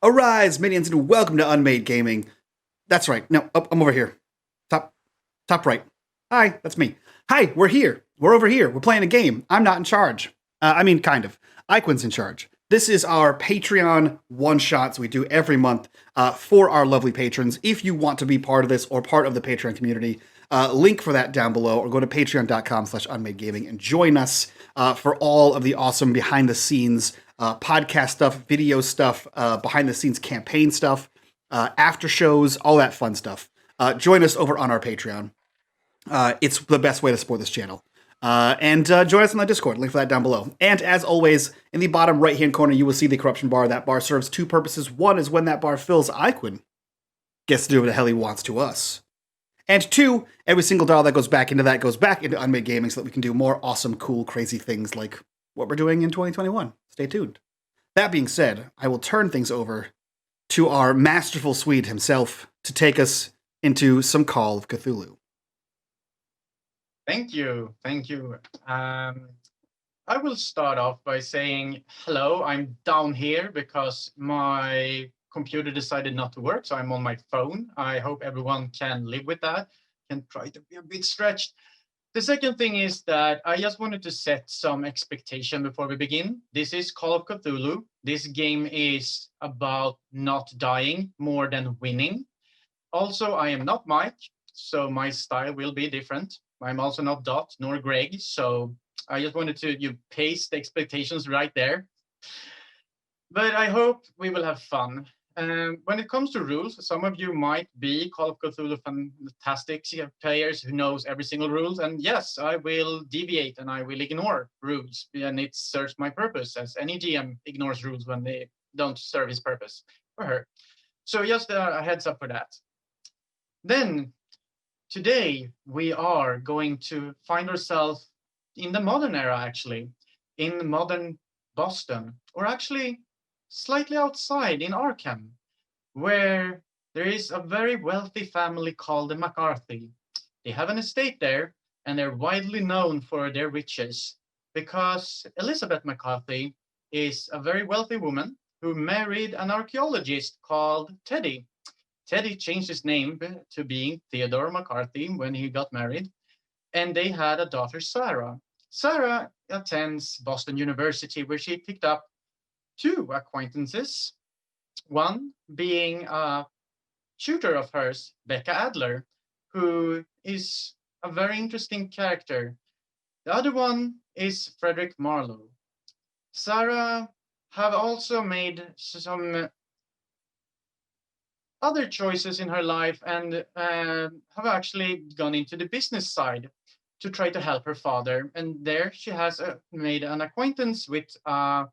Arise, minions, and welcome to unMadeGaming. That's right. No, I'm over here. Top right. Hi, that's me. Hi, we're here. We're over here. We're playing a game. I'm not in charge. Kind of. Iquin's in charge. This is our Patreon one-shots we do every month for our lovely patrons. If you want to be part of this or part of the Patreon community, link for that down below, or go to patreon.com/unmadegaming and join us for all of the awesome behind-the-scenes podcast stuff, video stuff, behind-the-scenes campaign stuff, after shows, all that fun stuff. Join us over on our Patreon. It's the best way to support this channel. And join us on the Discord. Link for that down below. And as always, in the bottom right-hand corner, you will see the corruption bar. That bar serves two purposes. One is when that bar fills, Iquin gets to do what the hell he wants to us. And two, every single dollar that goes back into that goes back into unMadeGaming so that we can do more awesome, cool, crazy things like what we're doing in 2021. Stay tuned. That being said, I will turn things over to our masterful Swede himself to take us into some Call of Cthulhu. Thank you. I will start off by saying hello. I'm down here because my computer decided not to work, so I'm on my phone. I hope everyone can live with that, can try to be a bit stretched. The second thing is that I just wanted to set some expectation before we begin. This is Call of Cthulhu. This game is about not dying more than winning. Also, I am not Mike, so my style will be different. I'm also not Dot nor Greg, so I just wanted to paste the expectations right there. But I hope we will have fun. When it comes to rules, some of you might be Call of Cthulhu fantastic players who knows every single rule. And yes, I will deviate and I will ignore rules. And it serves my purpose, as any GM ignores rules when they don't serve his purpose or her. So just a heads up for that. Then, today we are going to find ourselves in the modern era, actually, in modern Boston, or actually slightly outside in Arkham, where there is a very wealthy family called the McArthy. They have an estate there, and they're widely known for their riches because Elizabeth McArthy is a very wealthy woman who married an archaeologist called Teddy. Teddy changed his name to being Theodore McArthy when he got married, and they had a daughter, Sara. Sara attends Boston University, where she picked up two acquaintances, one being a tutor of hers, Becca Adler, who is a very interesting character. The other one is Frederick Marlowe. Sara have also made some other choices in her life and have actually gone into the business side to try to help her father. And there she has made an acquaintance with a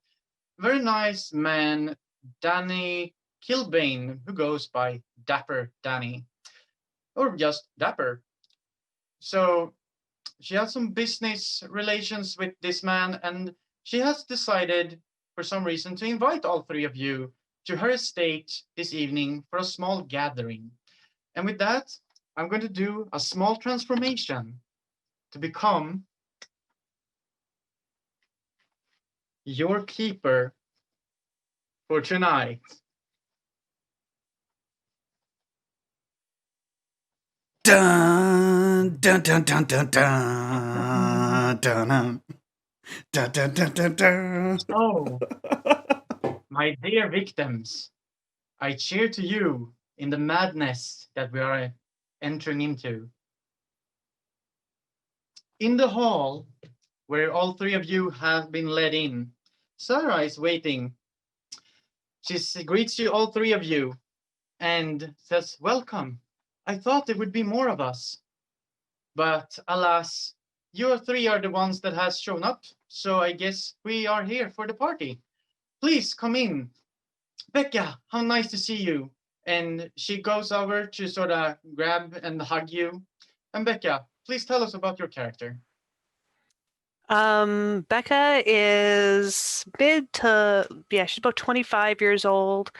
very nice man, Danny Kilbane, who goes by Dapper Danny, or just Dapper. So she has some business relations with this man, and she has decided, for some reason, to invite all three of you to her estate this evening for a small gathering. And with that, I'm going to do a small transformation to become your keeper for tonight. Dun dun dun dun dun dun dun dun dun dun dun dun. So, my dear victims, I cheer to you in the madness that we are entering into. In the hall, where all three of you have been led in, Sarah is waiting. She greets you, all three of you, and says, "Welcome. I thought there would be more of us. But alas, you three are the ones that has shown up, so I guess we are here for the party. Please come in. Becca, how nice to see you." And she goes over to sort of grab and hug you. And Becca, please tell us about your character. Becca is she's about 25 years old.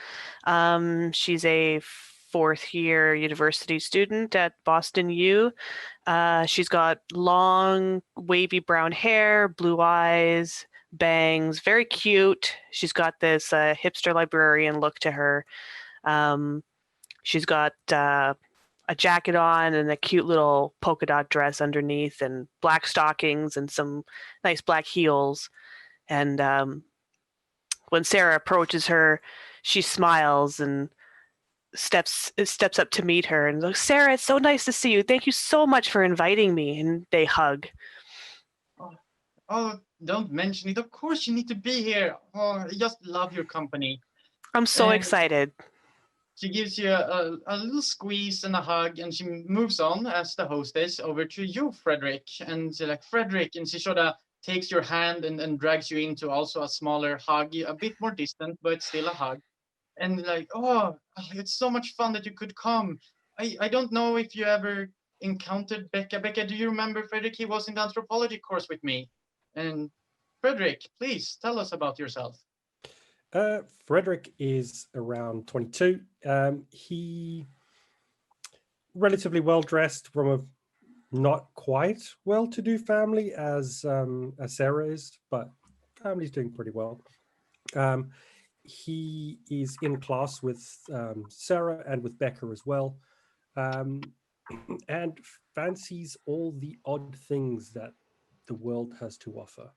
She's a fourth year university student at Boston U. She's got long, wavy brown hair, blue eyes, bangs, very cute. She's got this hipster librarian look to her. She's got a jacket on and a cute little polka dot dress underneath, and black stockings and some nice black heels. And when Sara approaches her, she smiles and steps up to meet her and goes, "Sara, it's so nice to see you. Thank you so much for inviting me." And they hug. Oh, don't mention it. Of course you need to be here. Oh, I just love your company. I'm so And excited. she gives you a little squeeze and a hug, and she moves on as the hostess over to you, Frederick. And she's like, Frederick, and she sort of takes your hand and drags you into also a smaller hug, a bit more distant, but still a hug. And like, oh, it's so much fun that you could come. I don't know if you ever encountered Becca. Becca, do you remember Frederick? He was in the anthropology course with me. And Frederick, please tell us about yourself. Frederick is around 22. He relatively well dressed from a not quite well-to-do family as Sara is, but family's doing pretty well. He is in class with Sara and with Becca as well, and fancies all the odd things that the world has to offer.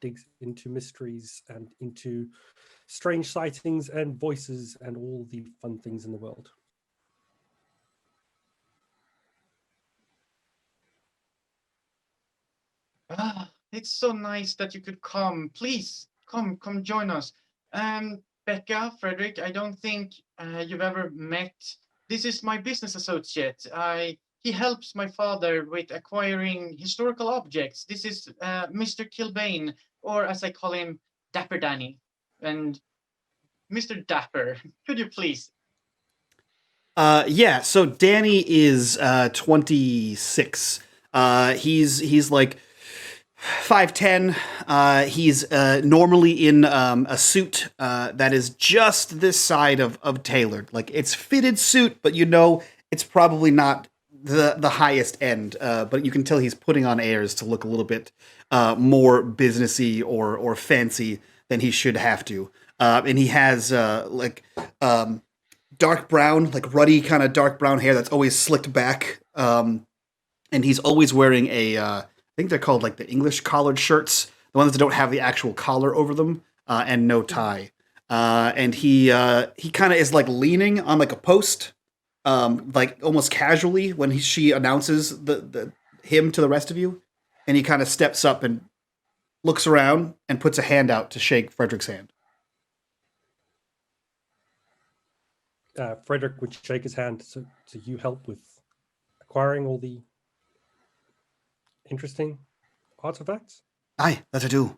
Digs into mysteries and into strange sightings and voices and all the fun things in the world. It's so nice that you could come. Please come join us. Becca, Frederick, I don't think you've ever met. This is my business associate. He helps my father with acquiring historical objects. This is Mr. Kilbane, or as I call him, Dapper Danny. And Mr. Dapper, could you please? Yeah, so Danny is 26. He's like 5'10". He's normally in a suit that is just this side of tailored. Like, it's fitted suit, but it's probably not the highest end. But you can tell he's putting on airs to look a little bit more businessy or fancy than he should have to. And he has dark brown, like ruddy kind of dark brown hair that's always slicked back. And he's always wearing I think they're called like the English collared shirts, the ones that don't have the actual collar over them, and no tie. And he kind of is like leaning on like a post, like almost casually when she announces him to the rest of you, and he kind of steps up and looks around and puts a hand out to shake Frederick's hand. Frederick would shake his hand. So you help with acquiring all the interesting artifacts? Aye, that I do.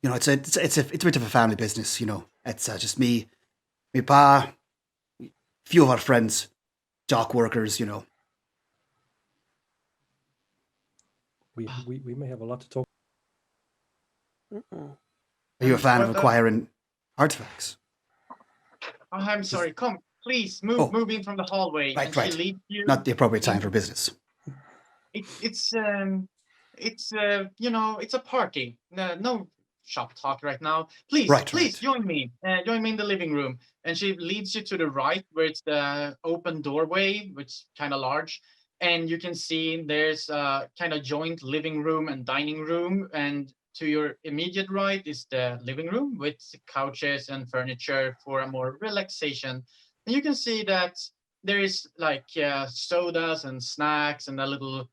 It's a bit of a family business. It's just me, my pa, few of our friends, dock workers. We may have a lot to talk. Mm-mm. Are you a fan of acquiring artifacts? Oh, I'm sorry. Come, please move in from the hallway. Right, and right. She leads you. Not the appropriate time for business. It's a party. No shop talk right now. Please, Right. join me. Join me in the living room. And she leads you to the right, where it's the open doorway, which is kind of large. And you can see there's a kind of joint living room and dining room. And to your immediate right is the living room with couches and furniture for a more relaxation. And you can see that there is like sodas and snacks and a little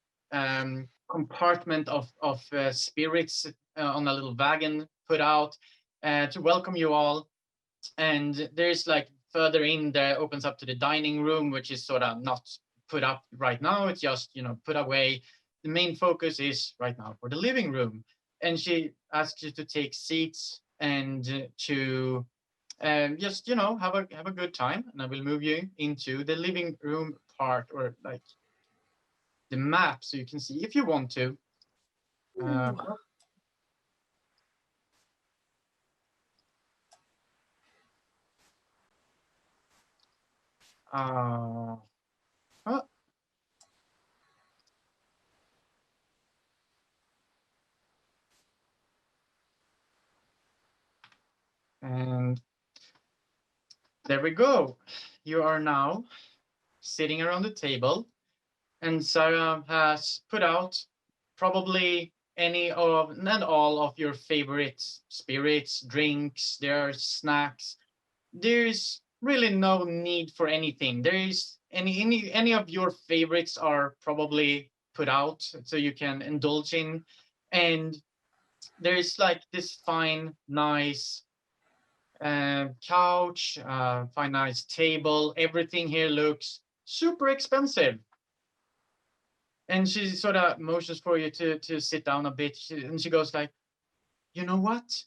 compartment of spirits on a little wagon put out to welcome you all. And there's like further in there opens up to the dining room, which is sort of not put up right now. It's just, put away. The main focus is right now for the living room. And she asks you to take seats and to just, have a good time. And I will move you into the living room part, or like the map, so you can see if you want to. Oh. And there we go. You are now sitting around the table, and Sarah has put out probably any of, not all of your favorite spirits, drinks, there are snacks. There's really no need for anything. There is any of your favorites are probably put out so you can indulge in. And there's like this fine, nice couch, fine, nice table. Everything here looks super expensive. And she sort of motions for you to sit down a bit. And she goes like, you know what?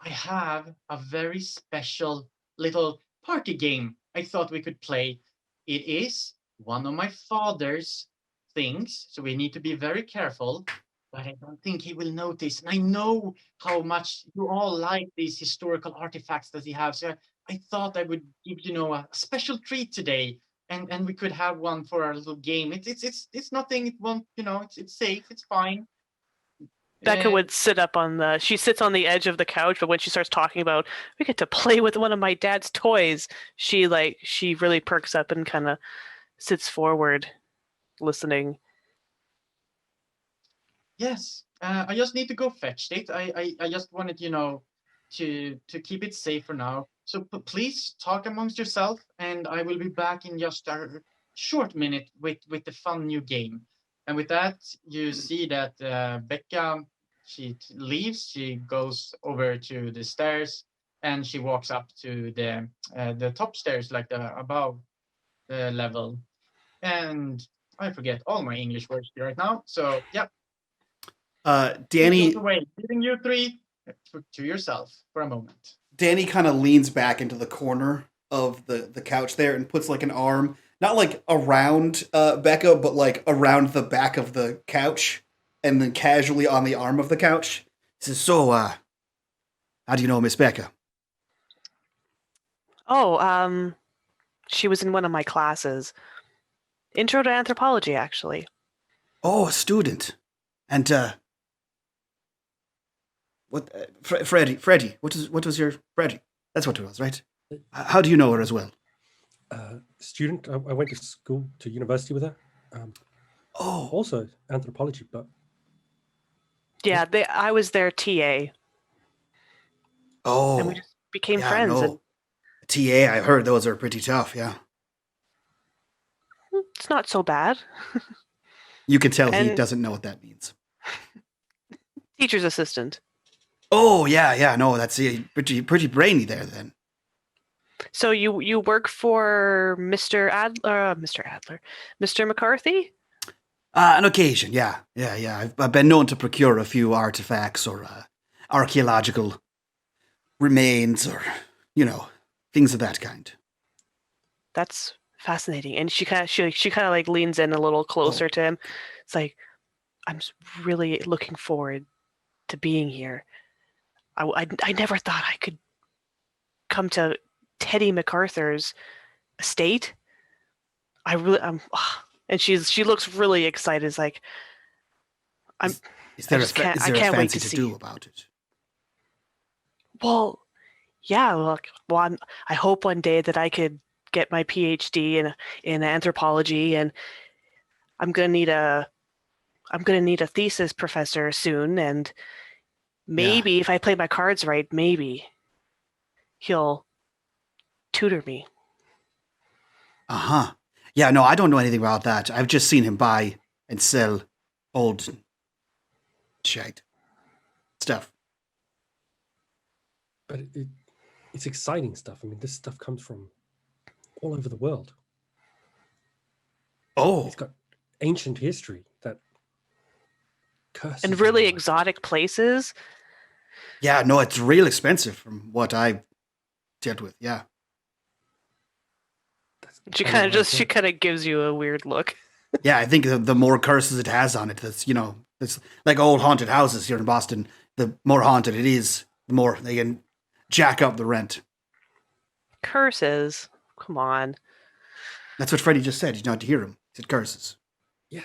I have a very special little party game I thought we could play. It is one of my father's things, so we need to be very careful. But I don't think he will notice. And I know how much you all like these historical artifacts that he has. So I thought I would give a special treat today, and we could have one for our little game. It's nothing. It won't. It's safe. It's fine. Becca would sit up she sits on the edge of the couch, but when she starts talking about, we get to play with one of my dad's toys, she really perks up and kind of sits forward, listening. Yes, I just need to go fetch it. I just wanted, to keep it safe for now. So please talk amongst yourself, and I will be back in just a short minute with the fun new game. And with that, you see that Becca, she leaves. She goes over to the stairs, and she walks up to the top stairs, like the above the level. And I forget all my English words right now. So yeah. Danny, leaving you three to yourself for a moment. Danny kind of leans back into the corner of the couch there and puts like an arm, not like around Becca, but like around the back of the couch, and then casually on the arm of the couch. He says, "So, how do you know Miss Becca?" Oh, she was in one of my classes. Intro to Anthropology, actually. Oh, a student. And what? Freddie. What was your Freddie? That's what it was, right? How do you know her as well? Student. I went to university with her. Also anthropology, but yeah, I was their TA. Oh, and we just became friends. No. TA, I heard those are pretty tough. Yeah, It's not so bad. you can tell he doesn't know what that means. Teacher's assistant. Oh yeah. No, that's pretty brainy there then. So you work for Mr. McArthy? On occasion, yeah. I've been known to procure a few artifacts or archaeological remains or things of that kind. That's fascinating. And she kind of like leans in a little closer to him. It's like, I'm really looking forward to being here. I never thought I could come to Teddy MacArthur's estate. And she looks really excited. It's like, Is there a fancy to do about it? Well, yeah. Look, I hope one day that I could get my PhD in anthropology, and I'm gonna need a thesis professor soon, and maybe if I play my cards right, maybe he'll tutor me. Yeah, no, I don't know anything about that. I've just seen him buy and sell old shite stuff. But it's exciting stuff. I mean, this stuff comes from all over the world. Oh, it's got ancient history that curses and really exotic places. Yeah, no, it's real expensive from what I've dealt with. Yeah. She kind of gives you a weird look. Yeah, I think the more curses it has on it, it's like old haunted houses here in Boston. The more haunted it is, the more they can jack up the rent. Curses? Come on. That's what Freddie just said. You don't have to hear him. He said curses. Yeah.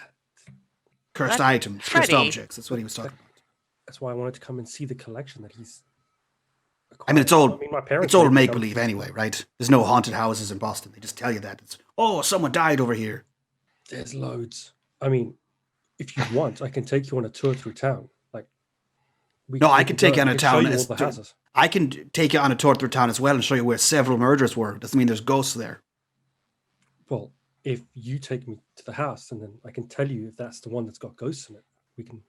Cursed items, Freddie. cursed objects. That's what he was talking about. That's why I wanted to come and see the collection that he's I mean, it's all my parents it's all made me make come. believe anyway, right? There's no haunted houses in Boston. They just tell you that it's someone died over here. There's loads. I mean, if you want, I can take you on a tour through town. Like, No, I can take you on a show town. you all the houses. I can take you on a tour through town as well and show you where several murders were. Doesn't mean there's ghosts there. Well, if you take me to the house, and then I can tell you if that's the one that's got ghosts in it. We can.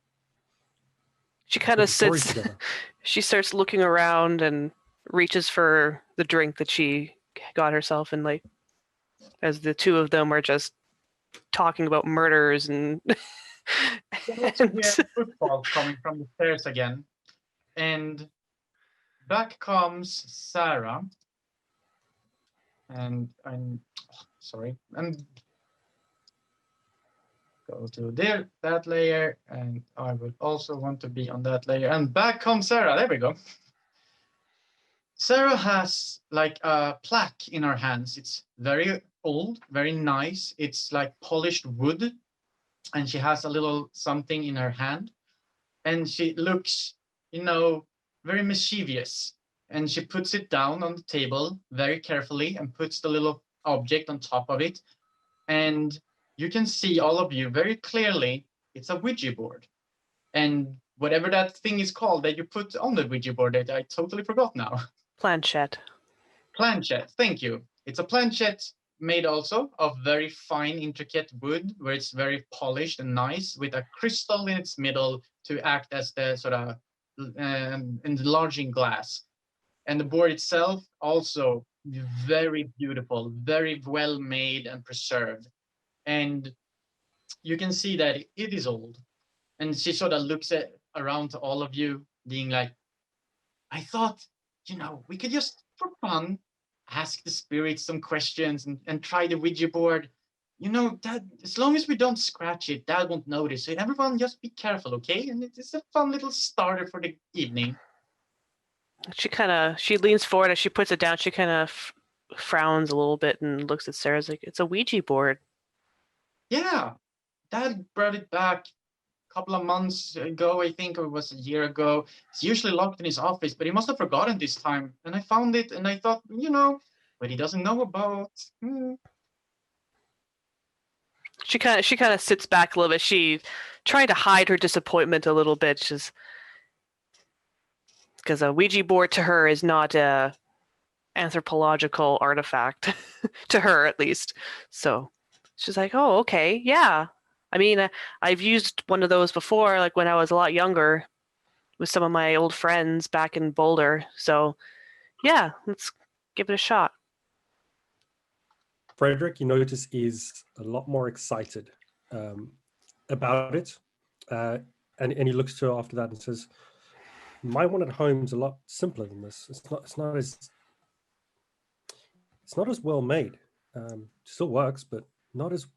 She kind put of the story sits. together. She starts looking around and reaches for the drink that she got herself, and like, as the two of them are just talking about murders and. You also hear footfall coming from the stairs again, and back comes Sarah. And I'm sorry, and go to that layer, and I would also want to be on that layer. And back comes Sarah. There we go. Sarah has like a plaque in her hands. It's very old, very nice. It's like polished wood, and she has a little something in her hand, and she looks, very mischievous. And she puts it down on the table very carefully and puts the little object on top of it. And you can see, all of you, very clearly, it's a Ouija board. And whatever that thing is called that you put on the Ouija board, that I totally forgot now. Planchette. Planchette, thank you. It's a planchette made also of very fine, intricate wood, where it's very polished and nice, with a crystal in its middle to act as the sort of enlarging glass. And the board itself also very beautiful, very well made and preserved. And you can see that it is old. And she sort of looks around to all of you, being like, I thought, we could just, for fun, ask the spirits some questions and try the Ouija board. That as long as we don't scratch it, Dad won't notice it. Everyone just be careful, okay? And it's a fun little starter for the evening. She leans forward as she puts it down. She kind of frowns a little bit and looks at Sarah's like, it's a Ouija board. Yeah, Dad brought it back a couple of months ago, I think, or it was a year ago. It's usually locked in his office, but he must have forgotten this time. And I found it, and I thought, what he doesn't know about. She kind of sits back a little bit. She trying to hide her disappointment a little bit, just because a Ouija board to her is not a anthropological artifact, to her at least. So she's like, oh, okay, yeah. I mean, I've used one of those before, like when I was a lot younger, with some of my old friends back in Boulder. So, yeah, let's give it a shot. Frederick, you notice, is a lot more excited about it, and he looks to her after that and says, "My one at home is a lot simpler than this. It's not as well made. Still works, but not as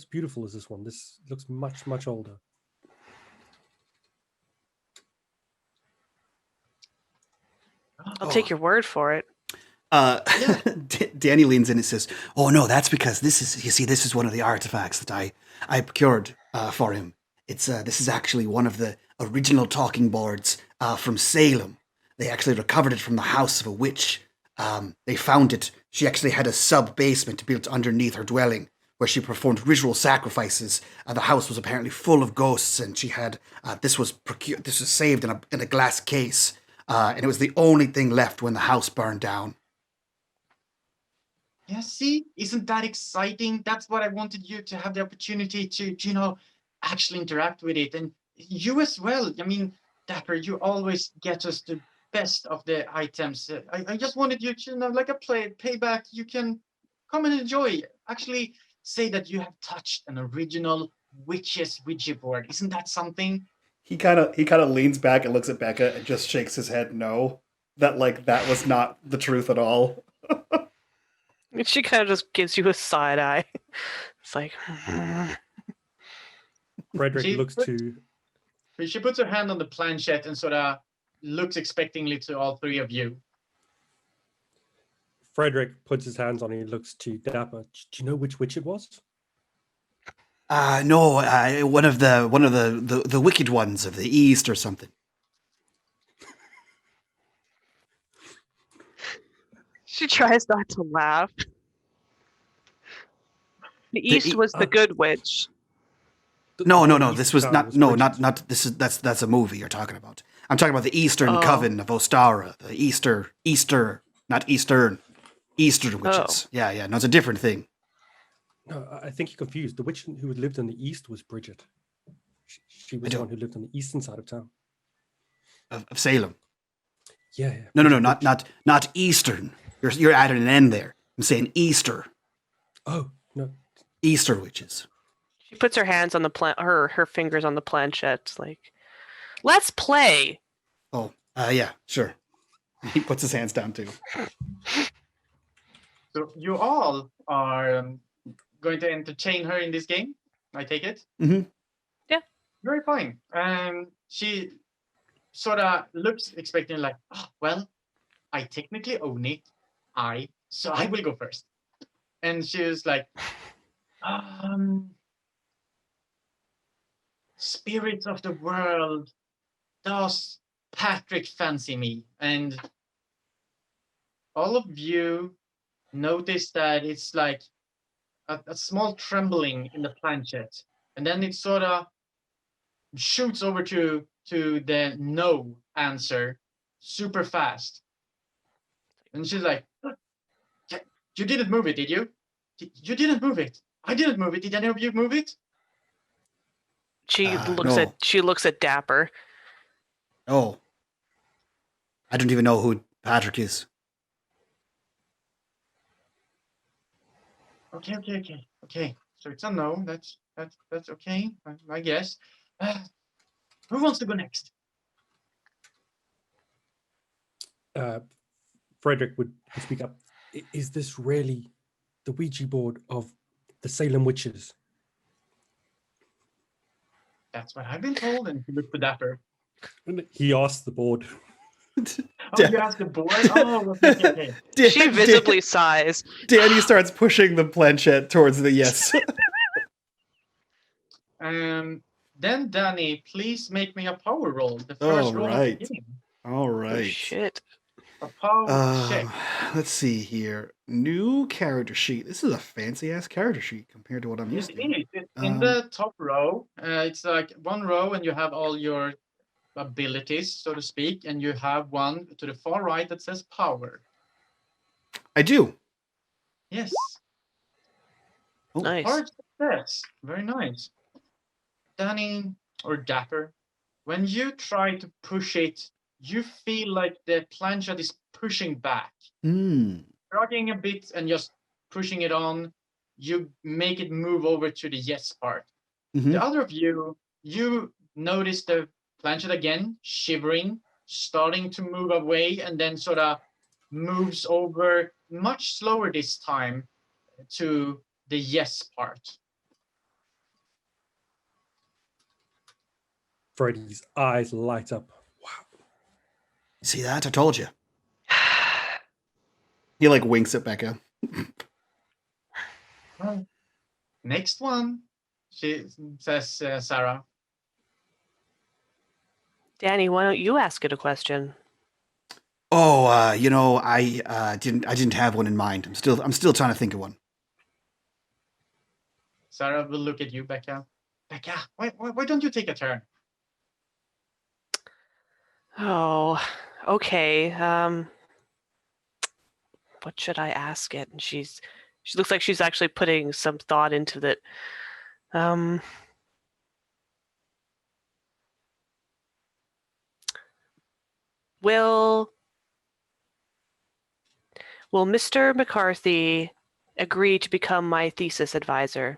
beautiful as this one. This looks much older." I'll take your word for it. Danny leans in and says, "Oh no, that's because this is one of the artifacts that I procured for him. It's this is actually one of the original talking boards from Salem. They actually recovered it from the house of a witch. They found it. She actually had a sub-basement built underneath her dwelling where she performed ritual sacrifices. The house was apparently full of ghosts, and she had this was saved in a glass case, and it was the only thing left when the house burned down." Yeah, see, isn't that exciting? That's what I wanted you to have the opportunity to, actually interact with it. And you as well. I mean, Dapper, you always get us the best of the items. I just wanted you to, like a payback, you can come and enjoy. Actually say that you have touched an original witch's Ouija board. Isn't that something? He kind of leans back and looks at Becca and just shakes his head no. That was not the truth at all. She kind of just gives you a side eye. It's like, Frederick looks to. She puts her hand on the planchette and sort of looks expectingly to all three of you. Frederick puts his hands on it and looks to Dapper. Do you know which witch it was? No, one of the wicked ones of the East or something. She tries not to laugh. The East was the good witch. No. East This was Town not. was No, Bridget. not. This is that's a movie you're talking about. I'm talking about the Eastern Oh. Coven of Ostara. The Easter, not Eastern witches. Yeah. No, it's a different thing. No, I think you're confused. The witch who lived in the east was Bridget. She was the one who lived on the eastern side of town. Of Salem. Yeah. No, Bridget Witch. not Eastern. You're adding an N there. I'm saying Easter. Oh no. Easter witches. She puts her hands on the her fingers on the planchette, like, let's play. Oh, yeah, sure. He puts his hands down too. So you all are going to entertain her in this game, I take it? Mm-hmm. Yeah. Very fine. She sort of looks expecting like, oh, well, I technically own it. So I will go first. And she was like, spirits of the world, does Patrick fancy me? And all of you notice that it's like a small trembling in the planchette, and then it sort of shoots over to the no answer super fast. And she's like, you didn't move it, did you? You didn't move it. I didn't move it. Did any of you move it? She No. looks at Dapper. Oh. I don't even know who Patrick is. Okay. So it's a no. That's okay. I guess. Who wants to go next? Frederick would speak up. Is this really the Ouija board of the Salem witches? That's what I've been told. And he looked for Dapper. He asked the board. Oh, you asked the board? Oh, okay. She visibly sighs. Danny starts pushing the planchette towards the yes. Then Danny, please make me a power roll. The first roll of the game. All right. Oh, shit. A power check. Let's see here. New character sheet. This is a fancy ass character sheet compared to what I'm used to. It's in the top row. It's like one row, and you have all your abilities, so to speak, and you have one to the far right that says power. I do. Yes. Oh. Nice. Hard success. Very nice. Danny or Dapper, when you try to push it, you feel like the planchette is pushing back. Dragging a bit and just pushing it on, you make it move over to the yes part. Mm-hmm. The other of you notice the planchette again, shivering, starting to move away, and then sort of moves over much slower this time to the yes part. Freddy's eyes light up. Wow. See that? I told you. He like winks at Becca. Well, next one, she says, Sarah. Danny, why don't you ask it a question? Oh, I didn't have one in mind. I'm still trying to think of one. Sarah will look at you, Becca. Becca, why don't you take a turn? Oh, okay. What should I ask it? And she looks like she's actually putting some thought into that. Will Mr. McArthy agree to become my thesis advisor?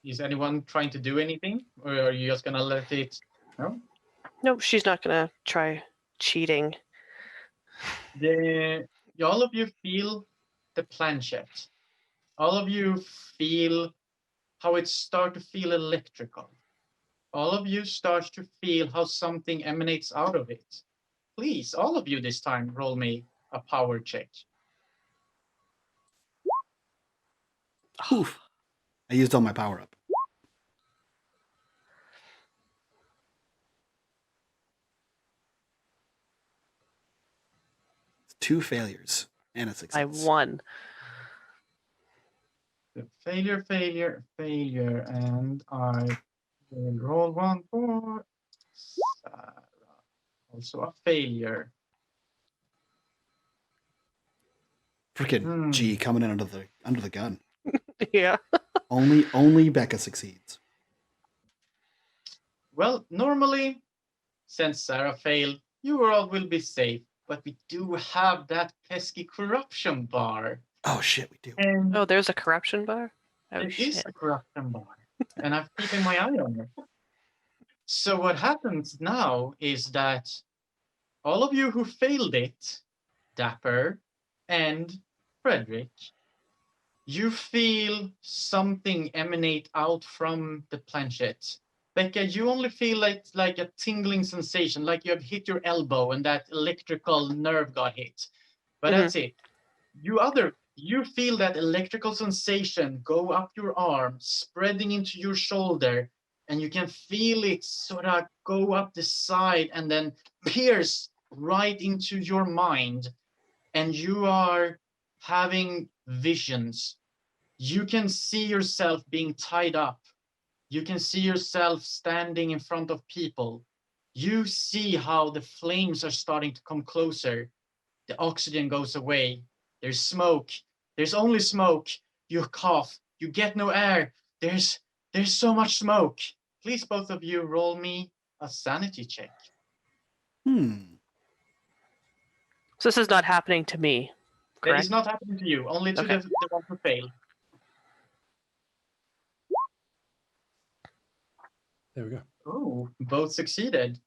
Is anyone trying to do anything, or are you just gonna let it? No. Nope, she's not gonna try cheating. All of you feel the planchette. All of you feel how it starts to feel electrical. All of you start to feel how something emanates out of it. Please, all of you this time, roll me a power check. Oof. I used all my power up. 2 failures and a success. I won. Failure, failure, failure, and I will roll one for Sarah. Also a failure. Freaking G coming in under the gun. Yeah. Only Becca succeeds. Well, normally, since Sarah failed, you all will be safe. But we do have that pesky corruption bar. Oh shit, we do. And Oh, there's a corruption bar? Oh, there is shit. a corruption bar. And I'm keeping my eye on it. So what happens now is that all of you who failed it, Dapper and Frederick, you feel something emanate out from the planchette. Becca, you only feel like a tingling sensation, like you have hit your elbow and that electrical nerve got hit. But that's it. You feel that electrical sensation go up your arm, spreading into your shoulder, and you can feel it sort of go up the side and then pierce right into your mind. And you are having visions. You can see yourself being tied up. You can see yourself standing in front of people. You see how the flames are starting to come closer. The oxygen goes away. There's smoke. There's only smoke. You cough. You get no air. There's so much smoke. Please, both of you, roll me a sanity check. So this is not happening to me, That correct? is not happening to you, only to Okay. the one who failed. There we go. Oh, both succeeded.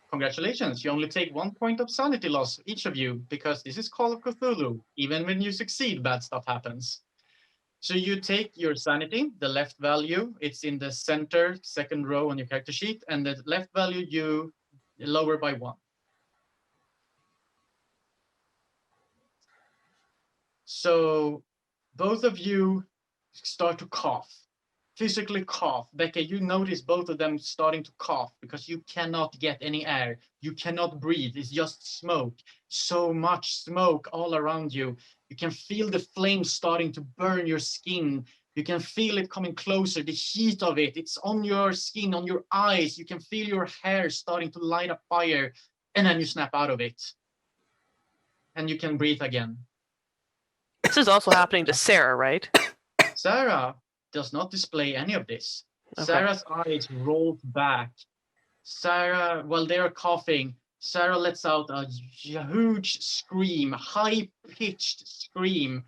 Congratulations, you only take 1 point of sanity loss, each of you, because this is Call of Cthulhu. Even when you succeed, bad stuff happens. So you take your sanity, the left value, it's in the center, second row on your character sheet, and the left value you lower by 1. So both of you start to cough. Physically cough. Becca, you notice both of them starting to cough because you cannot get any air. You cannot breathe. It's just smoke. So much smoke all around you. You can feel the flames starting to burn your skin. You can feel it coming closer, the heat of it. It's on your skin, on your eyes. You can feel your hair starting to light a fire, and then you snap out of it. And you can breathe again. This is also happening to Sarah, right? Sarah does not display any of this. Okay. Sarah's eyes rolled back. Sarah, while they're coughing, Sarah lets out a huge scream, high-pitched scream.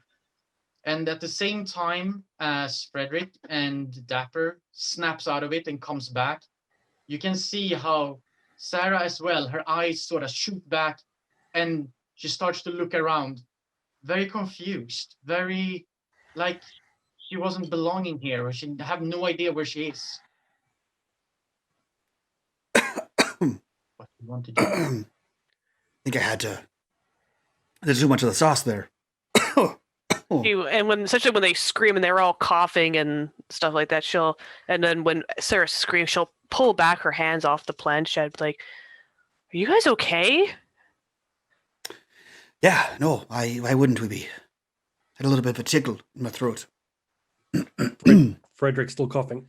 And at the same time as Frederick and Dapper snaps out of it and comes back, you can see how Sarah as well, her eyes sort of shoot back and she starts to look around, very confused, very like she wasn't belonging here, or she have no idea where she is. What do you want to do? I think I had to. There's too much of the sauce there. And especially when they scream and they're all coughing and stuff like that, and then when Sarah screams, she'll pull back her hands off the planchette, like, "Are you guys okay?" Yeah, no, why wouldn't we be? Had a little bit of a tickle in my throat. Frederick's still coughing.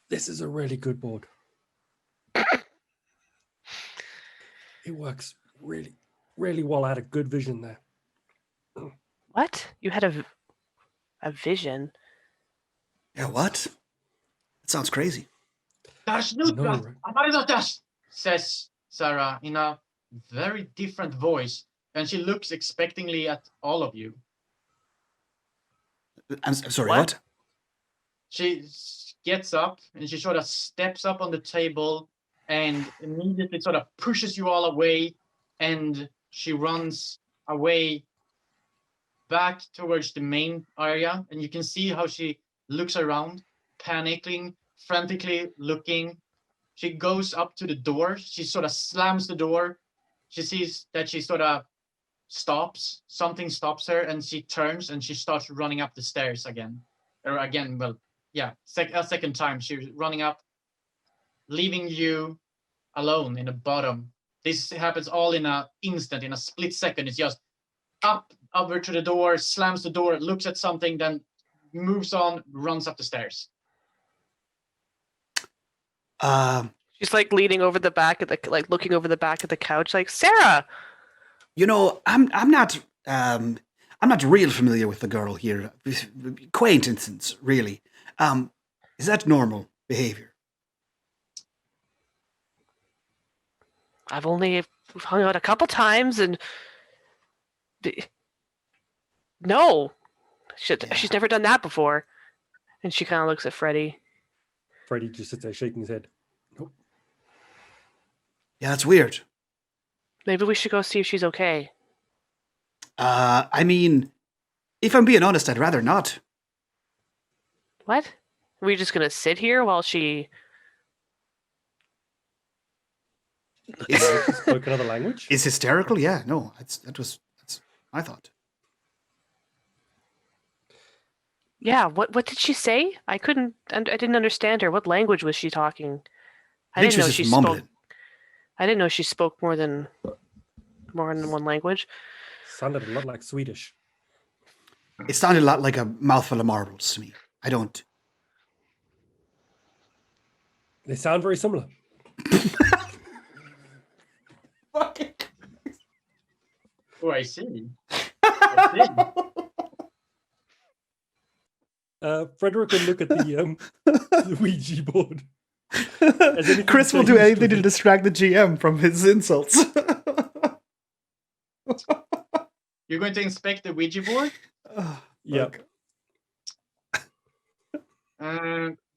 This is a really good board. It works really, really well. I had a good vision there. What? You had a vision? Yeah, what? That sounds crazy. Says Sarah in a very different voice, and she looks expectingly at all of you. I'm sorry, What? what? She gets up and she sort of steps up on the table and immediately sort of pushes you all away, and she runs away back towards the main area, and you can see how she looks around, panicking, frantically looking. She goes up to the door. She sort of slams the door. She sees that she sort of stops. Something stops her, and she turns and she starts running up the stairs again. Or again, well, yeah, a second time. She's running up, leaving you alone in the bottom, This happens all in an instant, in a split second. It's just up, over to the door, slams the door, looks at something, then moves on, runs up the stairs. She's like leaning over the back of the, like looking over the back of the couch, like, Sarah. You know, I'm not real familiar with the girl here. Acquaintances, really. Is that normal behavior? I've only hung out a couple times, and no, she's never done that before. And she kind of looks at Freddie. Freddie just sits there shaking his head. Nope. Yeah, that's weird. Maybe we should go see if she's okay. I mean, if I'm being honest, I'd rather not. What? Are we just gonna sit here while she? Spoke another language? Is hysterical? Yeah, no, that's my thought. Yeah. What did she say? I didn't understand her. What language was she talking? I think she was just mumbling. I didn't know she spoke more than one language. Sounded a lot like Swedish. It sounded a lot like a mouthful of marbles to me. I don't. They sound very similar. Oh, I see. Frederick will look at the Ouija board. Chris will do anything to distract the GM from his insults. You're going to inspect the Ouija board? Yeah.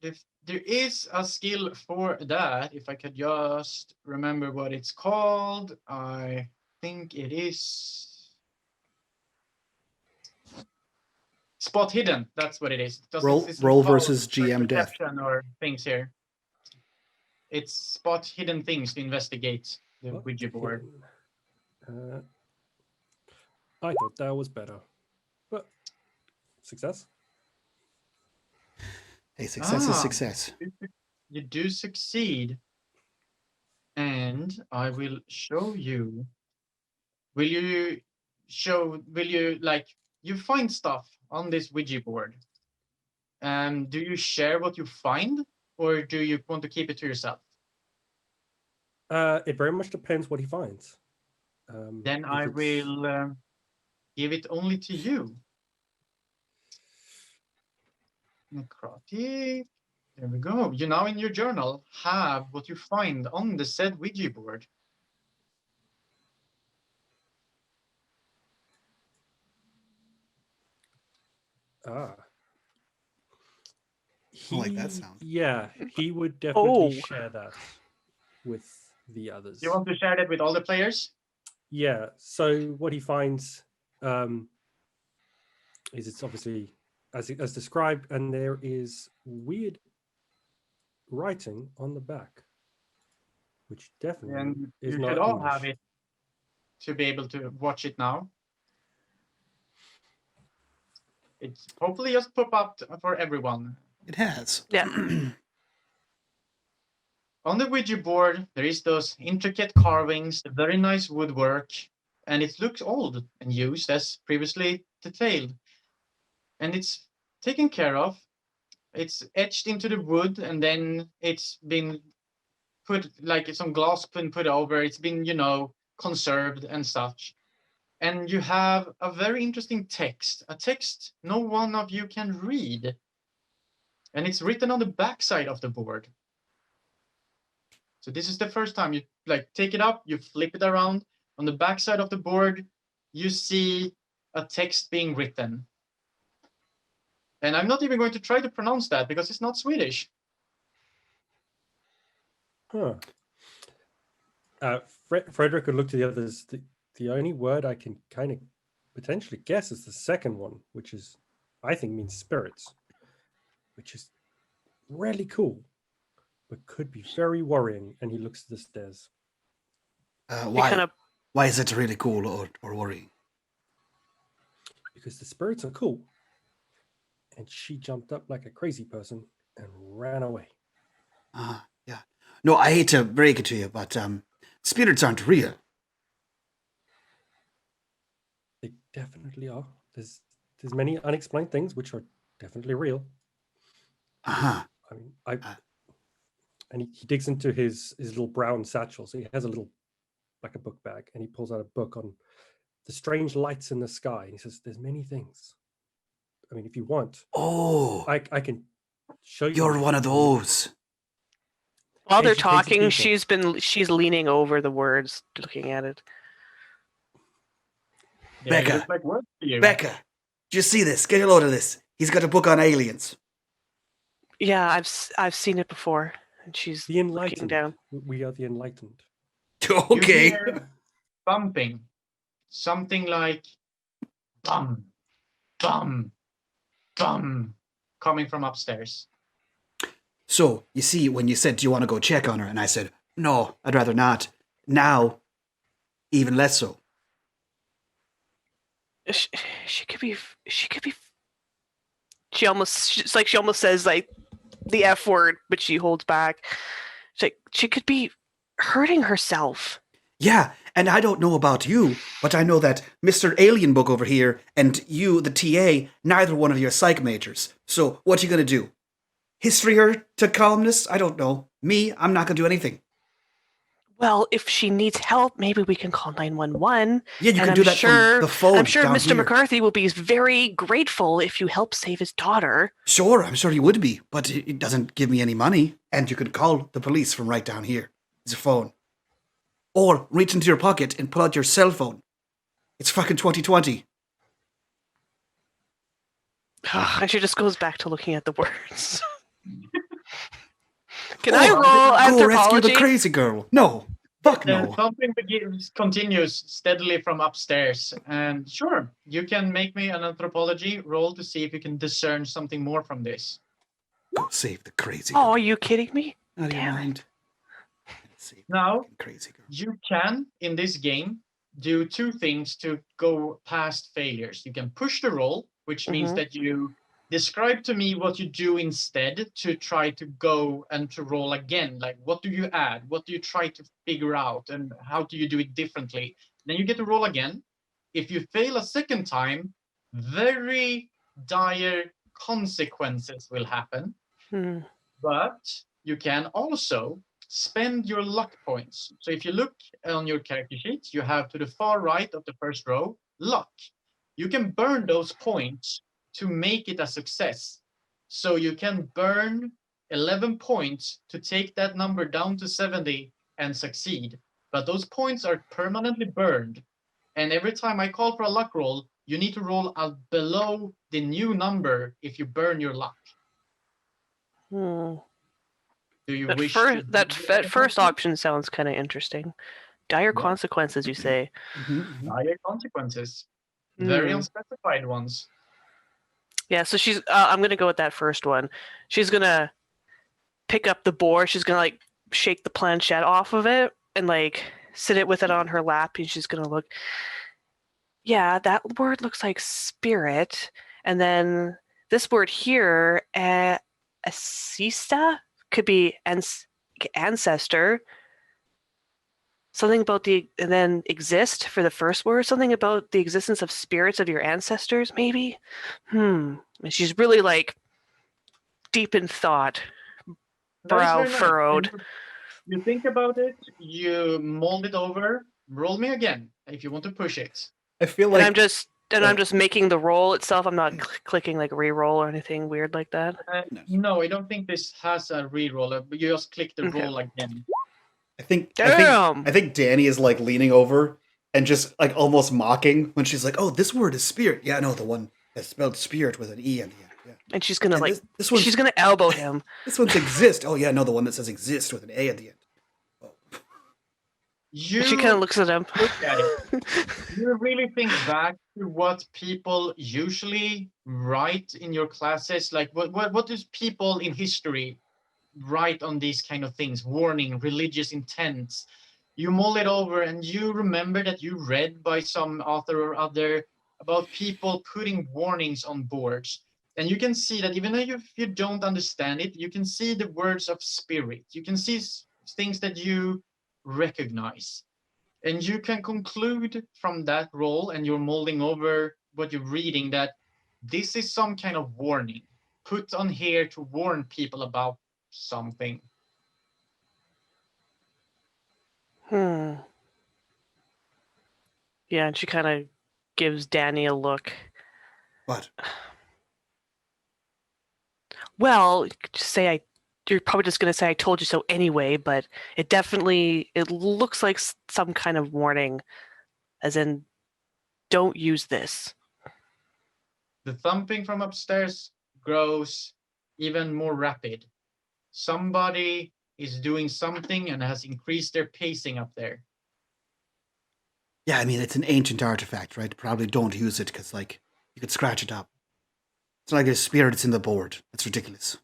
If there is a skill for that, if I could just remember what it's called, I think it is spot hidden. That's what it is. Roll versus GM death or things here. It's spot hidden things to investigate the Ouija board. I thought that was better, but success. Hey, success is success. You do succeed, and I will show you. Will you you find stuff on this Ouija board? Do you share what you find, or do you want to keep it to yourself? It very much depends what he finds. Then I will give it only to you. McArthy. There we go. You now in your journal have what you find on the said Ouija board. I like that sound. Yeah, he would definitely share that with the others. You want to share that with all the players? Yeah. So what he finds is it's obviously as described, and there is weird writing on the back, which definitely And is you not should all English. have it to be able to watch it now. It's hopefully just pop up for everyone. It has. Yeah. On the Ouija board, there is those intricate carvings, the very nice woodwork, and it looks old and used as previously detailed. And it's taken care of. It's etched into the wood, and then it's been put, like some glass been put over. It's been, conserved and such. And you have a very interesting text, a text no one of you can read. And it's written on the backside of the board. So this is the first time you take it up, you flip it around. On the backside of the board, you see a text being written. And I'm not even going to try to pronounce that because it's not Swedish. Huh. Frederick would look to the others. The only word I can kind of potentially guess is the second one, which is, I think, means spirits, which is really cool, but could be very worrying. And he looks to the stairs. Why is it really cool or worrying? Because the spirits are cool. And she jumped up like a crazy person and ran away. Yeah. No, I hate to break it to you, but Spirits aren't real. They definitely are. There's many unexplained things which are definitely real. Uh-huh. I mean, and he digs into his little brown satchel. So he has a little, like a book bag, and he pulls out a book on the strange lights in the sky. And he says, "There's many things. I mean, if you want, Oh, I can show you." you're one of those. While they're Educated talking, people. she's leaning over the words, looking at it. They Becca. look like work to you. Becca, do you see this? Get a load of this. He's got a book on aliens. Yeah, I've seen it before. And she's The looking enlightened. down. We are the enlightened. Okay. You hear bumping. Something like bum, bum, bum, coming from upstairs. So, you see, when you said, do you want to go check on her? And I said, no, I'd rather not. Now, even less so. She could be. She almost says like the F word, but she holds back. She's like, she could be hurting herself. Yeah, and I don't know about you, but I know that Mr. Alien Book over here and you, the TA, neither one of you are psych majors. So, what are you going to do? History her to calmness? I don't know. Me, I'm not going to do anything. Well, if she needs help, maybe we can call 911. Yeah, you And can do that from the phone. I'm sure down Mr. here. McArthy will be very grateful if you help save his daughter. Sure, I'm sure he would be, but it doesn't give me any money. And you could call the police from right down here. It's a phone. Or reach into your pocket and pull out your cell phone. It's fucking 2020. And she just goes back to looking at the words. Can I roll Go rescue anthropology? the crazy girl. No. Fuck The no. thumping continues steadily from upstairs. And sure, you can make me an anthropology roll to see if you can discern something more from this. Go save the crazy Oh, girl. are you kidding me? Out of your damn it. mind. Save the Now, fucking crazy girl. you can, in this game, do two things to go past failures. You can push the roll, which means Mhm. that you describe to me what you do instead to try to go and to roll again. Like, what do you add? What do you try to figure out? And how do you do it differently? Then you get to roll again. If you fail a second time, very dire consequences will happen. Hmm. But you can also spend your luck points. So if you look on your character sheet, you have to the far right of the first row, luck. You can burn those points to make it a success. So you can burn 11 points to take that number down to 70 and succeed. But those points are permanently burned. And every time I call for a luck roll, you need to roll below the new number if you burn your luck. Hmm. Do you That wish that first option sounds kind of interesting. Dire Yeah. consequences, you say? dire consequences? Very Hmm. unspecified ones. Yeah, so she's. I'm gonna go with that first one. She's gonna pick up the board. She's gonna like shake the planchette off of it and like sit it with it on her lap, and she's gonna look. Yeah, that word looks like spirit, and then this word here, asista, could be ancestor. Something about and then exist for the first word. Something about the existence of spirits of your ancestors, maybe. And she's really like deep in thought, brow That's very furrowed. nice. You think about it, you mold it over, roll me again if you want to push it. I feel And like I'm just making the roll itself. I'm not clicking like re-roll or anything weird like that. No, I don't think this has a reroll. You just click the Okay. roll again. I think Damn. I think Danny is like leaning over and just like almost mocking when she's like, "Oh, this word is spirit." Yeah, no, the one that's spelled spirit with an E on the end. Yeah. And she's gonna And like this one's she's gonna elbow him. this one's exist. Oh yeah, no, the one that says exist with an A at the end. Oh. You She kind of looks at him. look at it. You really think back to what people usually write in your classes. Like what does people in history write on these kind of things? Warning, religious intents. You mull it over and you remember that you read by some author or other about people putting warnings on boards. And you can see that even if you don't understand it, you can see the words of spirit. You can see things that you recognize. And you can conclude from that role, and you're molding over what you're reading, that this is some kind of warning put on here to warn people about something. Yeah, and she kind of gives Danny a look. What? Well, you're probably just going to say I told you so anyway, but it looks like some kind of warning, as in, don't use this. The thumping from upstairs grows even more rapid. Somebody is doing something and has increased their pacing up there. Yeah, I mean, it's an ancient artifact, right? Probably don't use it because, like, you could scratch it up. It's not like a spirit that's in the board. That's ridiculous.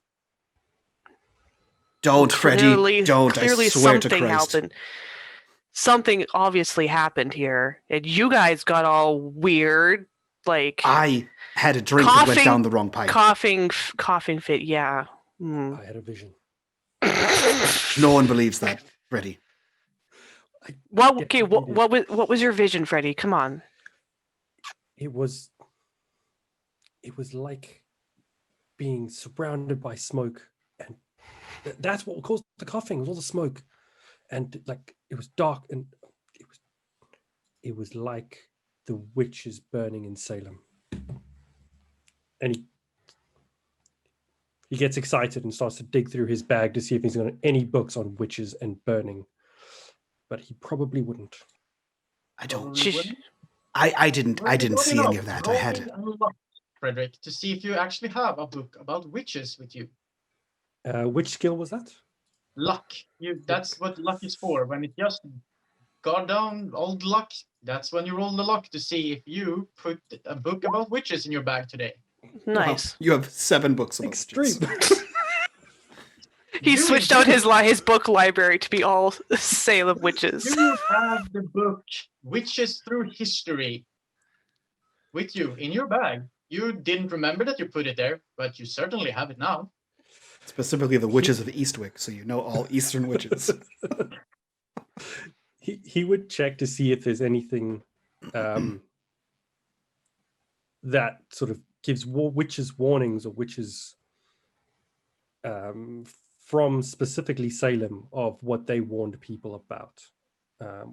Don't, Freddy. Don't. Clearly I swear to something Christ. happened. Something obviously happened here, and you guys got all weird, like I had a drink that went down the wrong pipe. coughing fit. Yeah. I had a vision. No one believes that, Freddy. Well, okay. What was your vision, Freddy? Come on. It was like being surrounded by smoke, and that's what caused the coughing. It was all the smoke, and like it was dark, and it was like the witches burning in Salem. And he gets excited and starts to dig through his bag to see if he's got any books on witches and burning, but he probably wouldn't. I don't. I didn't see any of that. I had. Frederick, to see if you actually have a book about witches with you. Which skill was that? Luck. That's what luck is for. When it just got down old luck, that's when you roll the luck to see if you put a book about witches in your bag today. Nice. Wow, you have 7 books about Extreme. witches. He switched out his book library to be all Salem witches. You have the book Witches Through History with you in your bag. You didn't remember that you put it there, but you certainly have it now. Specifically the witches of Eastwick, so you know all Eastern witches. He would check to see if there's anything that sort of gives witches warnings or witches from specifically Salem of what they warned people about.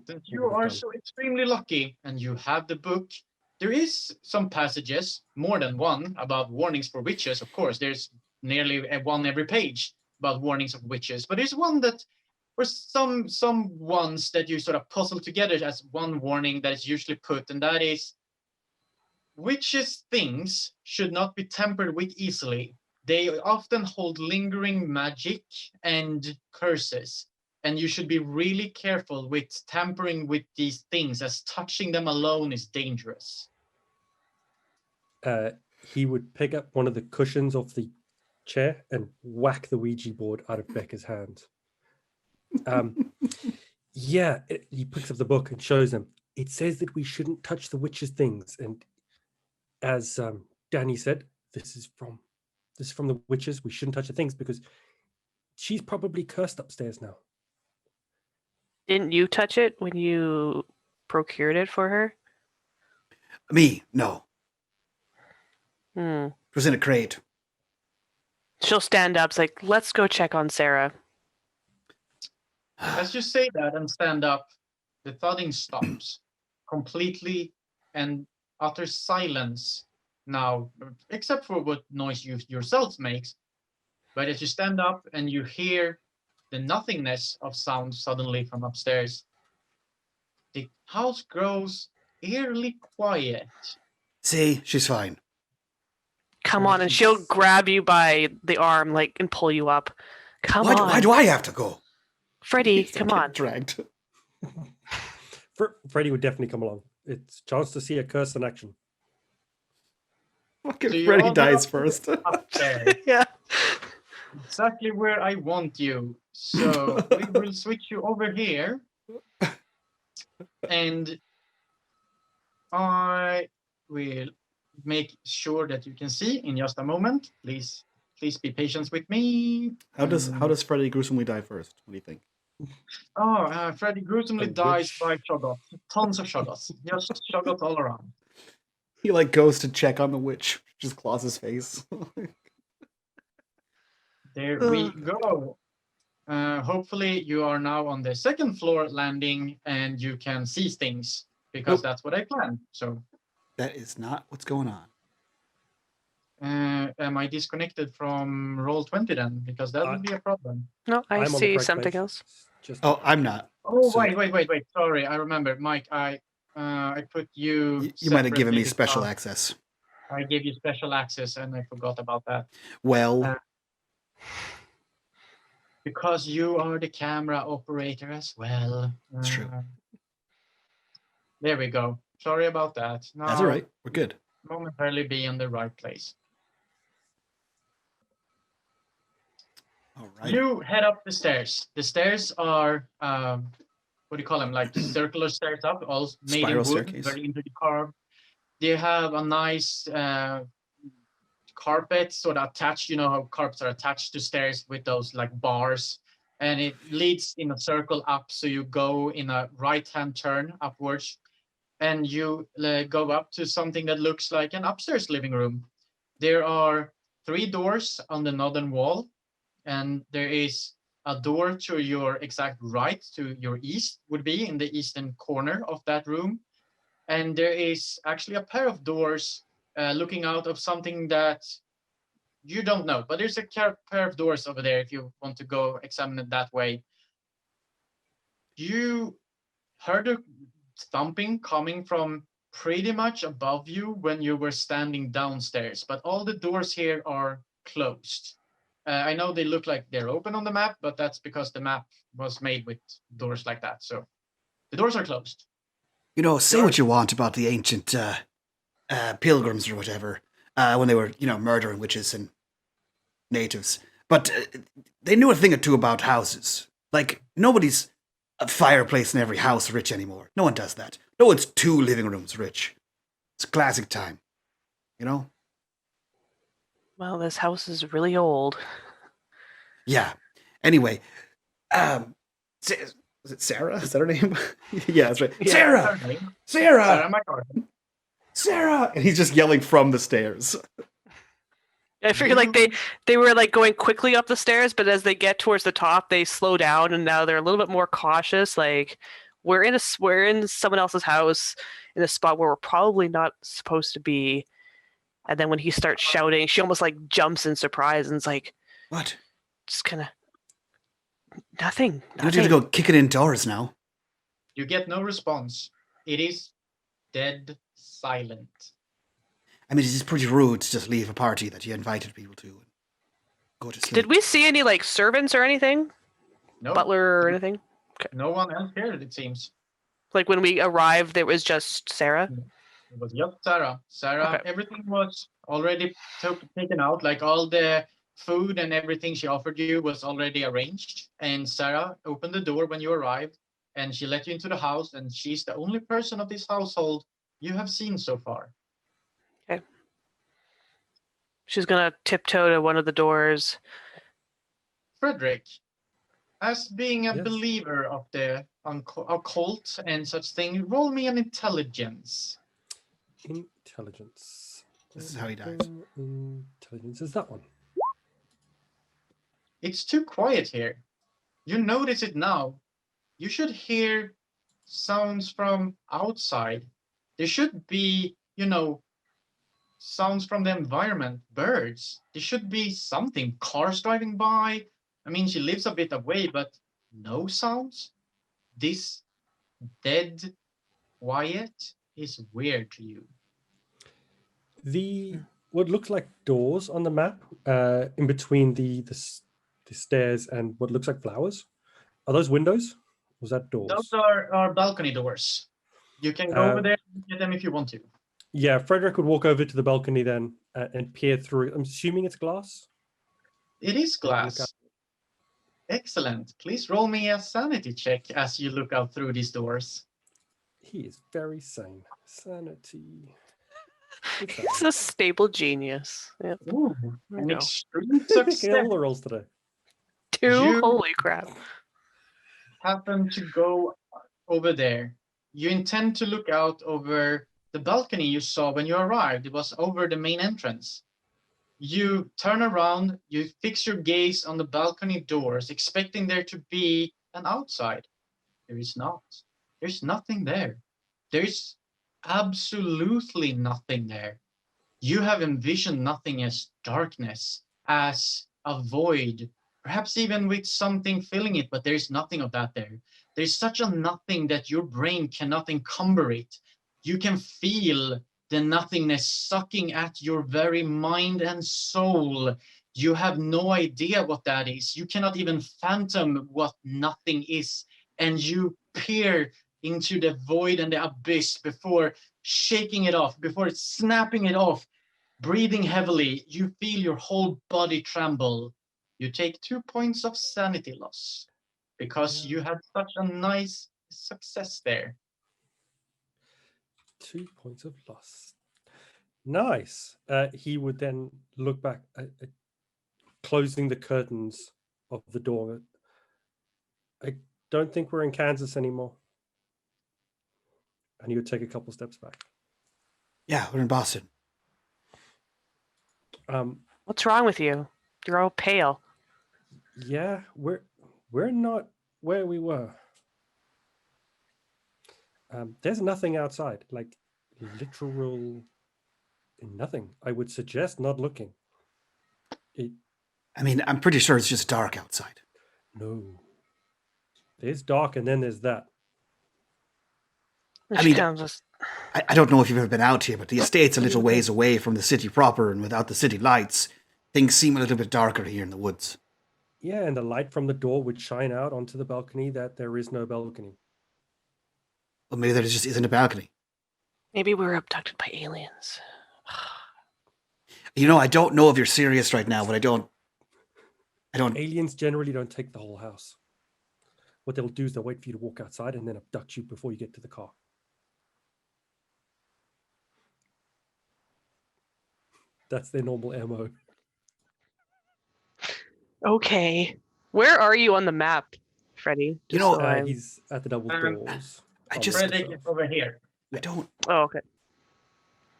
Since you are so extremely lucky and you have the book, there is some passages, more than one, about warnings for witches. Of course, there's nearly one every page about warnings of witches, but there's one that, or some ones that you sort of puzzle together as one warning that is usually put, and that is, witches' things should not be tampered with easily. They often hold lingering magic and curses, and you should be really careful with tampering with these things, as touching them alone is dangerous. He would pick up one of the cushions off the chair and whack the Ouija board out of Becca's hand. He picks up the book and shows them. It says that we shouldn't touch the witches' things, and as Danny said, this is from the witches. We shouldn't touch the things because she's probably cursed upstairs now. Didn't you touch it when you procured it for her? Me? No. It was in a crate. She'll stand up. It's like, let's go check on Sarah. As you say that and stand up, the thudding stops completely, and utter silence now, except for what noise you yourself makes. But as you stand up and you hear the nothingness of sound suddenly from upstairs, the house grows eerily quiet. See, she's fine. Come on, and she'll grab you by the arm, like, and pull you up. Come on. Why do I have to go? Freddie, come on. Dragged. Freddie would definitely come along. It's a chance to see a curse in action. Fucking So Freddy dies first. Up there. Yeah. Exactly where I want you. So we will switch you over here. And I will make sure that you can see in just a moment. Please be patient with me. How does Freddy gruesomely die first? What do you think? Freddy gruesomely A dies witch. by shoggoths. Tons of shoggoths. Just shoggoths all around. He like goes to check on the witch, just claws his face. There we go. Hopefully you are now on the second floor landing and you can see things because Nope. that's what I planned. So That is not what's going on. am I disconnected from Roll20 then? Because that would be a problem. No, I I'm on the see correct something page. else. Just Oh, I'm not. Oh, So- wait. Sorry, I remember. Mike, I put you You might have given me separately special because access. I gave you special access and I forgot about that. Well, Uh, Because you are the camera operator as well. It's true. There we go. Sorry about that. Now that's all right. We're good. momentarily be in the right place. All right. You head up the stairs. The stairs are what do you call them? Like circular stairs up, all made Spiral in wood, staircase. very intricately carved. They have a nice carpet sort of attached. You know how carpets are attached to stairs with those like bars, and it leads in a circle up. So you go in a right-hand turn upwards, and you go up to something that looks like an upstairs living room. There are 3 doors on the northern wall, and there is a door to your exact right, to your east, would be in the eastern corner of that room. And there is actually a pair of doors looking out of something that you don't know, but there's a pair of doors over there if you want to go examine it that way. You heard a thumping coming from pretty much above you when you were standing downstairs, but all the doors here are closed. I know they look like they're open on the map, but that's because the map was made with doors like that. So the doors are closed. You know, say what you want about the ancient pilgrims or whatever, when they were, murdering witches and natives. But they knew a thing or two about houses. Like, nobody's a fireplace in every house rich anymore. No one does that. No one's 2 living rooms rich. It's a classic time. You know? Well, this house is really old. Yeah. Anyway, is it Sarah? Is that her name? Yeah, that's right. Yeah. Sarah! Sara Sarah! McArthy. Sarah! And he's just yelling from the stairs. I figured like they were like going quickly up the stairs, but as they get towards the top, they slow down, and now they're a little bit more cautious. Like we're in someone else's house in a spot where we're probably not supposed to be. And then when he starts shouting, she almost like jumps in surprise and is like, What? just kind of nothing. You don't have to go kick it indoors now. You get no response. It is dead silent. I mean, it's pretty rude to just leave a party that you invited people to and go to sleep. Did we see any like servants or anything? No, Butler or anything? no one else here, it seems. Like when we arrived, there was just Sarah. It was just Sarah. Okay. Everything was already taken out. Like all the food and everything she offered you was already arranged. And Sarah opened the door when you arrived, and she let you into the house. And she's the only person of this household you have seen so far. Okay. She's gonna tiptoe to one of the doors. Frederick, as being a Yes. believer of the occult and such thing, roll me an intelligence. Intelligence. This is how he dies. Intelligence is that one. It's too quiet here. You notice it now. You should hear sounds from outside. There should be, sounds from the environment, birds. There should be something, cars driving by. I mean, she lives a bit away, but no sounds? This dead quiet is weird to you. The what looks like doors on the map, in between the stairs and what looks like flowers. Are those windows? Was that doors? Those are balcony doors. You can go over there and get them if you want to. Yeah, Frederick would walk over to the balcony then and peer through. I'm assuming it's glass. It is Look glass. out. Excellent. Please roll me a sanity check as you look out through these doors. He is very sane. Sanity. He's a stable genius. Yep. Ooh, There an we go. extreme Getting success. all the rolls today. 2. You- Holy crap. happen to go over there. You intend to look out over the balcony you saw when you arrived. It was over the main entrance. You turn around, you fix your gaze on the balcony doors, expecting there to be an outside. There is not. There's nothing there. There's absolutely nothing there. You have envisioned nothing as darkness, as a void, perhaps even with something filling it, but there's nothing of that there. There's such a nothing that your brain cannot encumber it. You can feel the nothingness sucking at your very mind and soul. You have no idea what that is. You cannot even fathom what nothing is. And you peer into the void and the abyss before shaking it off, before snapping it off, breathing heavily. You feel your whole body tremble. You take 2 points of sanity loss because you had such a nice success there. 2 points of loss. Nice. He would then look back at closing the curtains of the door. I don't think we're in Kansas anymore. And he would take a couple steps back. Yeah, we're in Boston. What's wrong with you? You're all pale. Yeah, we're not where we were. There's nothing outside, like literal nothing. I would suggest not looking. I mean, I'm pretty sure it's just dark outside. No. There's dark and then there's that. I mean, I don't know if you've ever been out here, but the estate's a little ways away from the city proper, and without the city lights, things seem a little bit darker here in the woods. Yeah, and the light from the door would shine out onto the balcony that there is no balcony. Well, maybe there just isn't a balcony. Maybe we were abducted by aliens. You know, I don't know if you're serious right now, but I don't. Aliens generally don't take the whole house. What they'll do is they'll wait for you to walk outside and then abduct you before you get to the car. That's their normal MO. Okay. Where are you on the map, Freddy? You know, he's at the double doors. Frederick is over here. I don't. Oh, okay.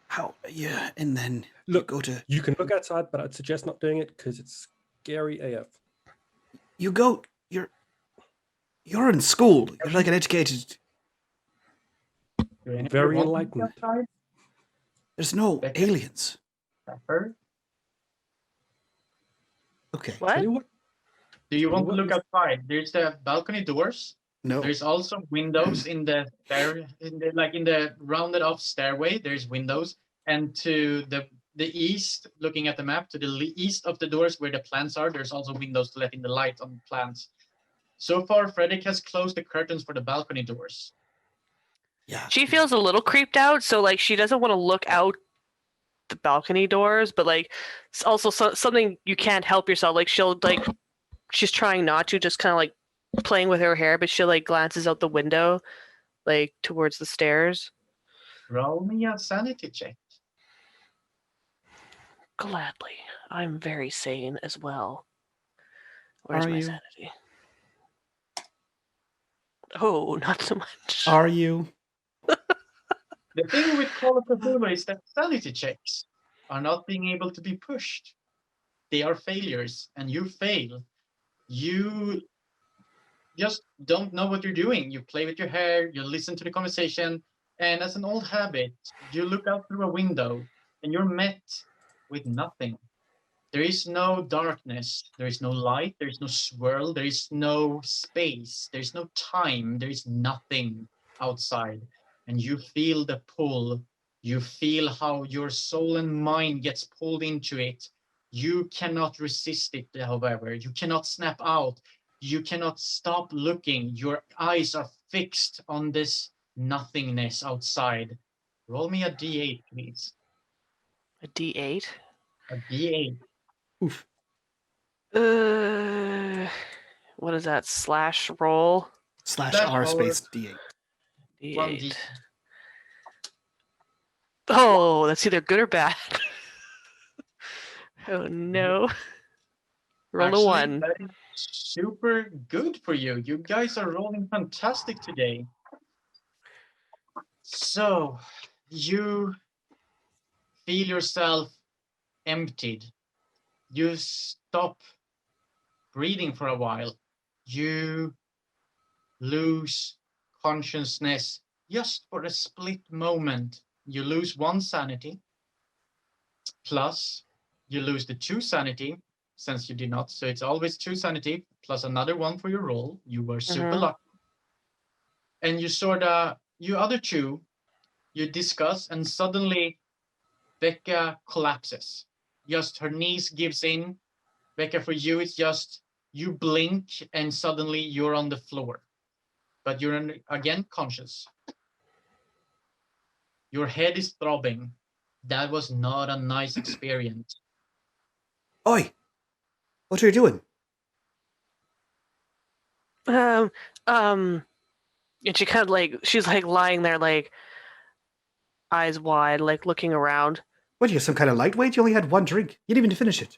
How? Yeah, and then Look, you go to. You can look outside, but I'd suggest not doing it because it's scary AF. You go. You're in school. You're like an educated. Very enlightened. There's no aliens. Pepper? Okay. What? Do you want to look outside? There's the balcony doors. No. There's also windows in the rounded off stairway. There's windows, and to the east, looking at the map, to the east of the doors where the plants are, there's also windows to let in the light on the plants. So far, Frederick has closed the curtains for the balcony doors. Yeah. She feels a little creeped out, so like she doesn't want to look out the balcony doors, but like it's also something you can't help yourself. Like she's trying not to, just kind of like playing with her hair, but she like glances out the window, like towards the stairs. Roll me a sanity check. Gladly. I'm very sane as well. Where's Are my you? sanity? Oh, not so much. Are you? The thing with Call of Cthulhu is that sanity checks are not being able to be pushed. They are failures, and you fail. You just don't know what you're doing. You play with your hair, you listen to the conversation, and as an old habit, you look out through a window and you're met with nothing. There is no darkness, there is no light, there is no swirl, there is no space, there is no time, there is nothing outside. And you feel the pull. You feel how your soul and mind gets pulled into it. You cannot resist it, however. You cannot snap out. You cannot stop looking. Your eyes are fixed on this nothingness outside. Roll me a D8, please. A D8? A D8. Oof. What is that? Slash roll? Slash R space D8. D8. Oh, that's either good or bad. Oh no. Roll a Actually, 1. that is super good for you. You guys are rolling fantastic today. So, you feel yourself emptied. You stop breathing for a while. You lose consciousness just for a split moment. You lose 1 sanity, plus you lose the 2 sanity since you did not. So it's always 2 sanity plus another 1 for your roll. You were super lucky. And you other two, you discuss, and suddenly Becca collapses. Just her knees gives in. Becca, for you, it's just you blink and suddenly you're on the floor. But you're again conscious. Your head is throbbing. That was not a nice experience. Oi! What are you doing? And she kind of like, she's like lying there, like eyes wide, like looking around. What, are you some kind of lightweight? You only had 1 drink. You didn't even finish it.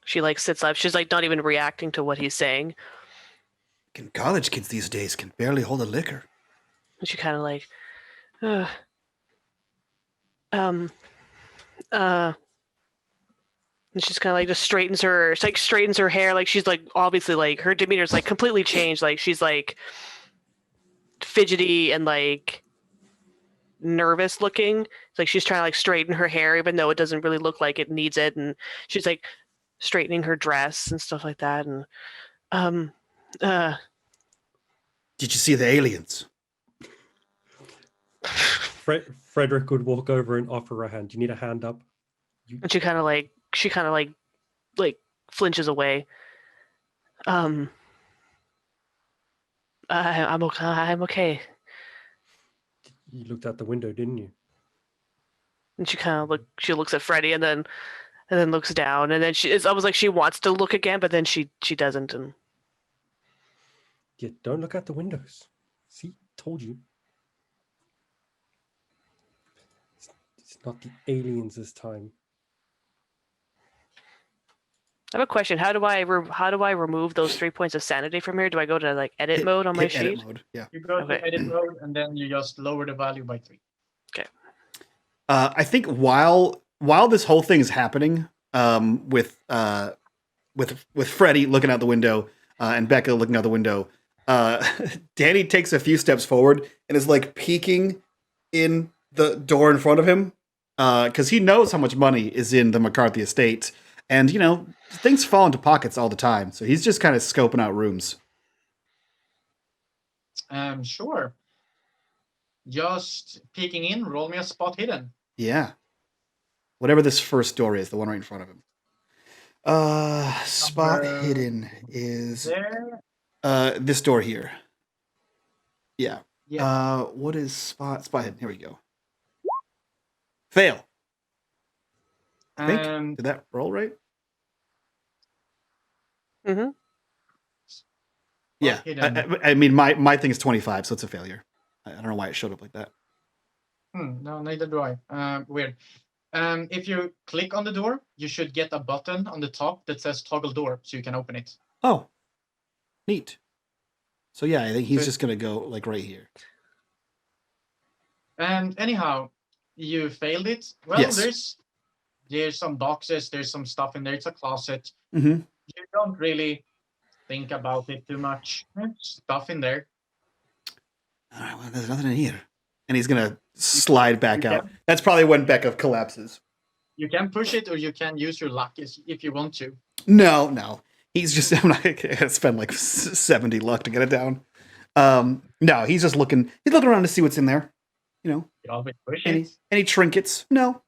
She like sits up. She's like not even reacting to what he's saying. College kids these days can barely hold a liquor. And she kind of like, and she's kind of like just straightens her hair. Like she's like obviously like her demeanor's like completely changed. Like she's like fidgety and like nervous looking. It's like she's trying to like straighten her hair even though it doesn't really look like it needs it. And she's like straightening her dress and stuff like that. And Did you see the aliens? Frederick would walk over and offer a hand. You need a hand up. and she kind of like flinches away. I'm okay. You looked out the window, didn't you? And she looks at Freddy and then looks down, and then it's almost like she wants to look again, but then she doesn't. And Yeah, don't look out the windows. See, told you. It's not the aliens this time. I have a question. How do I remove those 3 points of sanity from here? Do I go to like edit mode on my sheet? Edit mode. Yeah. You go Okay. to edit mode and then you just lower the value by 3. Okay. I think while this whole thing is happening, with Freddy looking out the window and Becca looking out the window, Danny takes a few steps forward and is like peeking in the door in front of him because he knows how much money is in the McArthy estate, and you know things fall into pockets all the time. So he's just kind of scoping out rooms. Sure. Just peeking in, roll me a spot hidden. Yeah. Whatever this first door is, the one right in front of him. Spot hidden is There. this door here. Yeah. Yeah. What is spot hidden? Here we go. Fail. I think. Did that roll right? Mm-hmm. Yeah. I mean, my thing is 25, so it's a failure. I don't know why it showed up like that. No, neither do I. Weird. If you click on the door, you should get a button on the top that says toggle door, so you can open it. Oh, neat. So yeah, I think he's just gonna go like right here. And anyhow, you failed it. Well, Yes. there's some boxes, there's some stuff in there. It's a closet. Mm-hmm. You don't really think about it too much. There's stuff in there. All right, well, there's nothing in here. And he's gonna slide back out. That's probably when Becca collapses. You can push it, or you can use your luck if you want to. No. He's just, I'm not gonna spend like 70 luck to get it down. No, he's just looking. He's looking around to see what's in there. You know, You always push it. any trinkets? No,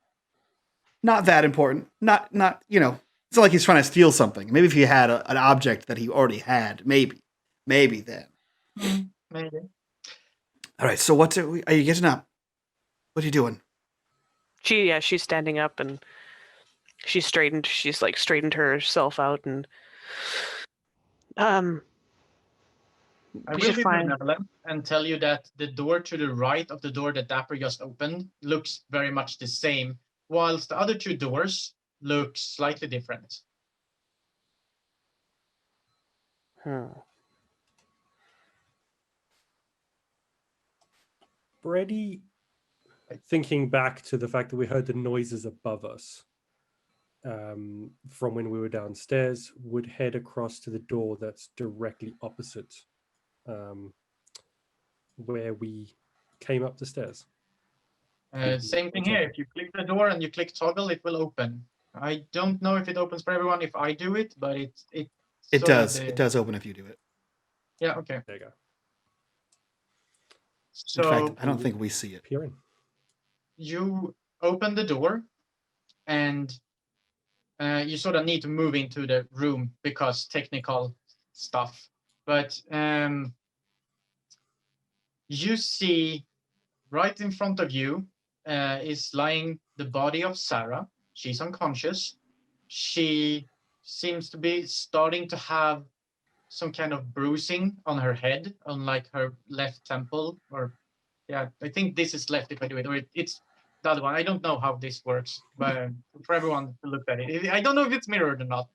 not that important. Not. You know, it's not like he's trying to steal something. Maybe if he had an object that he already had, maybe then. Maybe. All right. So are you getting up? What are you doing? She's standing up and she's straightened herself out, and I we will should be find. benevolent and tell you that the door to the right of the door that Dapper just opened looks very much the same, whilst the other 2 doors look slightly different. Freddy, thinking back to the fact that we heard the noises above us from when we were downstairs, would head across to the door that's directly opposite where we came up the stairs. Same thing here. If you click the door and you click toggle, it will open. I don't know if it opens for everyone if I do it, but it does. It does open if you do it. Yeah. Okay. There you go. So In fact, I don't think we see it. Peer in. You open the door, and you sort of need to move into the room because technical stuff. But you see right in front of you is lying the body of Sara. She's unconscious. She seems to be starting to have some kind of bruising on her head, on like her left temple, or yeah, I think this is left if I do it, or it's the other one. I don't know how this works, but for everyone to look at it, I don't know if it's mirrored or not.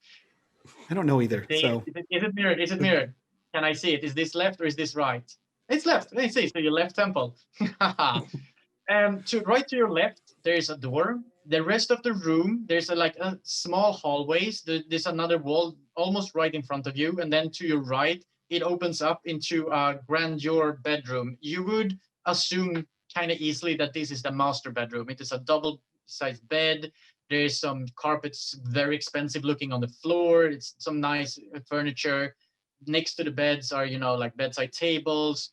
I don't know either. So Is it mirrored? Is it mirrored? Can I see it? Is this left or is this right? It's left. I see. So your left temple. Right to your left, there is a door. The rest of the room, there's a small hallways. There's another wall almost right in front of you, and then to your right, it opens up into a grandeur bedroom. You would assume kind of easily that this is the master bedroom. It is a double-sized bed. There's some carpets, very expensive looking on the floor. It's some nice furniture. Next to the beds are, like bedside tables.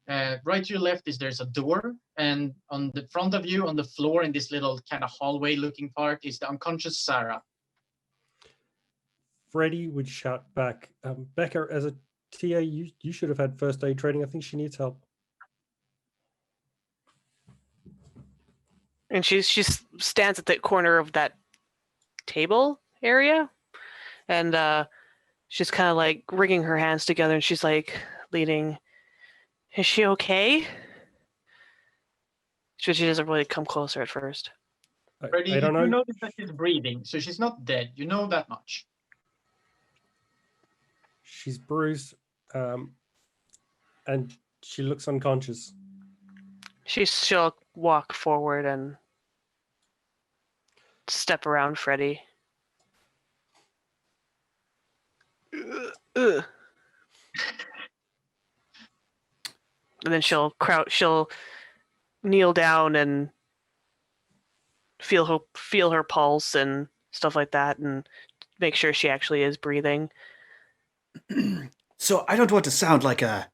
Right to your left there's a door, and on the front of you, on the floor in this little kind of hallway-looking part, is the unconscious Sara. Freddy would shout back, Becca, as a TA, you should have had first aid training. I think she needs help. And she stands at the corner of that table area, and she's kind of like wringing her hands together, and she's like leaning. Is she okay? She doesn't really come closer at first. Freddy, I don't know. You notice that she's breathing, so she's not dead. You know that much. She's bruised, and she looks unconscious. She'll walk forward and step around Freddy. And then she'll kneel down and feel her pulse and stuff like that, and make sure she actually is breathing. So I don't want to sound like a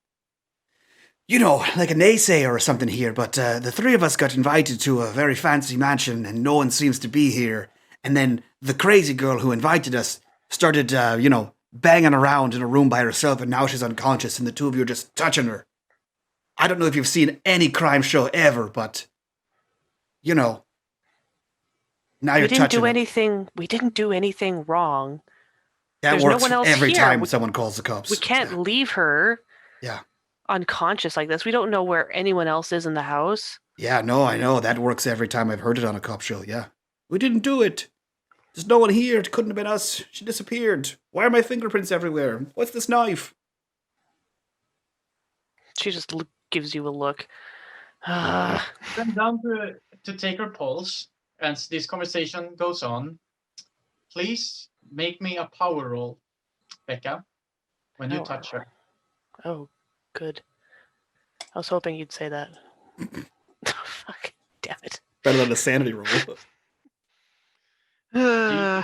naysayer or something here, but the three of us got invited to a very fancy mansion and no one seems to be here. And then the crazy girl who invited us started, banging around in a room by herself, and now she's unconscious and the two of you are just touching her. I don't know if you've seen any crime show ever, but, now you're touching her. We didn't do anything wrong. That There's works no one else every here. time someone calls the cops. We can't leave her unconscious like this. We don't know where anyone else is in the house. Yeah, no, I know. That works every time I've heard it on a cop show, yeah. We didn't do it. There's no one here. It couldn't have been us. She disappeared. Why are my fingerprints everywhere? What's this knife? She just gives you a look. Then down to take her pulse, as this conversation goes on. Please make me a power roll, Becca, when you touch her. Oh, good. I was hoping you'd say that. Fuck, damn it. Better than a sanity roll. Do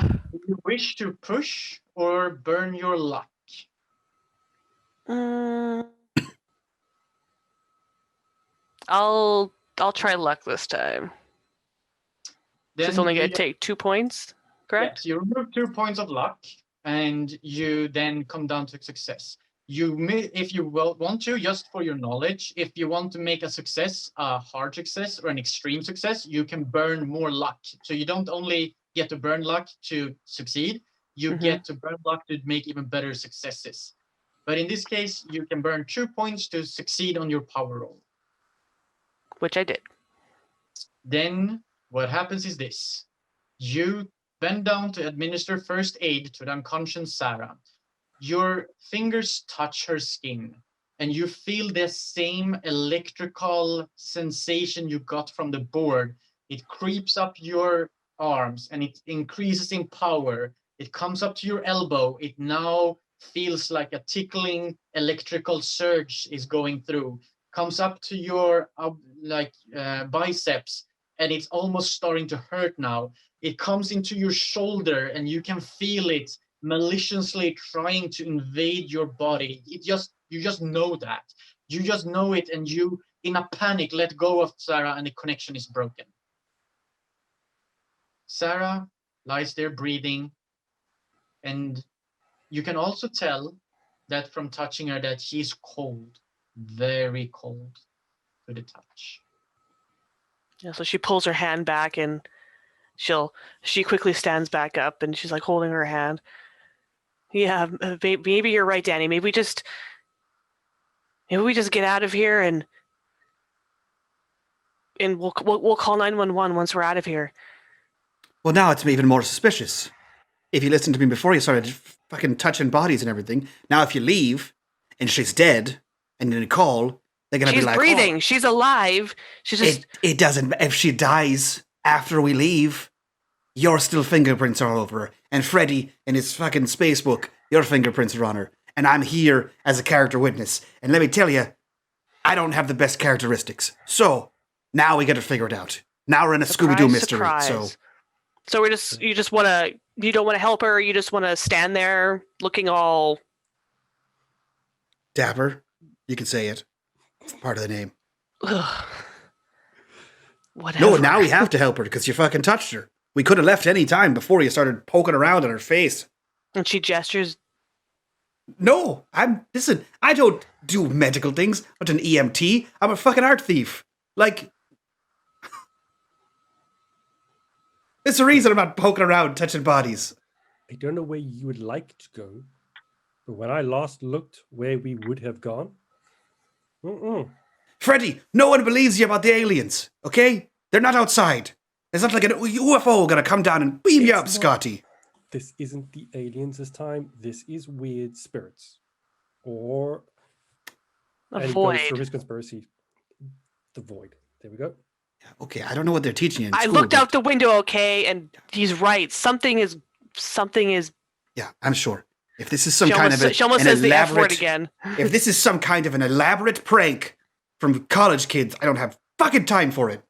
you wish to push or burn your luck? I'll try luck this time. Then She's only going to take 2 points, correct? Yes, you remove 2 points of luck, and you then come down to success. You may, if you want to, just for your knowledge, if you want to make a success, a hard success or an extreme success, you can burn more luck. So you don't only get to burn luck to succeed, you get to burn luck to make even better successes. But in this case, you can burn 2 points to succeed on your power roll. Which I did. Then what happens is this. You bend down to administer first aid to the unconscious Sara. your fingers touch her skin, and you feel the same electrical sensation you got from the board. It creeps up your arms and it increases in power. It comes up to your elbow. It now feels like a tickling electrical surge is going through. Comes up to your biceps, and it's almost starting to hurt now. It comes into your shoulder, and you can feel it maliciously trying to invade your body. You just know that. You just know it, and you, in a panic, let go of Sara, and the connection is broken. Sara lies there breathing, and you can also tell that from touching her that she's cold, very cold to the touch. Yeah, so she pulls her hand back and she quickly stands back up and she's like holding her hand. Yeah, maybe you're right, Danny. Maybe we just get out of here and we'll call 911 once we're out of here. Well, now it's even more suspicious. If you listened to me before you started fucking touching bodies and everything, now if you leave and she's dead and you call, they're gonna be like, she's breathing. Oh, she's alive. She's just. It doesn't. If she dies after we leave, your still fingerprints are all over her. And Freddy in his fucking space book, your fingerprints are on her. And I'm here as a character witness. And let me tell you, I don't have the best characteristics. So now we got to figure it out. Now we're in a Scooby-Doo mystery. Surprise. So you don't want to help her. You just want to stand there looking all dapper. You can say it. It's part of the name. Whatever. No, now we have to help her because you fucking touched her. We could have left any time before you started poking around in her face. And she gestures. No, listen, I don't do medical things. I'm not an EMT. I'm a fucking art thief. Like, it's the reason I'm not poking around touching bodies. I don't know where you would like to go, but when I last looked where we would have gone, Freddy, no one believes you about the aliens, okay? They're not outside. It's not like an UFO gonna come down and beam you up, Scotty. This isn't the aliens this time. This is weird spirits. Or a void. For his conspiracy, the void. There we go. Okay, I don't know what they're teaching you in I school, looked out the window, okay, and he's right. Something is. Yeah, I'm sure. If this is some kind of she almost says the F word again. If this is some kind of an elaborate prank from college kids, I don't have fucking time for it.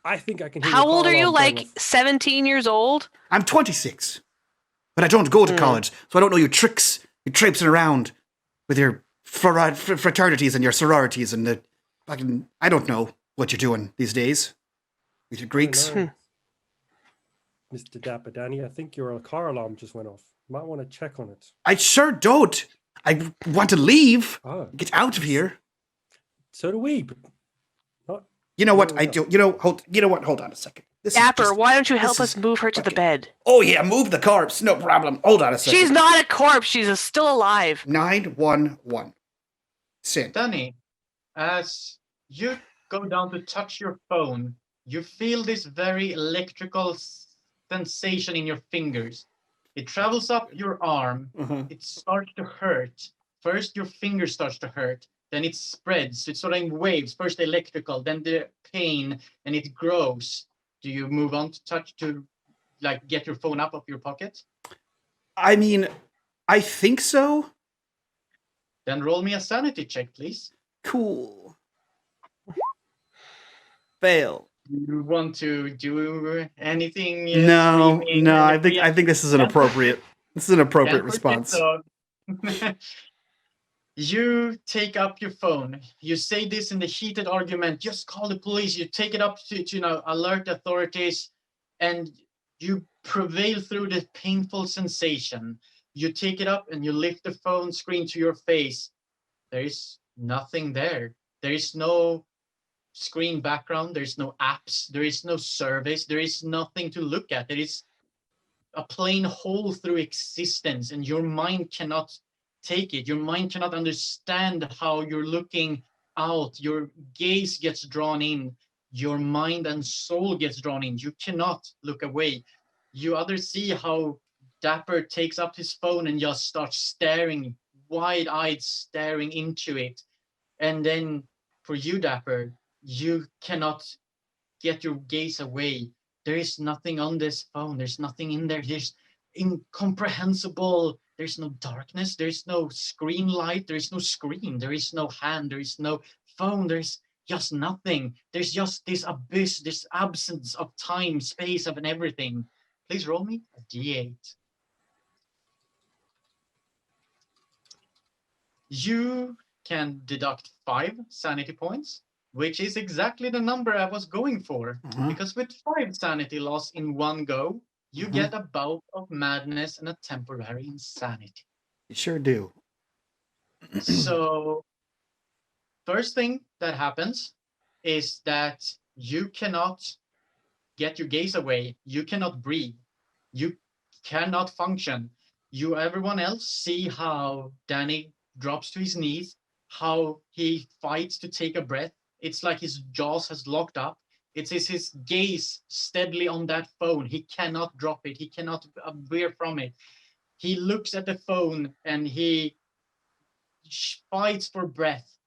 I think I can hear. How old are you? Like 17 years old? I'm 26. But I don't go to college, so I don't know your tricks. You're traipsing around with your fraternities and your sororities and the fucking... I don't know what you're doing these days with your Greeks. Mr. Dapper Danny, I think your car alarm just went off. Might want to check on it. I sure don't. I want to leave. Get out of here. So do we. But you know what? I do. You know what? Hold on a second. Dapper, why don't you help us move her to the bed? Oh, yeah, move the corpse. No problem. Hold on a second. She's not a corpse. She's still alive. 911. Sin. Danny, as you go down to touch your phone, you feel this very electrical sensation in your fingers. It travels up your arm. It starts to hurt. First, your finger starts to hurt. Then it spreads. It's sort of in waves. First the electrical, then the pain, and it grows. Do you move on to touch to, like, get your phone up off your pocket? I mean, I think so. Then roll me a sanity check, please. Cool. Fail. You want to do anything? No. I think this is an appropriate. This is an appropriate response. You take up your phone. You say this in the heated argument. Just call the police. You take it up to alert authorities, and you prevail through the painful sensation. You take it up and you lift the phone screen to your face. There is nothing there. There is no screen background. There is no apps. There is no service. There is nothing to look at. There is a plain hole through existence, and your mind cannot take it. Your mind cannot understand how you're looking out. Your gaze gets drawn in. Your mind and soul gets drawn in. You cannot look away. You either see how Dapper takes up his phone and just starts staring, wide-eyed staring into it. And then for you, Dapper, you cannot get your gaze away. There is nothing on this phone. There's nothing in there. There's incomprehensible. There's no darkness. There's no screen light. There is no screen. There is no hand. There is no phone. There's just nothing. There's just this abyss, this absence of time, space, and everything. Please roll me a d8. You can deduct 5 sanity points, which is exactly the number I was going for. Because with 5 sanity loss in one go, you get a bout of madness and a temporary insanity. You sure do. So, first thing that happens is that you cannot get your gaze away. You cannot breathe. You cannot function. Everyone else see how Danny drops to his knees, how he fights to take a breath. It's like his jaws has locked up. It's his gaze steadily on that phone. He cannot drop it. He cannot veer from it. He looks at the phone and he fights for breath.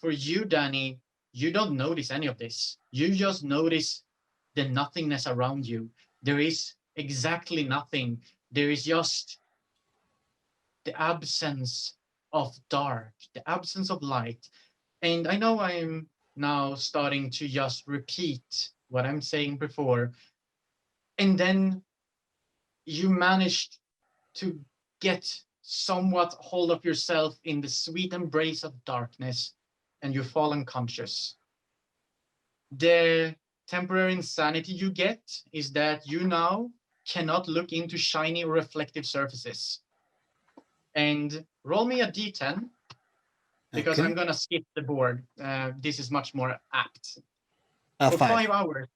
For you, Danny, you don't notice any of this. You just notice the nothingness around you. There is exactly nothing. There is just the absence of dark, the absence of light. And I know I'm now starting to just repeat what I'm saying before. And then you managed to get somewhat hold of yourself in the sweet embrace of darkness, and you fall unconscious. The temporary insanity you get is that you now cannot look into shiny or reflective surfaces. And roll me a d10, because I'm going to skip the board. This is much more apt. For 5 hours.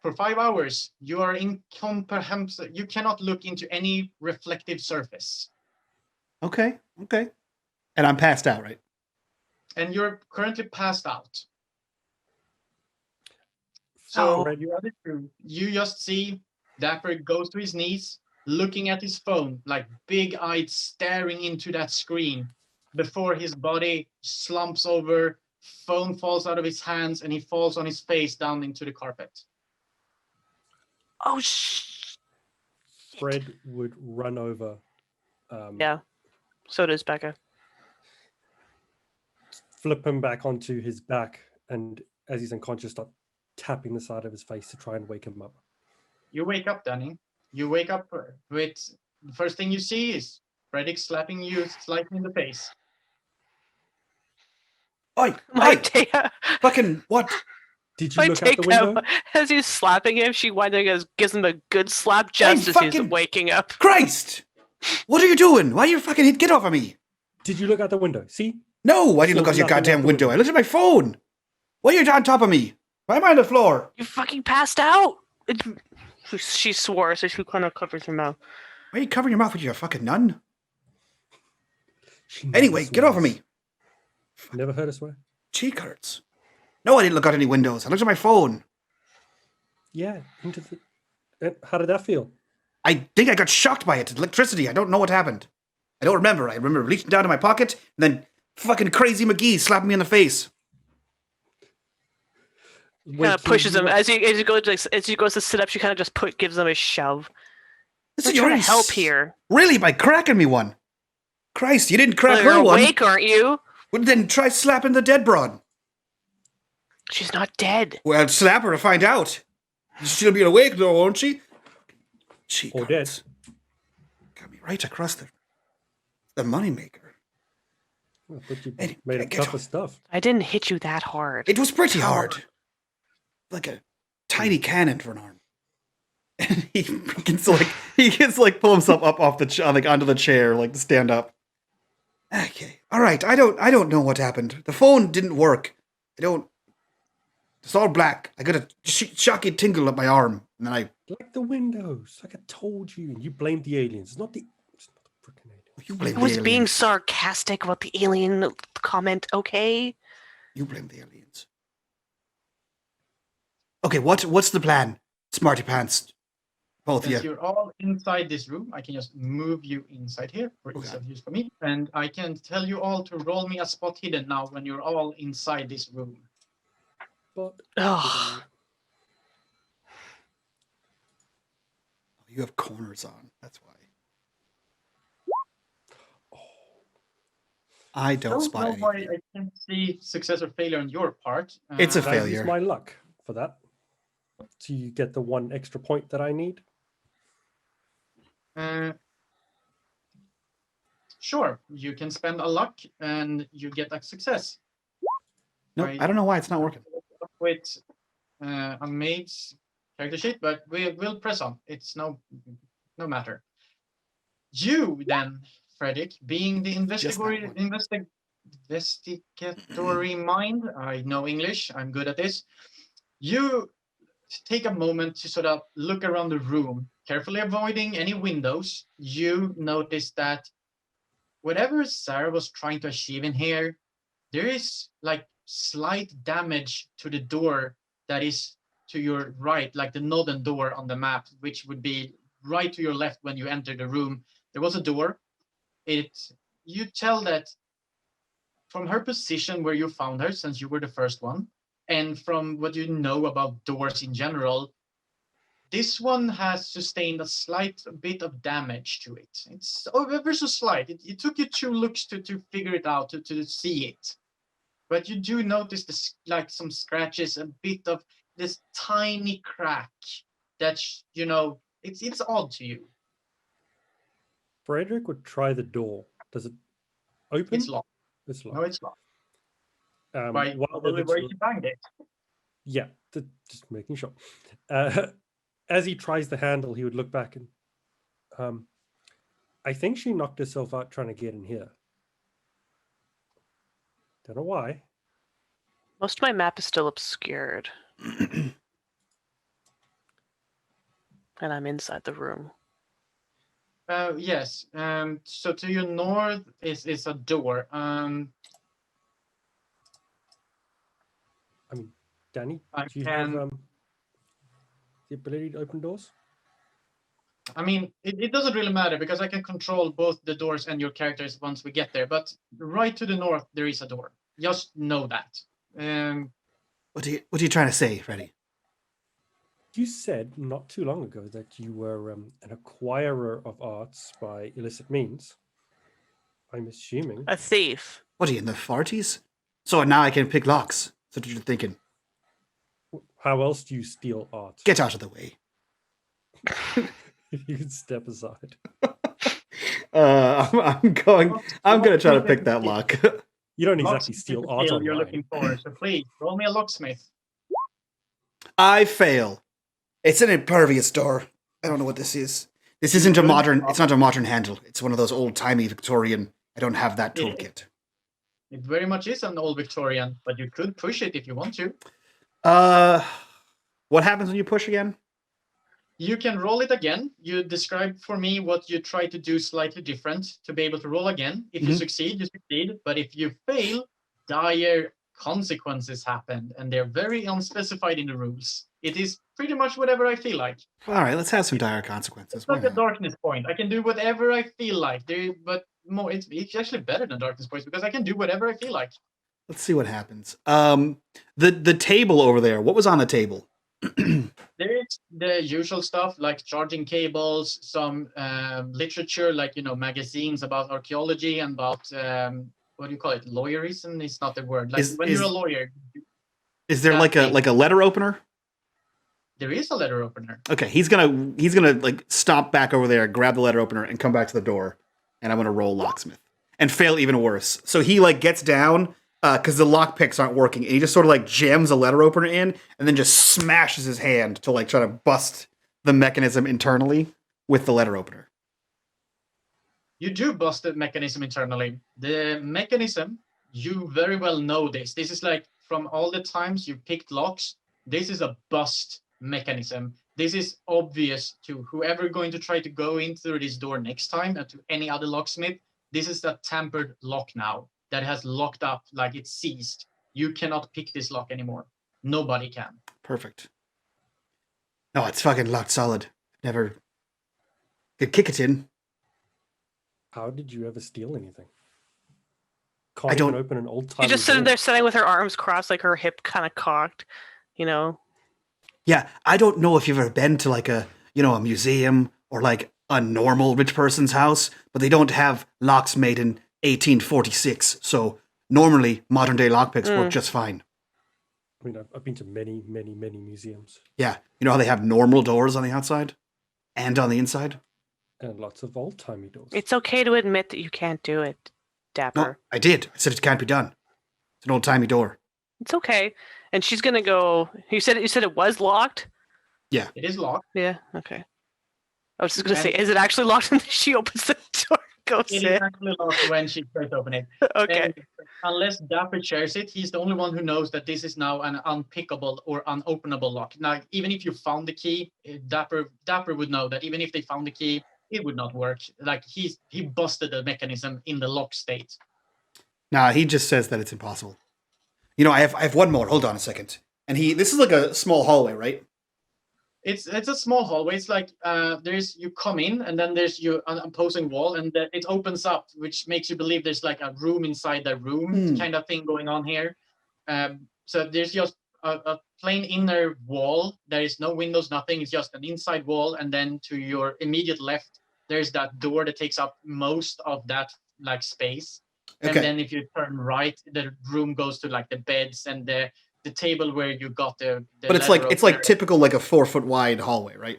For 5 hours, you are incomprehensible. You cannot look into any reflective surface. Okay. And I'm passed out, right? And you're currently passed out. So you just see Dapper goes to his knees, looking at his phone, like big-eyed, staring into that screen, before his body slumps over, phone falls out of his hands, and he falls on his face down into the carpet. Oh, Fred would run over. Yeah, so does Becca. Flip him back onto his back, and as he's unconscious, start tapping the side of his face to try and wake him up. You wake up, Danny. You wake up with the first thing you see is Fredrik slapping you slightly in the face. Oi! Fucking what? Did you look out the window? As he's slapping him, she gives him a good slap just as he's waking up. Christ! What are you doing? Why are you fucking get off of me? Did you look out the window? See? No, why didn't you look out your goddamn window? I looked at my phone. Why are you on top of me? Why am I on the floor? You fucking passed out. She swore, so she kind of covers her mouth. Why are you covering your mouth with your fucking nun? Anyway, get off of me. Never heard her swear? Cheek hurts. No, I didn't look out any windows. I looked at my phone. Yeah. How did that feel? I think I got shocked by it. Electricity. I don't know what happened. I don't remember. I remember reaching down to my pocket, and then fucking crazy McGee slapped me in the face. Kind of pushes him as he goes to sit up. She kind of just gives him a shove. We're trying to help here. Really, by cracking me one. Christ, you didn't crack her one. You're one. awake, aren't you? Well, then try slapping the dead broad. She's not dead. Well, slap her to find out. She'll be awake though, won't she? Or dead. Got me right across the moneymaker. Well, but you made a tough stuff. I didn't hit you that hard. It was pretty hard. Like a tiny cannon for an arm. And he gets pull himself up off the onto the chair, like to stand up. Okay, all right. I don't know what happened. The phone didn't work. It's all black. I got a shocky tingle up my arm, and then like the windows. Like I told you, and you blamed the aliens. It's not the freaking aliens. You blame I was being sarcastic about the alien comment. Okay. You blame the aliens. Okay, what's the plan, Smarty Pants? Both, Since yeah. you're all inside this room, I can just move you inside here for ease Okay. of use for me. And I can tell you all to roll me a spot hidden now when you're all inside this room. But Oh, You have corners on. That's why. I don't Don't spot know why anything. I can't see success or failure on your part. It's a can I use failure. my luck for that to get the 1 extra point that I need? Sure, you can spend a luck and you get a success. No, I don't know why it's not working. With a maid's character sheet, but we'll press on. It's no matter. You then, Frederick, being the Just that investigatory mind, I know English, I'm good at this. You take a moment to sort of look around the room, carefully avoiding any windows. You notice that whatever Sarah was trying to achieve in here, there is like slight damage to the door that is to your right, like the northern door on the map, which would be right to your left when you enter the room. There was a door. You tell that from her position where you found her, since you were the first one, and from what you know about doors in general, this one has sustained a slight bit of damage to it. It's ever so slight. It took you 2 looks to figure it out, to see it. But you do notice this, like some scratches, a bit of this tiny crack that, it's odd to you. Frederick would try the door. Does it open? It's locked. It's locked. No, it's locked. While Probably the where two- you banged it. Yeah, just making sure. As he tries the handle, he would look back and I think she knocked herself out trying to get in here. Don't know why. most of my map is still obscured. And I'm inside the room. Yes. So to your north is a door. Danny, I do you can- have the ability to open doors? I mean, it doesn't really matter because I can control both the doors and your characters once we get there. But right to the north, there is a door. Just know that. What are you trying to say, Freddy? You said not too long ago that you were an acquirer of arts by illicit means. I'm assuming. A thief. What are you in the 40s? So now I can pick locks. That's what you're thinking. How else do you steal art? Get out of the way. You can step aside. I'm gonna try to pick that lock. You don't exactly Locksmith is steal the art skill online. you're looking for. So please roll me a locksmith. I fail. It's an impervious door. I don't know what this is. This isn't a modern. It's not a modern handle. It's one of those old-timey Victorian. I don't have that toolkit. It very much is an old Victorian, but you could push it if you want to. What happens when you push again? You can roll it again. You describe for me what you try to do slightly different to be able to roll again. If you succeed, you succeed. But if you fail, dire consequences happen, and they're very unspecified in the rules. It is pretty much whatever I feel like. All right, let's have some dire consequences. It's like Why a not? darkness point. I can do whatever I feel like. It's actually better than darkness points because I can do whatever I feel like. Let's see what happens. The table over there. What was on the table? There is the usual stuff like charging cables, some literature like magazines about archaeology and about what do you call it? Lawyerism is not the word. Like when you're a lawyer. Is there like a letter opener? There is a letter opener. Okay, he's gonna like stop back over there, grab the letter opener, and come back to the door. And I'm gonna roll locksmith and fail even worse. So he like gets down because the lock picks aren't working, and he just sort of like jams a letter opener in, and then just smashes his hand to like try to bust the mechanism internally with the letter opener. You do bust the mechanism internally. The mechanism, you very well know this. This is like from all the times you picked locks, this is a bust mechanism. This is obvious to whoever going to try to go in through this door next time and to any other locksmith. This is a tampered lock now that has locked up, like it's seized. You cannot pick this lock anymore. Nobody can. Perfect. No, it's fucking locked solid. never could kick it in. How did you ever steal anything? I Can't don't- even open an old She's time. just sitting there, sitting with her arms crossed, like her hip kind of cocked. You know, Yeah, I don't know if you've ever been to like a museum or like a normal rich person's house, but they don't have locks made in 1846. So normally modern day lockpicks work just fine. I mean, I've been to many, many, many museums Yeah, you know how they have normal doors on the outside and on the inside? and lots of old timey doors. it's okay to admit that you can't do it, Dapper. No, I did. I said it can't be done. It's an old timey door. It's okay. And she's gonna go. You said it was locked. It is locked. Yeah. Okay. I was just gonna say, And- is it actually locked? And she opens the door, goes It is in. actually locked when she tries to open it. Okay. And unless Dapper shares it, he's the only one who knows that this is now an unpickable or unopenable lock. Now, even if you found the key, Dapper would know that even if they found the key, it would not work. Like he busted the mechanism in the lock state. Nah, he just says that it's impossible. You know, I have one more. Hold on a second. And this is like a small hallway, right? It's a small hallway. It's like you come in and then there's your opposing wall and it opens up, which makes you believe there's like a room inside the room kind of thing going on here. So there's just a plain inner wall. There is no windows, nothing. It's just an inside wall, and then to your immediate left, there's that door that takes up most of that like space. Okay. And then if you turn right, the room goes to like the beds and the table where you got the But it's leather like opener. typical like a 4 foot wide hallway, right?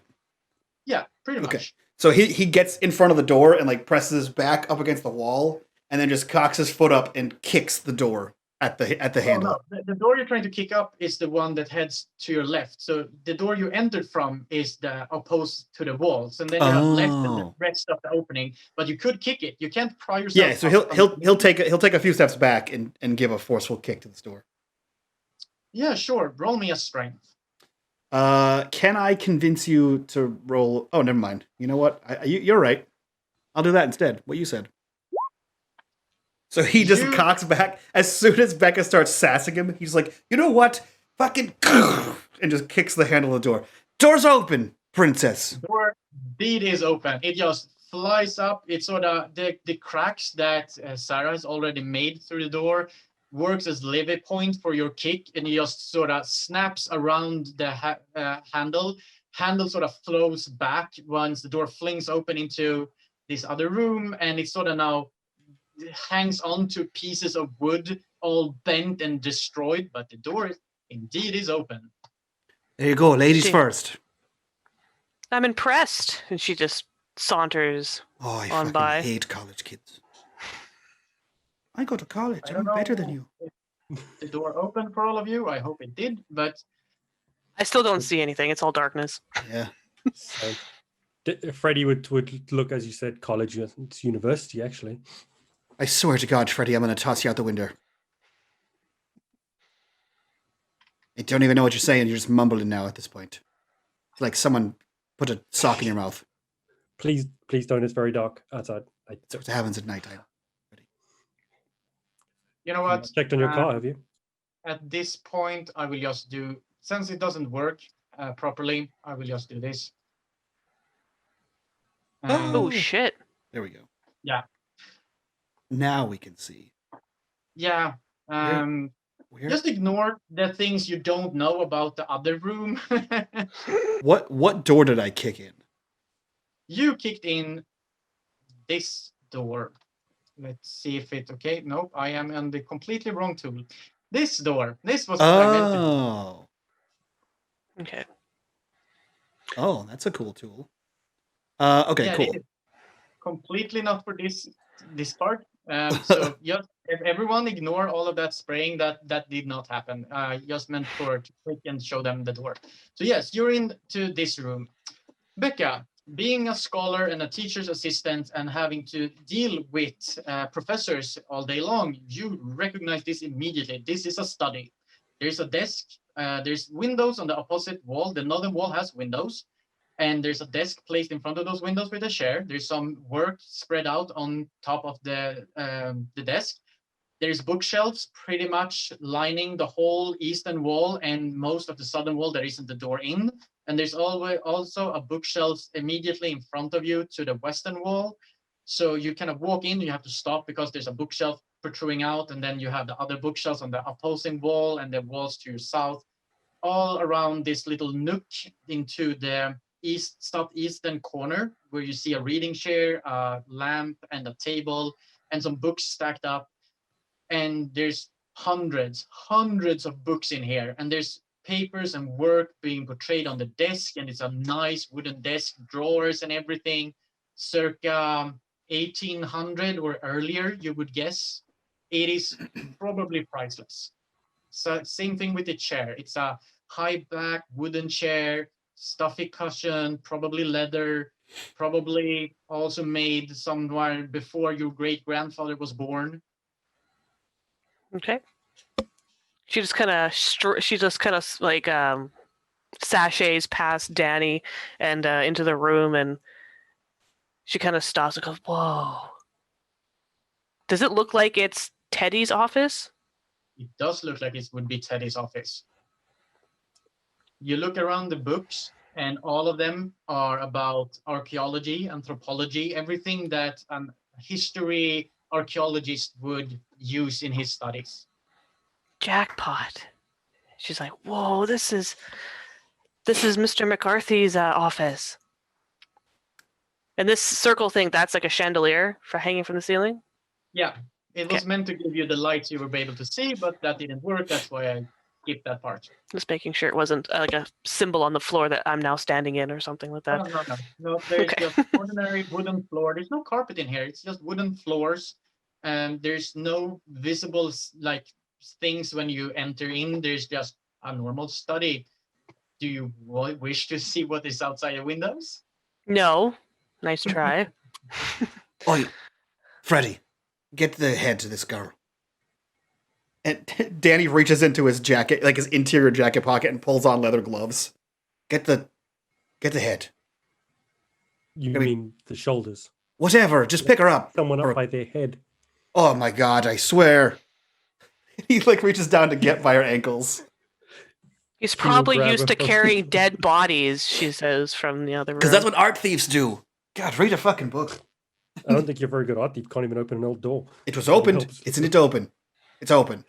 Yeah, pretty much. Okay. So he gets in front of the door and like presses his back up against the wall and then just cocks his foot up and kicks the door at the handle. No. The door you're trying to kick up is the one that heads to your left. So the door you entered from is the opposed to the walls, and then you have left and the Oh. rest of the opening. But you could kick it. You can't pry yourself. Yeah, so up from- he'll take a few steps back and give a forceful kick to this door. Yeah, sure. Roll me a strength. Can I convince you to roll? Oh, never mind. You know what? You're right. I'll do that instead. What you said. So he just cocks back. As soon as Becca starts sassing him, he's like, you know what? Fucking and just kicks the handle of the door. Door's open, princess. Door indeed is open. It just flies up. It's sort of the cracks that Sarah has already made through the door works as levy point for your kick, and it just sort of snaps around the handle. Handle sort of flows back once the door flings open into this other room, and it sort of now hangs on to pieces of wood, all bent and destroyed, but the door indeed is open. There you go, ladies She- first. I'm impressed. And she just saunters. Oh, I On fucking by. hate college kids. I go to college. I I'm don't better than know you. if the door opened for all of you. I hope it did, but I still don't see anything. It's all darkness. Yeah. So, Freddie would look, as you said, college. It's university, actually. I swear to God, Freddie, I'm going to toss you out the window. I don't even know what you're saying. You're just mumbling now at this point. It's like someone put a sock in your mouth. Please don't. It's very dark outside. I That's what happens at nighttime. you know what? checked on your car, have you? At this point, I will just do, since it doesn't work properly, I will just do this. Oh shit. There we go. Yeah. Now we can see. Yeah. Where? Just ignore the things you don't know about the other room. What door did I kick in? You kicked in this door. Let's see if it, okay. Nope, I am on the completely wrong tool. This door. This was what I meant to do. Oh. Okay. Oh, that's a cool tool. Okay, Yeah, cool. it is completely not for this part. So just everyone ignore all of that spraying. That did not happen. Just meant to click and show them the door. So yes, you're into this room. Becca, being a scholar and a teacher's assistant and having to deal with professors all day long, you recognize this immediately. This is a study. There's a desk. There's windows on the opposite wall. The northern wall has windows. And there's a desk placed in front of those windows with a chair. There's some work spread out on top of the desk. There's bookshelves pretty much lining the whole eastern wall and most of the southern wall that isn't the door in. And there's always also a bookshelf immediately in front of you to the western wall. So you kind of walk in, you have to stop because there's a bookshelf protruding out, and then you have the other bookshelves on the opposing wall and the walls to your south, all around this little nook into the southeastern corner, where you see a reading chair, a lamp, and a table, and some books stacked up. And there's hundreds of books in here, and there's papers and work being portrayed on the desk, and it's a nice wooden desk, drawers and everything, circa 1800 or earlier, you would guess. It is probably priceless. So same thing with the chair. It's a high back wooden chair, stuffy cushion, probably leather, probably also made somewhere before your great grandfather was born. Okay. She just kind of like sachets past Danny and into the room, and she kind of stops and goes, "Whoa! Does it look like it's Teddy's office?" It does look like it would be Teddy's office. You look around the books, and all of them are about archaeology, anthropology, everything that a history archaeologist would use in his studies. Jackpot. She's like, "Whoa! This is Mr. McArthy's office." And this circle thing, that's like a chandelier for hanging from the ceiling? Yeah, it was meant to give you the lights you were able to see, but that didn't work. That's why I skipped that part. Just making sure it wasn't like a symbol on the floor that I'm now standing in or something like that. No, there's Okay. just ordinary wooden floor. There's no carpet in here. It's just wooden floors. And there's no visible like things when you enter in. There's just a normal study. Do you wish to see what is outside the windows? No. Nice try. Oi, Freddy, get the head to this girl. And Danny reaches into his jacket, like his interior jacket pocket, and pulls on leather gloves. Get the head. You mean the shoulders? Whatever, just pick her up. Someone up by their head. Oh my god, I swear. He like reaches down to get by her ankles. He's probably grab used her to from- carrying dead bodies, she says from the other room. Because that's what art thieves do. God, read a fucking book. I don't think you're very good at it. You can't even open an old door. It was opened. helps. Isn't it open? It's open.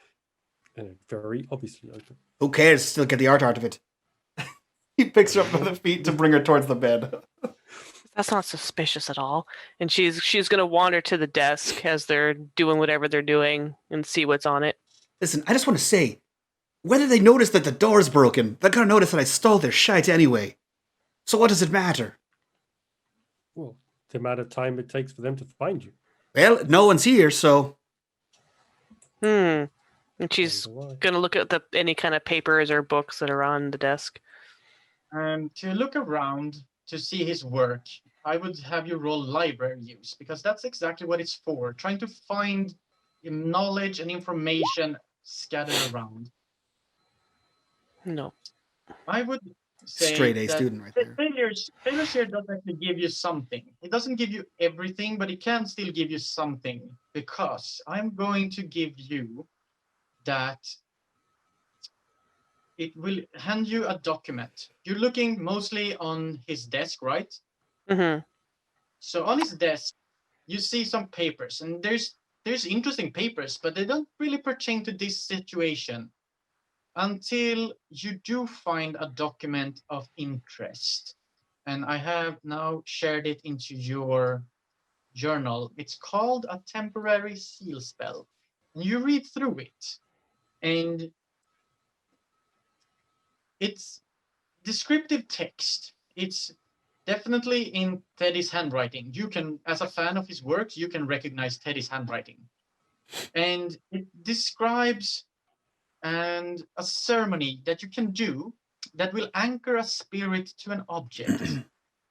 And it's very obviously open. Who cares? Still get the art out of it. He picks her up by the feet to bring her towards the bed. That's not suspicious at all. And she's going to wander to the desk as they're doing whatever they're doing and see what's on it. Listen, I just want to say, whether they notice that the door's broken, they're going to notice that I stole their shite anyway. So what does it matter? Well, the amount of time it takes for them to find you. Well, no one's here, so... And she's Wonder why. going to look at any kind of papers or books that are on the desk. To look around to see his work, I would have you roll library use, because that's exactly what it's for. Trying to find knowledge and information scattered around. No. I would say Straight A that student right there. failures here doesn't actually give you something. It doesn't give you everything, but it can still give you something, because I'm going to give you that it will hand you a document. You're looking mostly on his desk, right? Mm-hmm. So on his desk, you see some papers, and there's interesting papers, but they don't really pertain to this situation until you do find a document of interest. And I have now shared it into your journal. It's called a temporary seal spell. And you read through it, and it's descriptive text. It's definitely in Teddy's handwriting. You can, as a fan of his works, you can recognize Teddy's handwriting. And it describes a ceremony that you can do that will anchor a spirit to an object.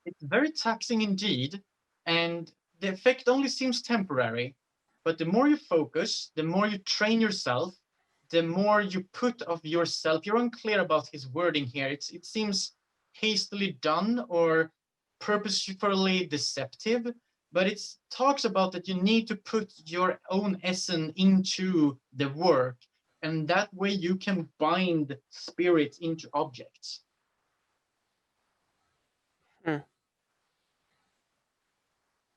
It's very taxing indeed, and the effect only seems temporary. But the more you focus, the more you train yourself, the more you put of yourself. You're unclear about his wording here. It seems hastily done or purposefully deceptive, but it talks about that you need to put your own essence into the work, and that way you can bind spirits into objects.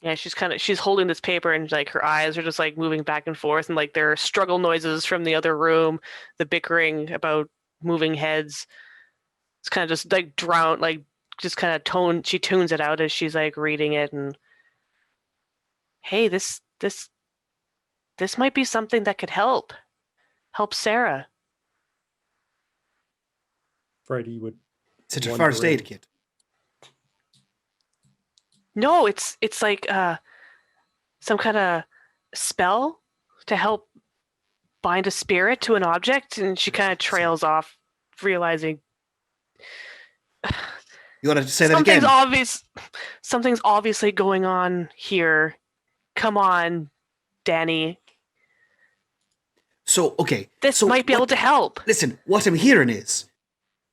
Yeah, she's holding this paper and like her eyes are just like moving back and forth and like there are struggle noises from the other room, the bickering about moving heads. It's kind of just like drowned, like just kind of she tunes it out as she's like reading it and hey, this might be something that could help Sarah. Freddie would. It's a wander first aid in. kit. No, it's like some kind of spell to help bind a spirit to an object, and she kind of trails off, realizing You want to say that again? Something's obviously going on here. Come on, Danny. So, okay. This might be able to help. Listen, what I'm hearing is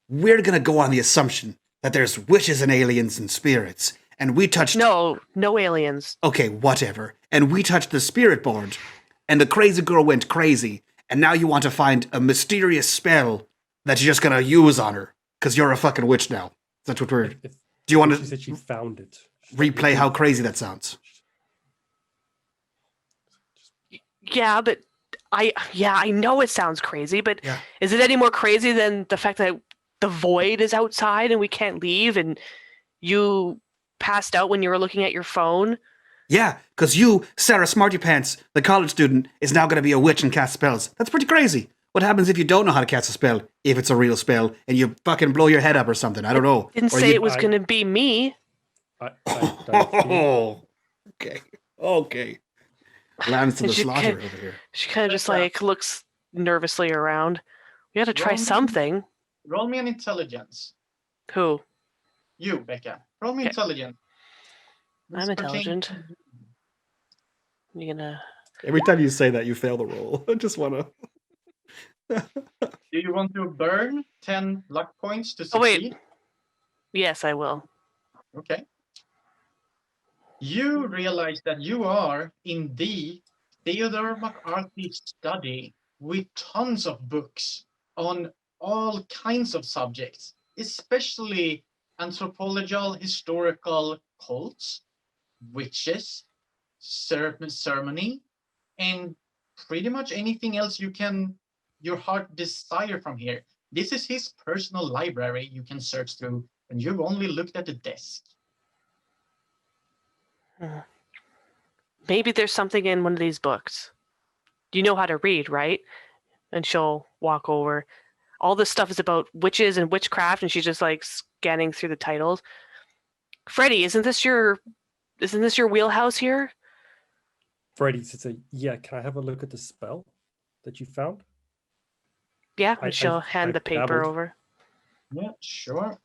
we're going to go on the assumption that there's witches and aliens and spirits, and we touched... No aliens. Okay, whatever. And we touched the spirit board, and the crazy girl went crazy, and now you want to find a mysterious spell that you're just going to use on her, because you're a fucking witch now. That's what we're... Do you want She said she found it. replay how crazy that sounds? Yeah, but I know it sounds crazy, but Yeah. Is it any more crazy than the fact that the void is outside and we can't leave and you passed out when you were looking at your phone? Yeah, because you, Sara Smarty Pants, the college student, is now going to be a witch and cast spells. That's pretty crazy. What happens if you don't know how to cast a spell, if it's a real spell, and you fucking blow your head up or something? I don't know. Didn't Or say you... it was going to be me. Oh, okay. Lambs to the slaughter over here. She kind of just like looks nervously around. We had to try something. Roll me an intelligence. Who? You, Becca. Roll me intelligence. I'm intelligent. You gonna... Every time you say that, you fail the roll. I just want to... Do you want to burn 10 luck points to succeed? Oh, wait. Yes, I will. Okay. You realize that you are in the Theodore McArthy study with tons of books on all kinds of subjects, especially anthropological, historical cults, witches, ceremony, and pretty much anything else your heart desire from here. This is his personal library you can search through, and you've only looked at the desk. Maybe there's something in one of these books. You know how to read, right? And she'll walk over. All this stuff is about witches and witchcraft, and she's just like scanning through the titles. Freddie, isn't this your wheelhouse here? Freddie said, "Yeah, can I have a look at the spell that you found?" Yeah, and she'll hand the paper dabbled. over. Yeah, sure.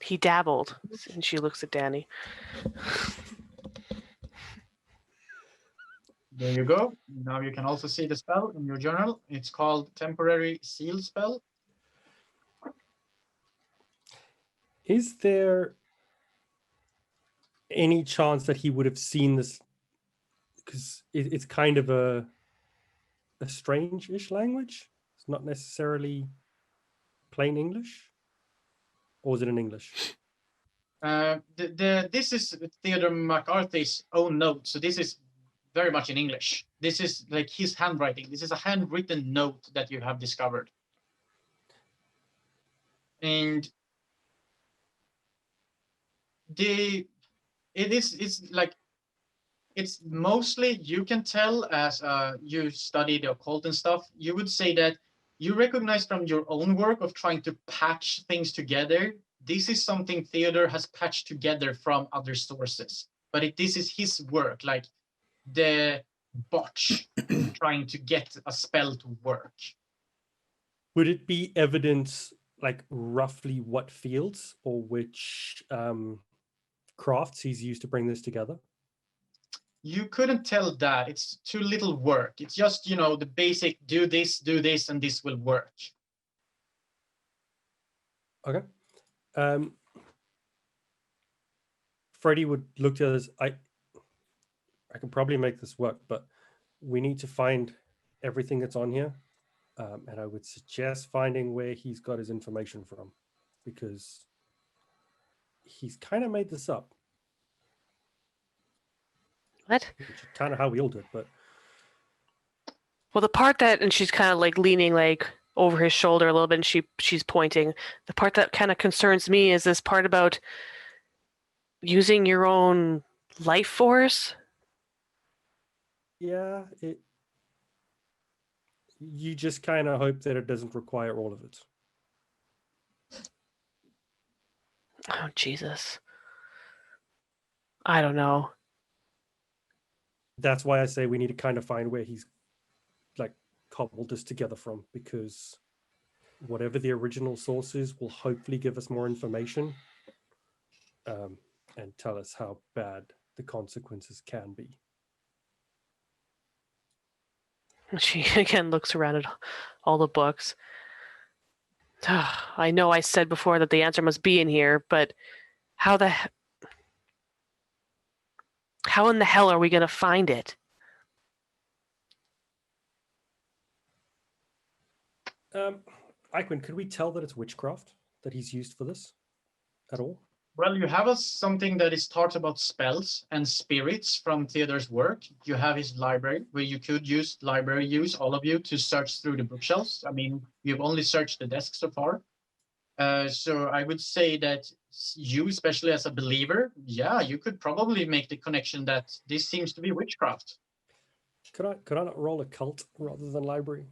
He dabbled, and she looks at Danny. There you go. Now you can also see the spell in your journal. It's called Temporary Seal Spell. Is there any chance that he would have seen this? Because it's kind of a strange-ish language. It's not necessarily plain English. Or is it in English? This is Theodore McArthy's own note. So this is very much in English. This is like his handwriting. This is a handwritten note that you have discovered. And it's mostly, you can tell as you study the occult and stuff, you would say that you recognize from your own work of trying to patch things together. This is something Theodore has patched together from other sources, but this is his work, like the botch trying to get a spell to work. Would it be evidence, like roughly what fields or which crafts he's used to bring this together? You couldn't tell that. It's too little work. It's just, the basic do this, and this will work. Okay. Freddie would look to us. I can probably make this work, but we need to find everything that's on here. And I would suggest finding where he's got his information from, because he's kind of made this up. What? Which is kind of how we all do it, but Well, the part that, and she's kind of like leaning like over his shoulder a little bit, and she's pointing. The part that kind of concerns me is this part about using your own life force. yeah, you just kind of hope that it doesn't require all of it. Oh, Jesus. I don't know. That's why I say we need to kind of find where he's like cobbled this together from, because whatever the original source is will hopefully give us more information and tell us how bad the consequences can be. She again looks around at all the books. I know I said before that the answer must be in here, but how in the hell are we going to find it? Eichmann, could we tell that it's witchcraft that he's used for this at all? Well, you have something that is talks about spells and spirits from Theodore's work. You have his library where you could use all of you, to search through the bookshelves. I mean, you've only searched the desk so far. So I would say that you, especially as a believer, yeah, you could probably make the connection that this seems to be witchcraft. Could I not roll occult rather than library?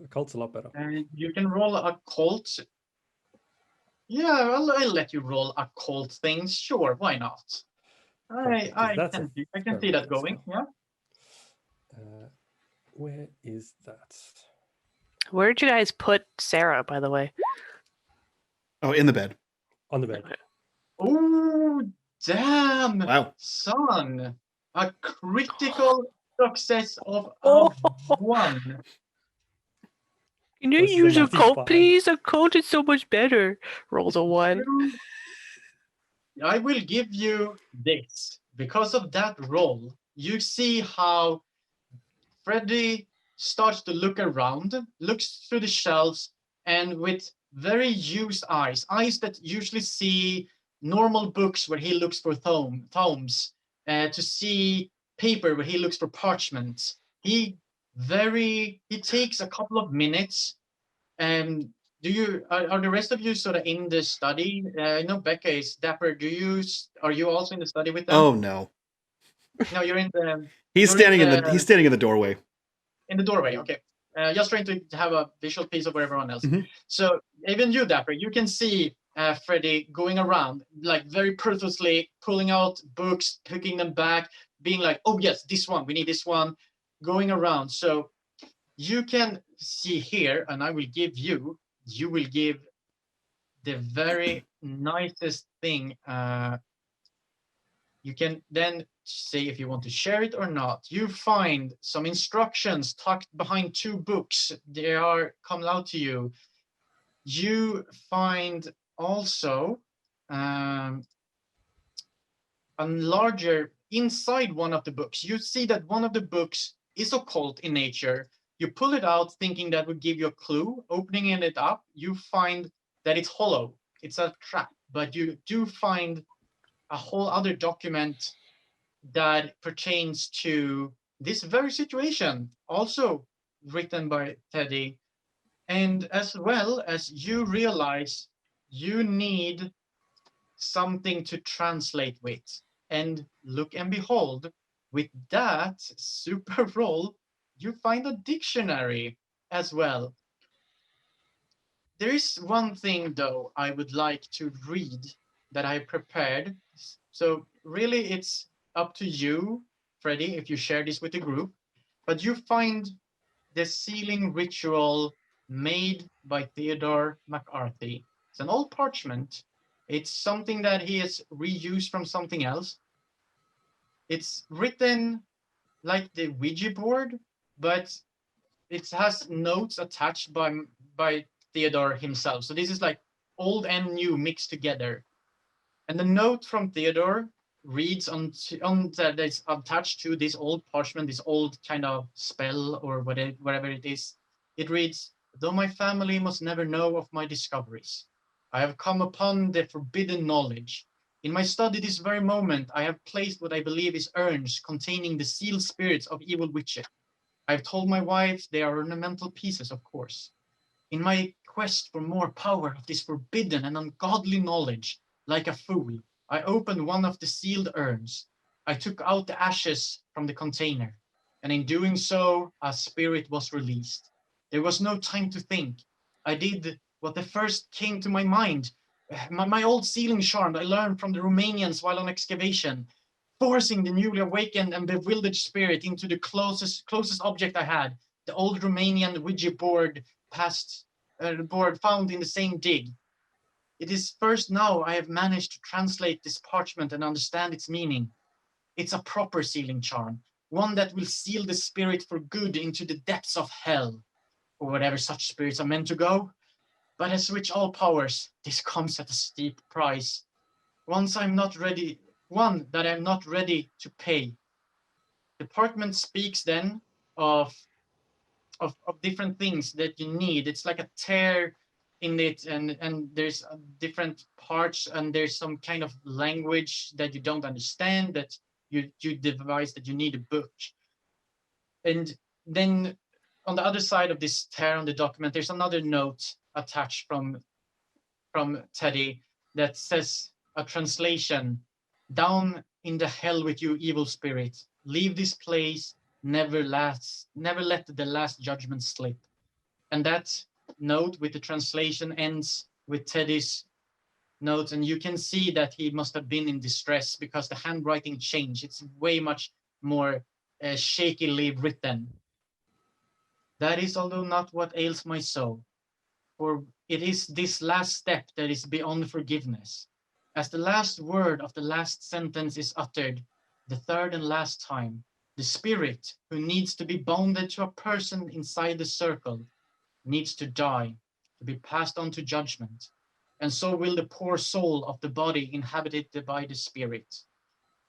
Occult's a lot better. And you can roll occult. Yeah, I'll let you roll occult things. Sure, why not? I can see that going. Yeah. Where is that? Where did you guys put Sarah, by the way? Oh, in the bed. On the bed. Oh, damn. Wow. Son. A critical success of 1. Can you This is a use a Matthew code, five. please? A code is so much better. Rolls a 1. I will give you this. Because of that roll, you see how Freddy starts to look around, looks through the shelves, and with very used eyes that usually see normal books where he looks for tomes, to see paper where he looks for parchment. He takes a couple of minutes. And are the rest of you sort of in the study? I know Becca is Dapper. Are you also in the study with them? Oh no. No, you're in the. He's standing in the doorway. In the doorway, okay. Just trying to have a visual piece of everyone else. Mhm. So even you, Dapper, you can see Freddy going around, like very purposely pulling out books, picking them back, being like, oh yes, this one, we need this one, going around. So you can see here, and I will give you will give the very nicest thing. You can then say if you want to share it or not. You find some instructions tucked behind 2 books. They come out to you. You find also a larger inside one of the books. You see that one of the books is occult in nature. You pull it out thinking that would give you a clue. Opening it up, you find that it's hollow. It's a trap, but you do find a whole other document that pertains to this very situation, also written by Teddy. And as well as you realize you need something to translate with. And look and behold, with that super roll, you find a dictionary as well. There is one thing, though, I would like to read that I prepared. So really, it's up to you, Freddy, if you share this with the group. But you find the sealing ritual made by Theodore McArthy. It's an old parchment. It's something that he has reused from something else. It's written like the Ouija board, but it has notes attached by Theodore himself. So this is like old and new mixed together. And the note from Theodore reads on that is attached to this old parchment, this old kind of spell or whatever it is. It reads, though my family must never know of my discoveries, I have come upon the forbidden knowledge. In my study this very moment, I have placed what I believe is urns containing the sealed spirits of evil witches. I have told my wife they are ornamental pieces, of course. In my quest for more power of this forbidden and ungodly knowledge, like a fool, I opened one of the sealed urns. I took out the ashes from the container, and in doing so, a spirit was released. There was no time to think. I did what the first came to my mind. My old sealing charm I learned from the Romanians while on excavation, forcing the newly awakened and bewildered spirit into the closest object I had, the old Romanian Ouija board board found in the same dig. It is first now I have managed to translate this parchment and understand its meaning. It's a proper sealing charm, one that will seal the spirit for good into the depths of hell, or whatever such spirits are meant to go. But as with all powers, this comes at a steep price. One that I'm not ready to pay. The parchment speaks then of different things that you need. It's like a tear in it, and there's different parts, and there's some kind of language that you don't understand, that you devise that you need a book. And then on the other side of this tear on the document, there's another note attached from Teddy that says a translation: "Down in the hell with you, evil spirit. Leave this place. Never let the last judgment slip." And that note with the translation ends with Teddy's note, and you can see that he must have been in distress because the handwriting changed. It's way much more shakily written. "That is although not what ails my soul, for it is this last step that is beyond forgiveness. As the last word of the last sentence is uttered, the third and last time, the spirit who needs to be bonded to a person inside the circle needs to die, to be passed on to judgment. And so will the poor soul of the body inhabited by the spirit.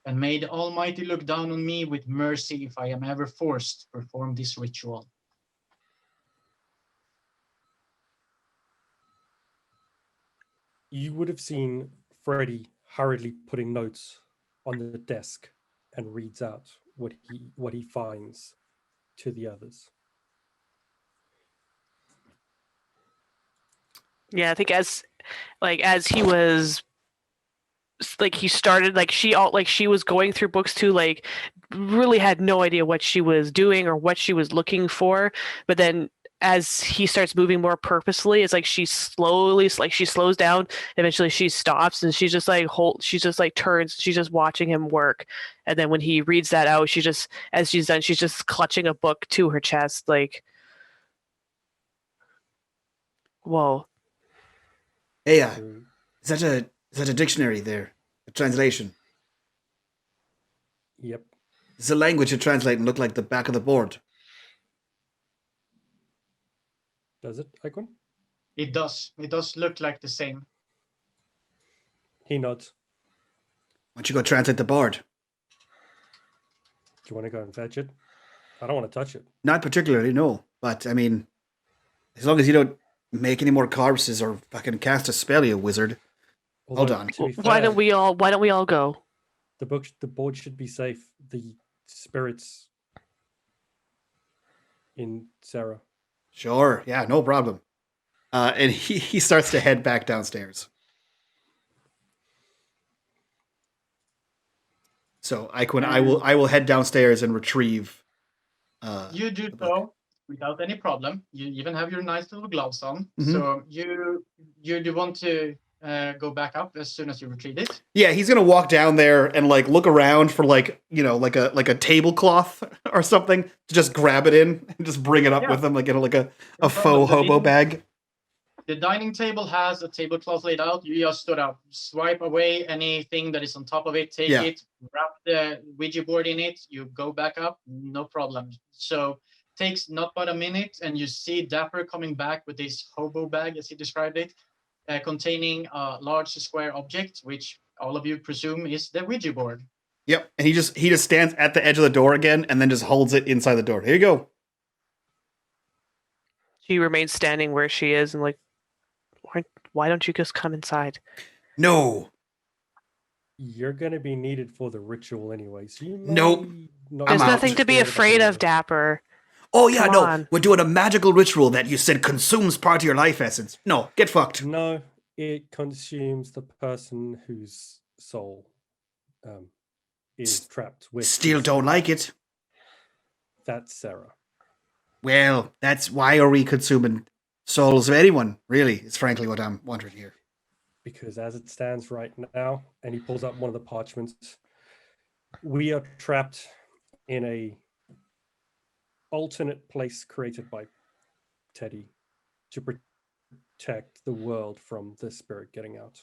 And may the Almighty look down on me with mercy if I am ever forced to perform this ritual." You would have seen Freddie hurriedly putting notes on the desk and reads out what he finds to the others. Yeah, I think as he was he started she was going through books too, really had no idea what she was doing or what she was looking for, but then as he starts moving more purposefully, it's like she slows down, eventually she stops, and she's just turns, she's just watching him work. And then when he reads that out, as she's done, she's just clutching a book to her chest, whoa. Hey, is that a dictionary there? A translation? Yep. Does the language you're translating look like the back of the board? Does it, Icon? It does. It does look like the same. He nods. Why don't you go translate the board? Do you want to go and fetch it? I don't want to touch it. Not particularly, no. But, I mean, as long as you don't make any more corpses or fucking cast a spell, you wizard. Hold on. To be Why fair, don't we all go? the board should be safe. The spirits in Sarah. Sure, yeah, no problem. And he starts to head back downstairs. So, Icon, I will head downstairs and retrieve. You do so without any problem. You even have your nice little gloves on. Mhm. So you do want to go back up as soon as you retrieve it? Yeah, he's gonna walk down there and look around for like a tablecloth or something to just grab it in and just bring it up with him like a faux hobo bag. The dining table has a tablecloth laid out. You just stood up, swipe away anything that is on top of it, take it, wrap the Ouija board in it, you go back up, no problem. So takes not but a minute, and you see Dapper coming back with this hobo bag, as he described it, containing a large square object, which all of you presume is the Ouija board. Yep, and he just stands at the edge of the door again and then just holds it inside the door. Here you go. She remains standing where she is and why don't you just come inside? No. You're going to be needed for the ritual anyway, so you Nope. may not There's I'm out. nothing to be afraid of, Dapper. Oh yeah, Come no. on. We're doing a magical ritual that you said consumes part of your life essence. No, get fucked. No, it consumes the person whose soul is trapped with. Still this. don't like it. That's Sarah. Well, that's why are we consuming souls of anyone, really, is frankly what I'm wondering here. Because as it stands right now, and he pulls up one of the parchments, we are trapped in a alternate place created by Teddy to protect the world from the spirit getting out.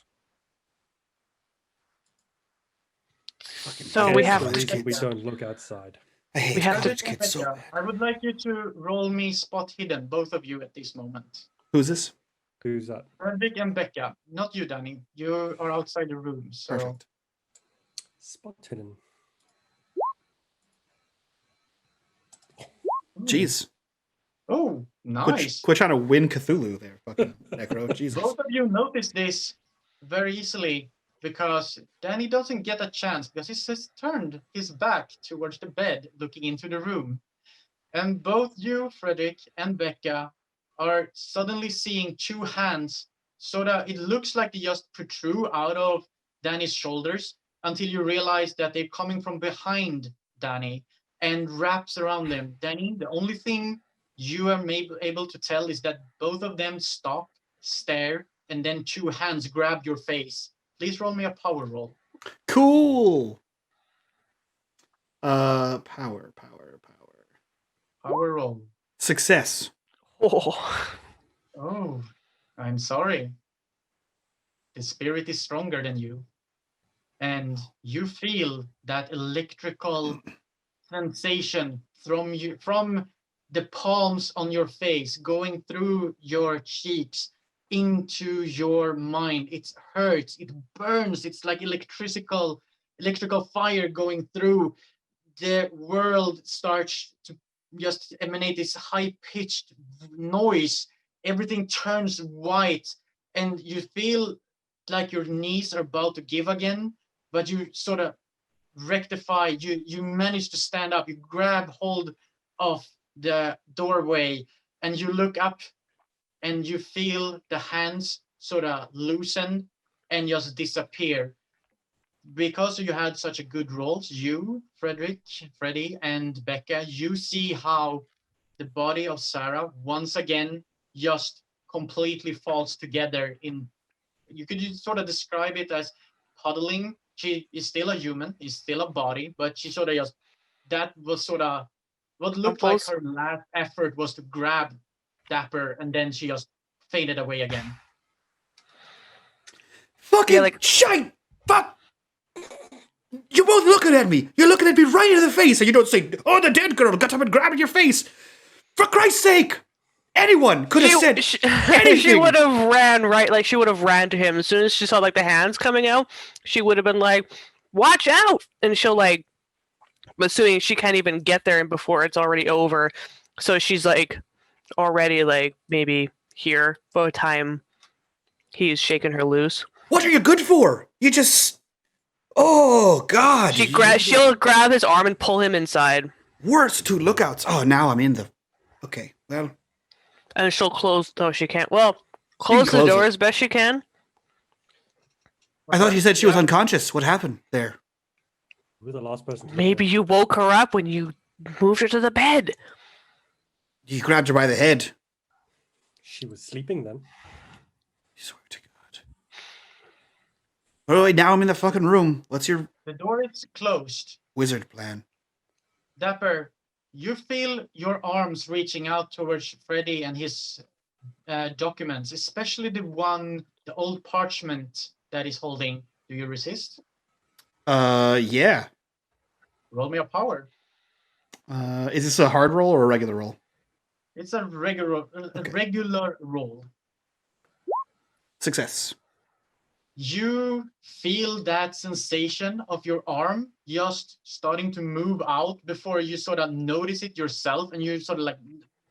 So we Hence have college the reason we kids. don't look outside. I hate we have college to- kids so bad. I would like you to roll me spot hidden, both of you at this moment. Who's this? Who's that? Frederick and Becca, not you, Danny. You are outside the room. So Perfect. Spot hidden. Jeez. Oh, Quit, nice. quit trying to win Cthulhu there, fucking Necro. Jesus. Both of you notice this very easily because Danny doesn't get a chance because he has turned his back towards the bed looking into the room. And both you, Frederick, and Becca are suddenly seeing two hands so that it looks like they just protrude out of Danny's shoulders until you realize that they're coming from behind Danny and wraps around them. Danny, the only thing you are able to tell is that both of them stop, stare, and then two hands grab your face. Please roll me a power roll. Cool. Power. Power roll. Success. Oh. Oh, I'm sorry. The spirit is stronger than you. And you feel that electrical sensation from the palms on your face going through your cheeks into your mind. It hurts, it burns, it's like electrical fire going through. The world starts to just emanate this high-pitched noise. Everything turns white and you feel like your knees are about to give again, but you sort of rectify, you manage to stand up, you grab hold of the doorway and you look up and you feel the hands sort of loosen and just disappear. Because you had such a good rolls, you, Frederick, Freddie, and Becca, you see how the body of Sarah once again just completely falls together in, you could sort of describe it as huddling. She is still a human, is still a body, but she sort of just, that was sort of what looked like her last effort was to grab Dapper, and then she just faded away again. Fucking Yeah, like- shite! Fuck! You're both looking at me. You're looking at me right in the face, and you don't say, "Oh, the dead girl got up and grabbed your face." For Christ's sake! Anyone could have said she anything. would have ran right, like she would have ran to him as soon as she saw like the hands coming out. She would have been like, "Watch out!" And she'll like, assuming she can't even get there before it's already over, so she's like already like maybe here by the time he's shaking her loose. What are you good for? You just. Oh God! She'll grab his arm and pull him inside, Worst two lookouts. Oh, now I'm in the. Okay, well, and she'll close. No, she can't. Well, close the close door it. as best she can. I thought you said she was unconscious. What happened there? Who the last person? to Maybe go? you woke her up when you moved her to the bed. You grabbed her by the head. She was sleeping then. I swear to God. All right, now I'm in the fucking room. What's your The door is closed. wizard plan? Dapper, you feel your arms reaching out towards Freddy and his documents, especially the old parchment that he's holding. Do you resist? Yeah. Roll me a power. Is this a hard roll or a regular roll? It's a regular roll. Success. You feel that sensation of your arm just starting to move out before you sort of notice it yourself, and you're sort of like,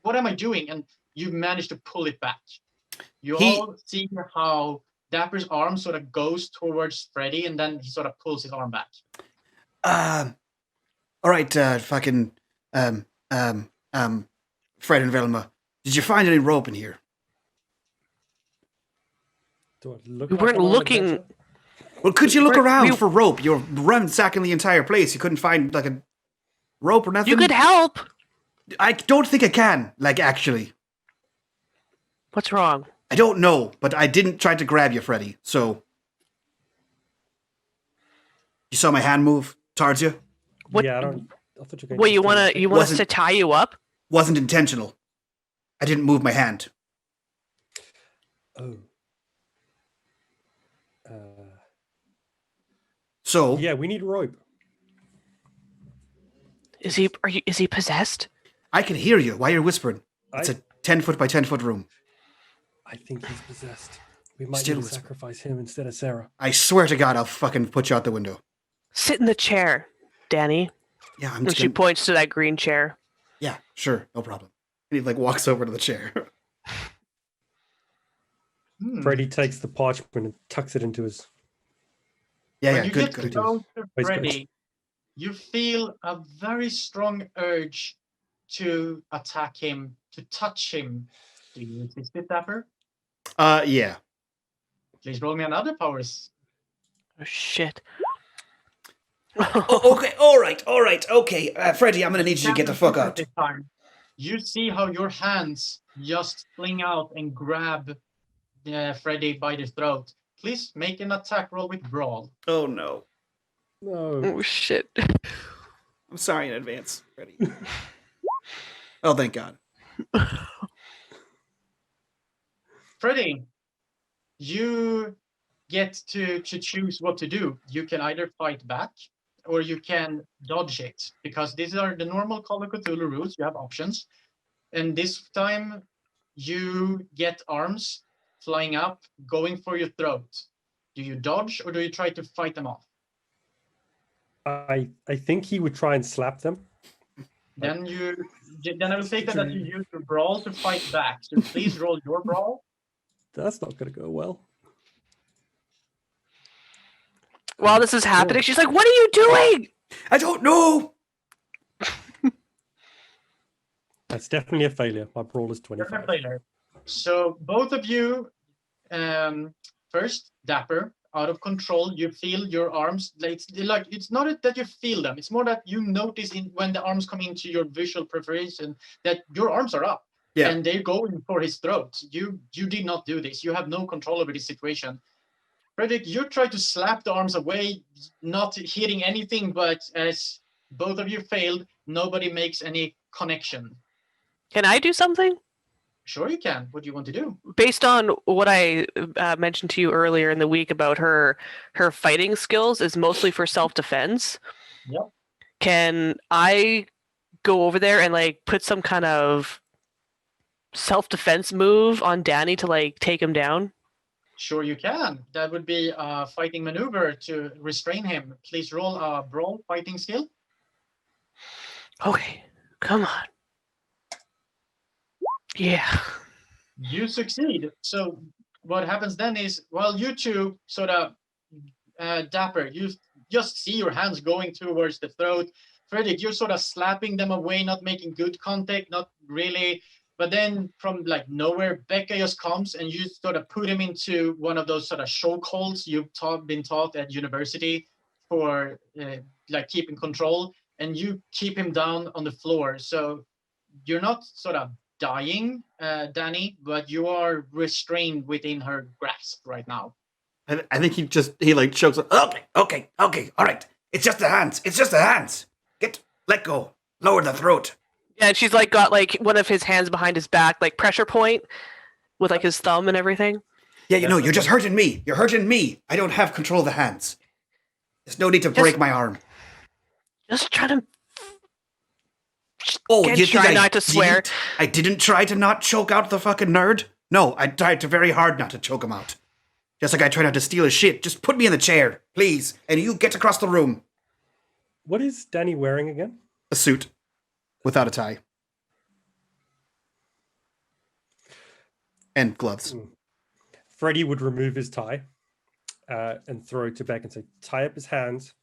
what am I doing? And you manage to pull it back. You all see how Dapper's arm sort of goes towards Freddy, and then he sort of pulls his arm back. All right, fucking, Fred and Velma, did you find any rope in here? Do I look We like weren't I'm on an looking- adventure? Well, could you look Fred, around we- for rope? You're ransacking the entire place. You couldn't find, like, a rope or nothing? You could help. I don't think I can, like, actually. What's wrong? I don't know, but I didn't try to grab you, Freddy, so... You saw my hand move towards you? What- Yeah, I thought you were going What to you steal want the to? thing. You want us to Wasn't- tie you up? Wasn't intentional. I didn't move my hand. Oh. So, Yeah, we need rope. Is he? Is he possessed? I can hear you while you're whispering. It's I- a 10-foot by 10-foot room. I think he's possessed. We might Still need to whisper. sacrifice him instead of Sarah. I swear to God, I'll fucking put you out the window. Sit in the chair, Danny. Yeah, I'm And just she gonna... points to that green chair. Yeah, sure, no problem. And he, like, walks over to the chair. Freddy takes the parchment and tucks it into his. Yeah, When you good, get good. close to Waistcoat. Freddy, you feel a very strong urge to attack him, to touch him. Do you resist it, Dapper? Yeah. Please roll me another powers. Oh shit. Oh, okay, all right, okay. Freddy, I'm gonna need you to get the fuck out. This time. You see how your hands just fling out and grab Freddy by the throat. Please make an attack roll with brawl. Oh, no. No. Oh shit. I'm sorry in advance, Freddy. Oh, thank God. Freddy, you get to choose what to do. You can either fight back or you can dodge it, because these are the normal Call of Cthulhu rules. You have options. And this time you get arms flying up, going for your throat. Do you dodge or do you try to fight them off? I think he would try and slap them. Then I will take that you use your brawl to fight back. So please roll your brawl. That's not going to go well. While this is happening, she's like, "What are you doing?" I don't know. That's definitely a failure. My brawl is You're a 25. player. So both of you, first, Dapper, out of control. You feel your arms. It's not that you feel them. It's more that you notice when the arms come into your visual preparation that your arms are up. Yeah. And they're going for his throat. You did not do this. You have no control over this situation. Frederick, you try to slap the arms away, not hitting anything, but as both of you failed, nobody makes any connection. Can I do something? Sure you can. What do you want to do? Based on what I mentioned to you earlier in the week about her fighting skills is mostly for self-defense. Yep. Can I go over there and like put some kind of self-defense move on Danny to like take him down? Sure you can. That would be a fighting maneuver to restrain him. Please roll a brawl fighting skill. Okay, come on. Yeah. You succeed. So what happens then is, while you two sort of, Dapper, you just see your hands going towards the throat. Frederick, you're sort of slapping them away, not making good contact, not really. But then from like nowhere, Becca just comes and you sort of put him into one of those sort of chokeholds you've been taught at university for like keeping control, and you keep him down on the floor. So you're not sort of dying, Danny, but you are restrained within her grasp right now. I think he like chokes. Okay, all right. It's just the hands. Let go. Lower the throat. Yeah, and she's like got like one of his hands behind his back, like pressure point with like his thumb and everything. Yeah, you're just hurting me. You're hurting me. I don't have control of the hands. There's no need to break my arm. Just try to Oh, Again, you think try not to swear. I didn't try to not choke out the fucking nerd? No, I tried to very hard not to choke him out. Just like I tried not to steal his shit. Just put me in the chair, please, and you get across the room. What is Danny wearing again? A suit. Without a tie. And gloves. Freddy would remove his tie and throw it to Beck and say, tie up his hands,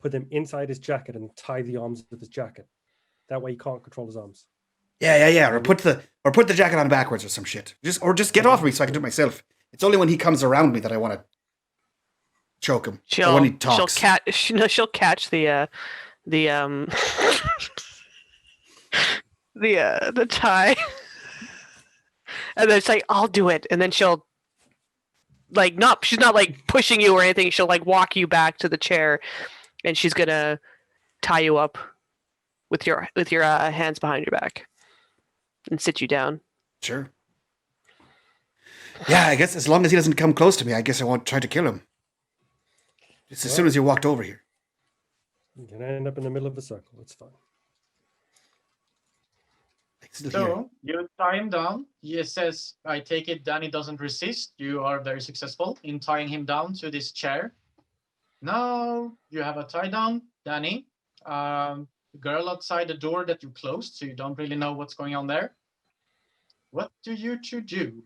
put them inside his jacket, and tie the arms of his jacket. That way he can't control his arms. Yeah. Or put the jacket on backwards or some shit. Just get off me so I can do it myself. It's only when he comes around me that I want to choke him. Or when he talks. She'll catch the the tie, and then it's like, I'll do it, and then she'll she's not like pushing you or anything. She'll like walk you back to the chair, and she's gonna tie you up with your hands behind your back and sit you down. Sure. Yeah, I guess as long as he doesn't come close to me, I guess I won't try to kill him. Just as soon as you walked over here. You're going to end up in the middle of a circle. It's fine. So you tie him down. He says, I take it Danny doesn't resist. You are very successful in tying him down to this chair. Now you have a tie down, Danny. The girl outside the door that you closed, so you don't really know what's going on there. What do you two do?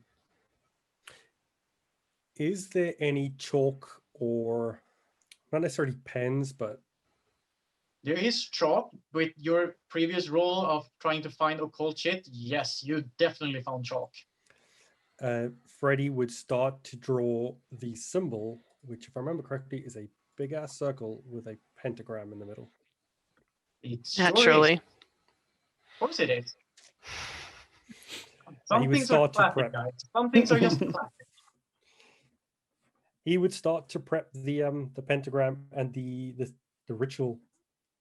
Is there any chalk or not necessarily pens, but there is chalk with your previous role of trying to find occult shit. Yes, you definitely found chalk. Freddy would start to draw the symbol, which, if I remember correctly, is a big ass circle with a pentagram in the middle. It's naturally. Of course it is. He would start to prep. Guys. Some things are just classic. He would start to prep the pentagram and the ritual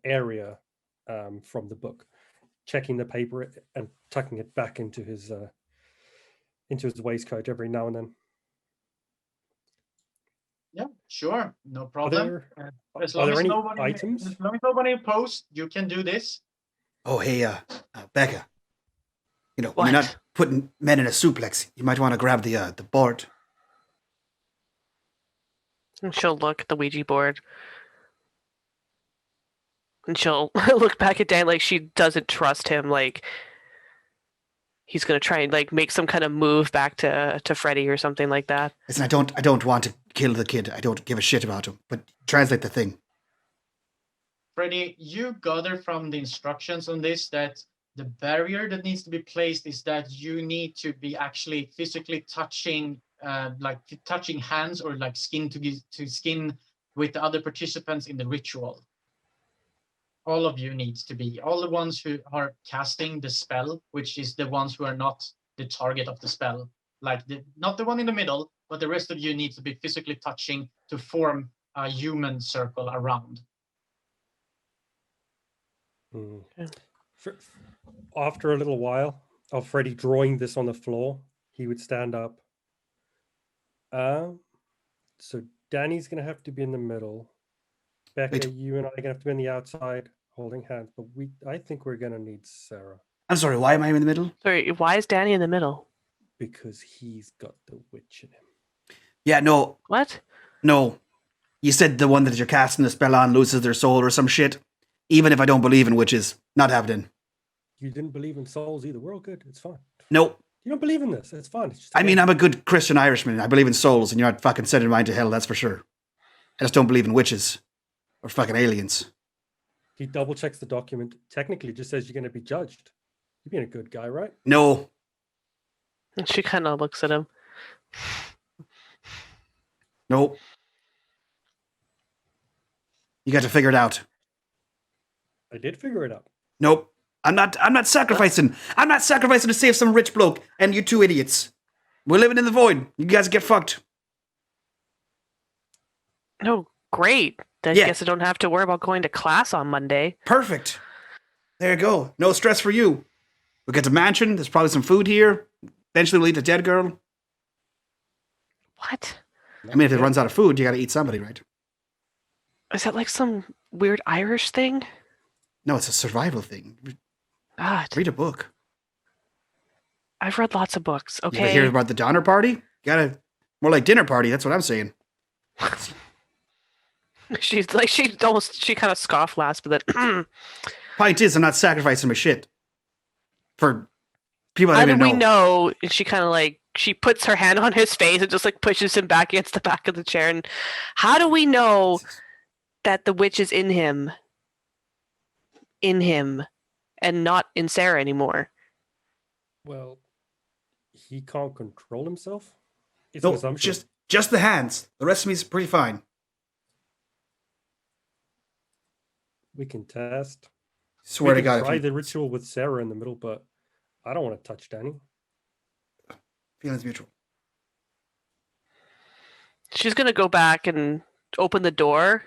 area from the book, checking the paper and tucking it back into his waistcoat every now and then. Yeah, sure, no problem. As Are long there as any nobody, items? as long as nobody posts, you can do this. Oh, hey, Becca. You know, What? when you're not putting men in a suplex, you might want to grab the board. And she'll look at the Ouija board. And she'll look back at Dan like she doesn't trust him, like he's gonna try and like make some kind of move back to Freddy or something like that. Listen, I don't want to kill the kid. I don't give a shit about him. But translate the thing. Freddy, you gather from the instructions on this that the barrier that needs to be placed is that you need to be actually physically touching, like touching hands or like skin to skin with the other participants in the ritual. All of you needs to be, all the ones who are casting the spell, which is the ones who are not the target of the spell, like not the one in the middle, but the rest of you need to be physically touching to form a human circle around. After a little while of Freddy drawing this on the floor, he would stand up. So Danny's going to have to be in the middle. Becca, Wait. you and I are going to have to be on the outside holding hands, but I think we're going to need Sarah. I'm sorry, why am I in the middle? Sorry, why is Danny in the middle? Because he's got the witch in him. Yeah, no. What? No. You said the one that you're casting the spell on loses their soul or some shit. Even if I don't believe in witches, not happening. You didn't believe in souls either. We're all good. It's fine. No. You don't believe in this. It's fine. It's just I mean, I'm a good Christian Irishman. I believe in souls, and you're not fucking sending mine to hell, that's for sure. I just don't believe in witches. Or fucking aliens. He double checks the document. Technically, it just says you're going to be judged. You're being a good guy, right? No. And she kind of looks at him. No. You got to figure it out. I did figure it out. Nope. I'm not sacrificing. I'm not sacrificing to save some rich bloke and you two idiots. We're living in the void. You guys get fucked. No, great. Then Yeah. I guess I don't have to worry about going to class on Monday. Perfect. There you go. No stress for you. We'll get to mansion. There's probably some food here. Eventually we'll eat the dead girl. What? I mean, if it runs out of food, you got to eat somebody, right? Is that like some weird Irish thing? No, it's a survival thing. God, Read a book. I've read lots of books. You ever Okay. hear about the Donner Party? You gotta more like dinner party. That's what I'm saying. She's like she kind of scoffed last, but then Point is, I'm not sacrificing my shit for people I how don't do even we know. know? And she kind of like she puts her hand on his face and just like pushes him back against the back of the chair. And how do we know that the witch is in him, and not in Sarah anymore? Well, he can't control himself. It's No, an assumption. just the hands. The rest of me's pretty fine. We can test. Swear to we can God, if try you, the ritual with Sarah in the middle, but I don't want to touch Danny. feelings mutual. She's gonna go back and open the door.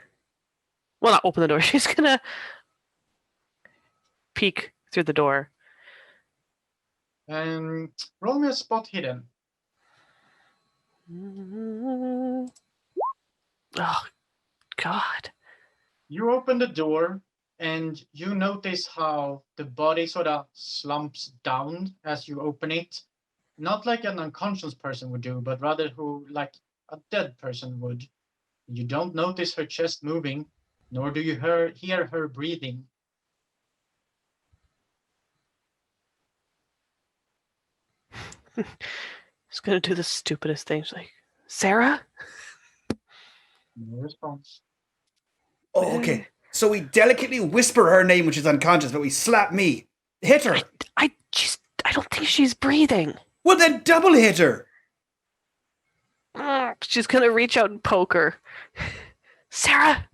Well, not open the door. She's gonna peek through the door. Roll me a spot hidden. Oh, God. You open the door and you notice how the body sort of slumps down as you open it. Not like an unconscious person would do, but rather who like a dead person would. You don't notice her chest moving, nor do you hear her breathing. She's gonna do the stupidest thing. She's like, Sarah? No response. Oh, okay. So we delicately whisper her name when she's unconscious, but we slap me. Hit her. I don't think she's breathing. Well, then double hit her. She's gonna reach out and poke her. Sarah?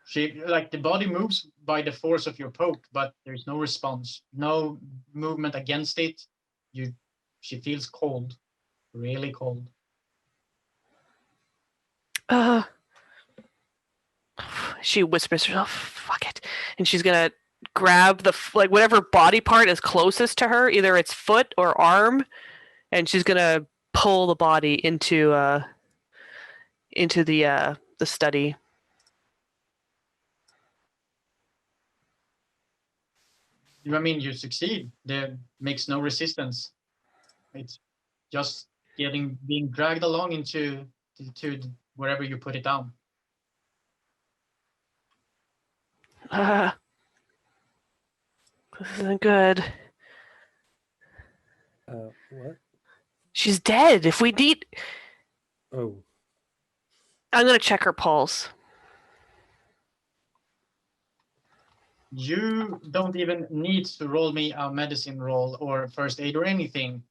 She like the body moves by the force of your poke, but there's no response, no movement against it. She feels cold, really cold. She whispers to herself, fuck it. And she's gonna grab the whatever body part is closest to her, either its foot or arm, and she's gonna pull the body into the study. I mean, you succeed. There makes no resistance. It's just being dragged along into wherever you put it down. This isn't good. What? She's dead. If we need... Oh. I'm gonna check her pulse. You don't even need to roll me a medicine roll or first aid or anything.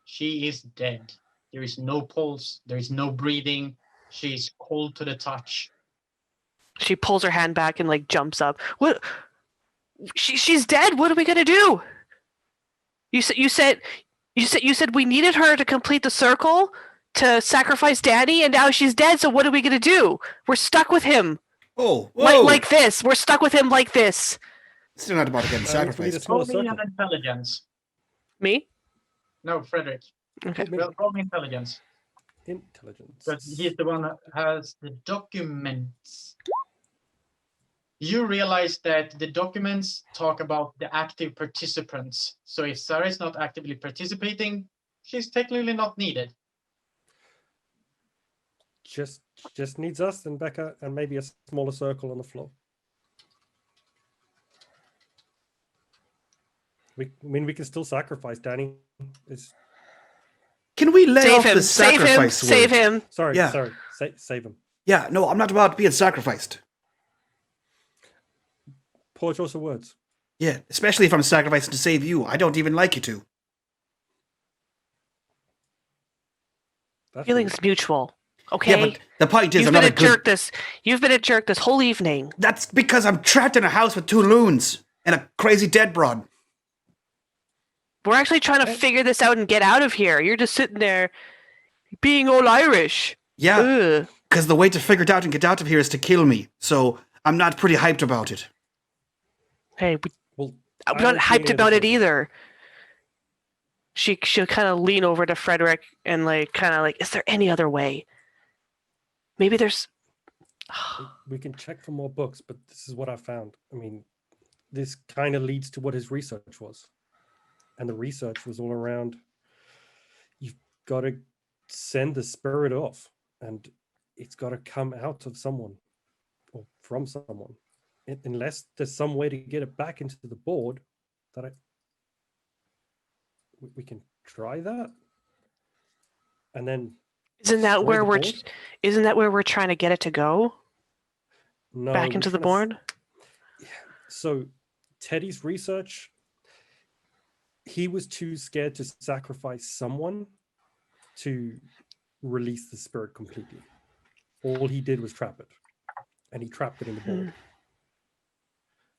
She is dead. There is no pulse. There is no breathing. She's cold to the touch. She pulls her hand back and like jumps up. What? She's dead. What are we gonna do? You said we needed her to complete the circle to sacrifice Danny, and now she's dead. So what are we gonna do? We're stuck with him. Oh, whoa. Like this. We're stuck with him like this. Still not about to get sacrificed. Roll me an intelligence. Me? No, Frederick. Okay. Well, roll me intelligence. Intelligence. But he's the one that has the documents. You realize that the documents talk about the active participants. So if Sarah is not actively participating, she's technically not needed. Just needs us and Becca and maybe a smaller circle on the floor. We can still sacrifice Danny. Can we lay off the Save him. sacrifice Save word? him. Sorry. Save him. Yeah, no, I'm not about being sacrificed. Poor choice of words. Yeah, especially if I'm sacrificing to save you. I don't even like you to. Feelings mutual. Okay. Yeah, but the point is, You've I'm been not a jerk. You've been a jerk this whole evening. That's because I'm trapped in a house with two loons and a crazy dead broad. We're actually trying to figure this out and get out of here. You're just sitting there being all Irish. Yeah, because the way to figure it out and get out of here is to kill me. So I'm not pretty hyped about it. Hey, Well, I'm not hyped about it either. She'll kind of lean over to Frederick and is there any other way? Maybe there's... We can check for more books, but this is what I found. I mean, this kind of leads to what his research was. And the research was all around, you've got to send the spirit off and it's got to come out of someone or from someone. Unless there's some way to get it back into the board that we can try that. and then Isn't that destroy where the we're? board? Isn't that where we're trying to get it to go? No, Back we're into the trying to board? So Teddy's research, he was too scared to sacrifice someone to release the spirit completely. All he did was trap it, and he trapped it in the board.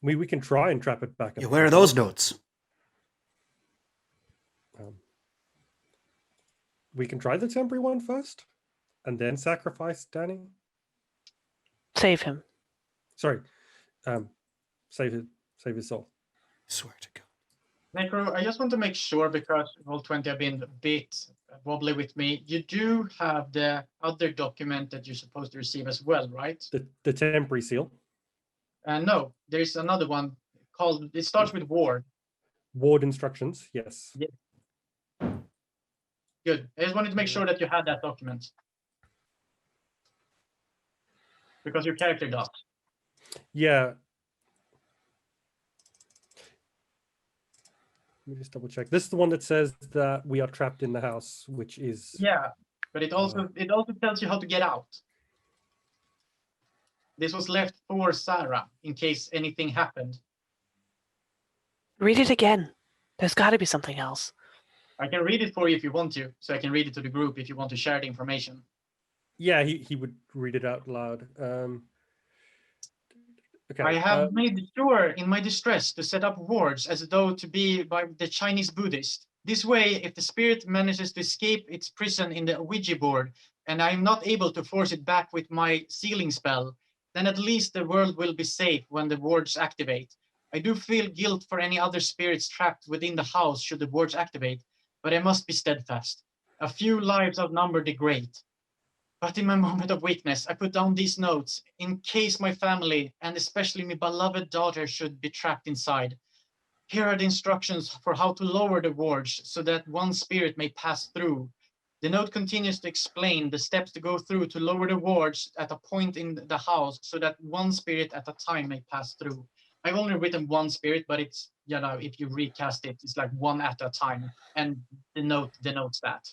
We can try and trap it back up. Yeah, where are those notes? We can try the temporary one first, and then sacrifice Danny. Save him. Sorry, save his soul. I swear to God. Necro, I just want to make sure, because Roll20 have been a bit wobbly with me. You do have the other document that you're supposed to receive as well, right? The temporary seal. No, there's another one called, it starts with Ward. Ward instructions, yes. Yeah. Good. I just wanted to make sure that you had that document. Because your character does. Yeah. Let me just double check. This is the one that says that we are trapped in the house, which is... Yeah, but it also tells you how to get out. This was left for Sara in case anything happened. Read it again. There's got to be something else. I can read it for you if you want to, so I can read it to the group if you want to share the information. Yeah, he would read it out loud. Okay. I have made sure in my distress to set up wards as though to be by the Chinese Buddhist. This way, if the spirit manages to escape its prison in the Ouija board, and I am not able to force it back with my sealing spell, then at least the world will be safe when the wards activate. I do feel guilt for any other spirits trapped within the house should the wards activate, but I must be steadfast. A few lives outnumber the great. But in my moment of weakness, I put down these notes in case my family, and especially my beloved daughter, should be trapped inside. Here are the instructions for how to lower the wards so that one spirit may pass through. The note continues to explain the steps to go through to lower the wards at a point in the house so that one spirit at a time may pass through. I've only written one spirit, but it's, if you recast it, it's like one at a time. And the note denotes that.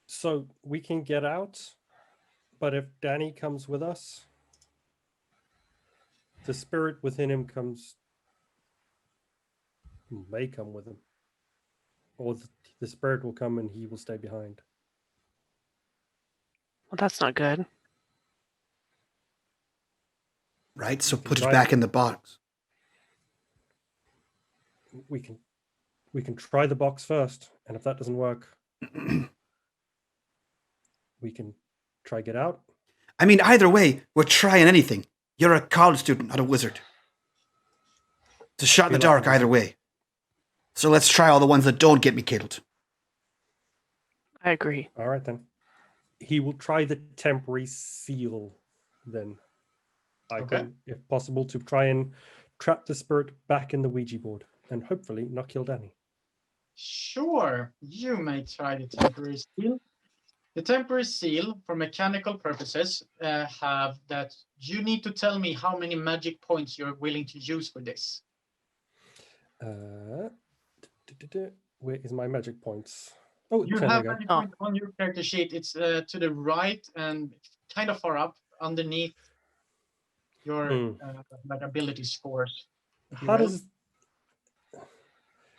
So we can get out, but if Danny comes with us, the spirit within him may come with him. Or the spirit will come and he will stay behind. Well, that's not good. Right, so put it back in the box. We can try the box first, and if that doesn't work, we can try get out. I mean, either way, we're trying anything. You're a college student, not a wizard. It's a shot in the dark either way. So let's try all the ones that don't get me killed. I agree. All right, then. He will try the temporary seal, then. Icon, if possible, to try and trap the spirit back in the Ouija board and hopefully not kill Danny. Sure, you may try the temporary seal. The temporary seal, for mechanical purposes, have that you need to tell me how many magic points you're willing to use for this. Where is my magic points? Oh, You there have we go. magic points on your character sheet. It's to the right and kind of far up underneath your ability scores. How does...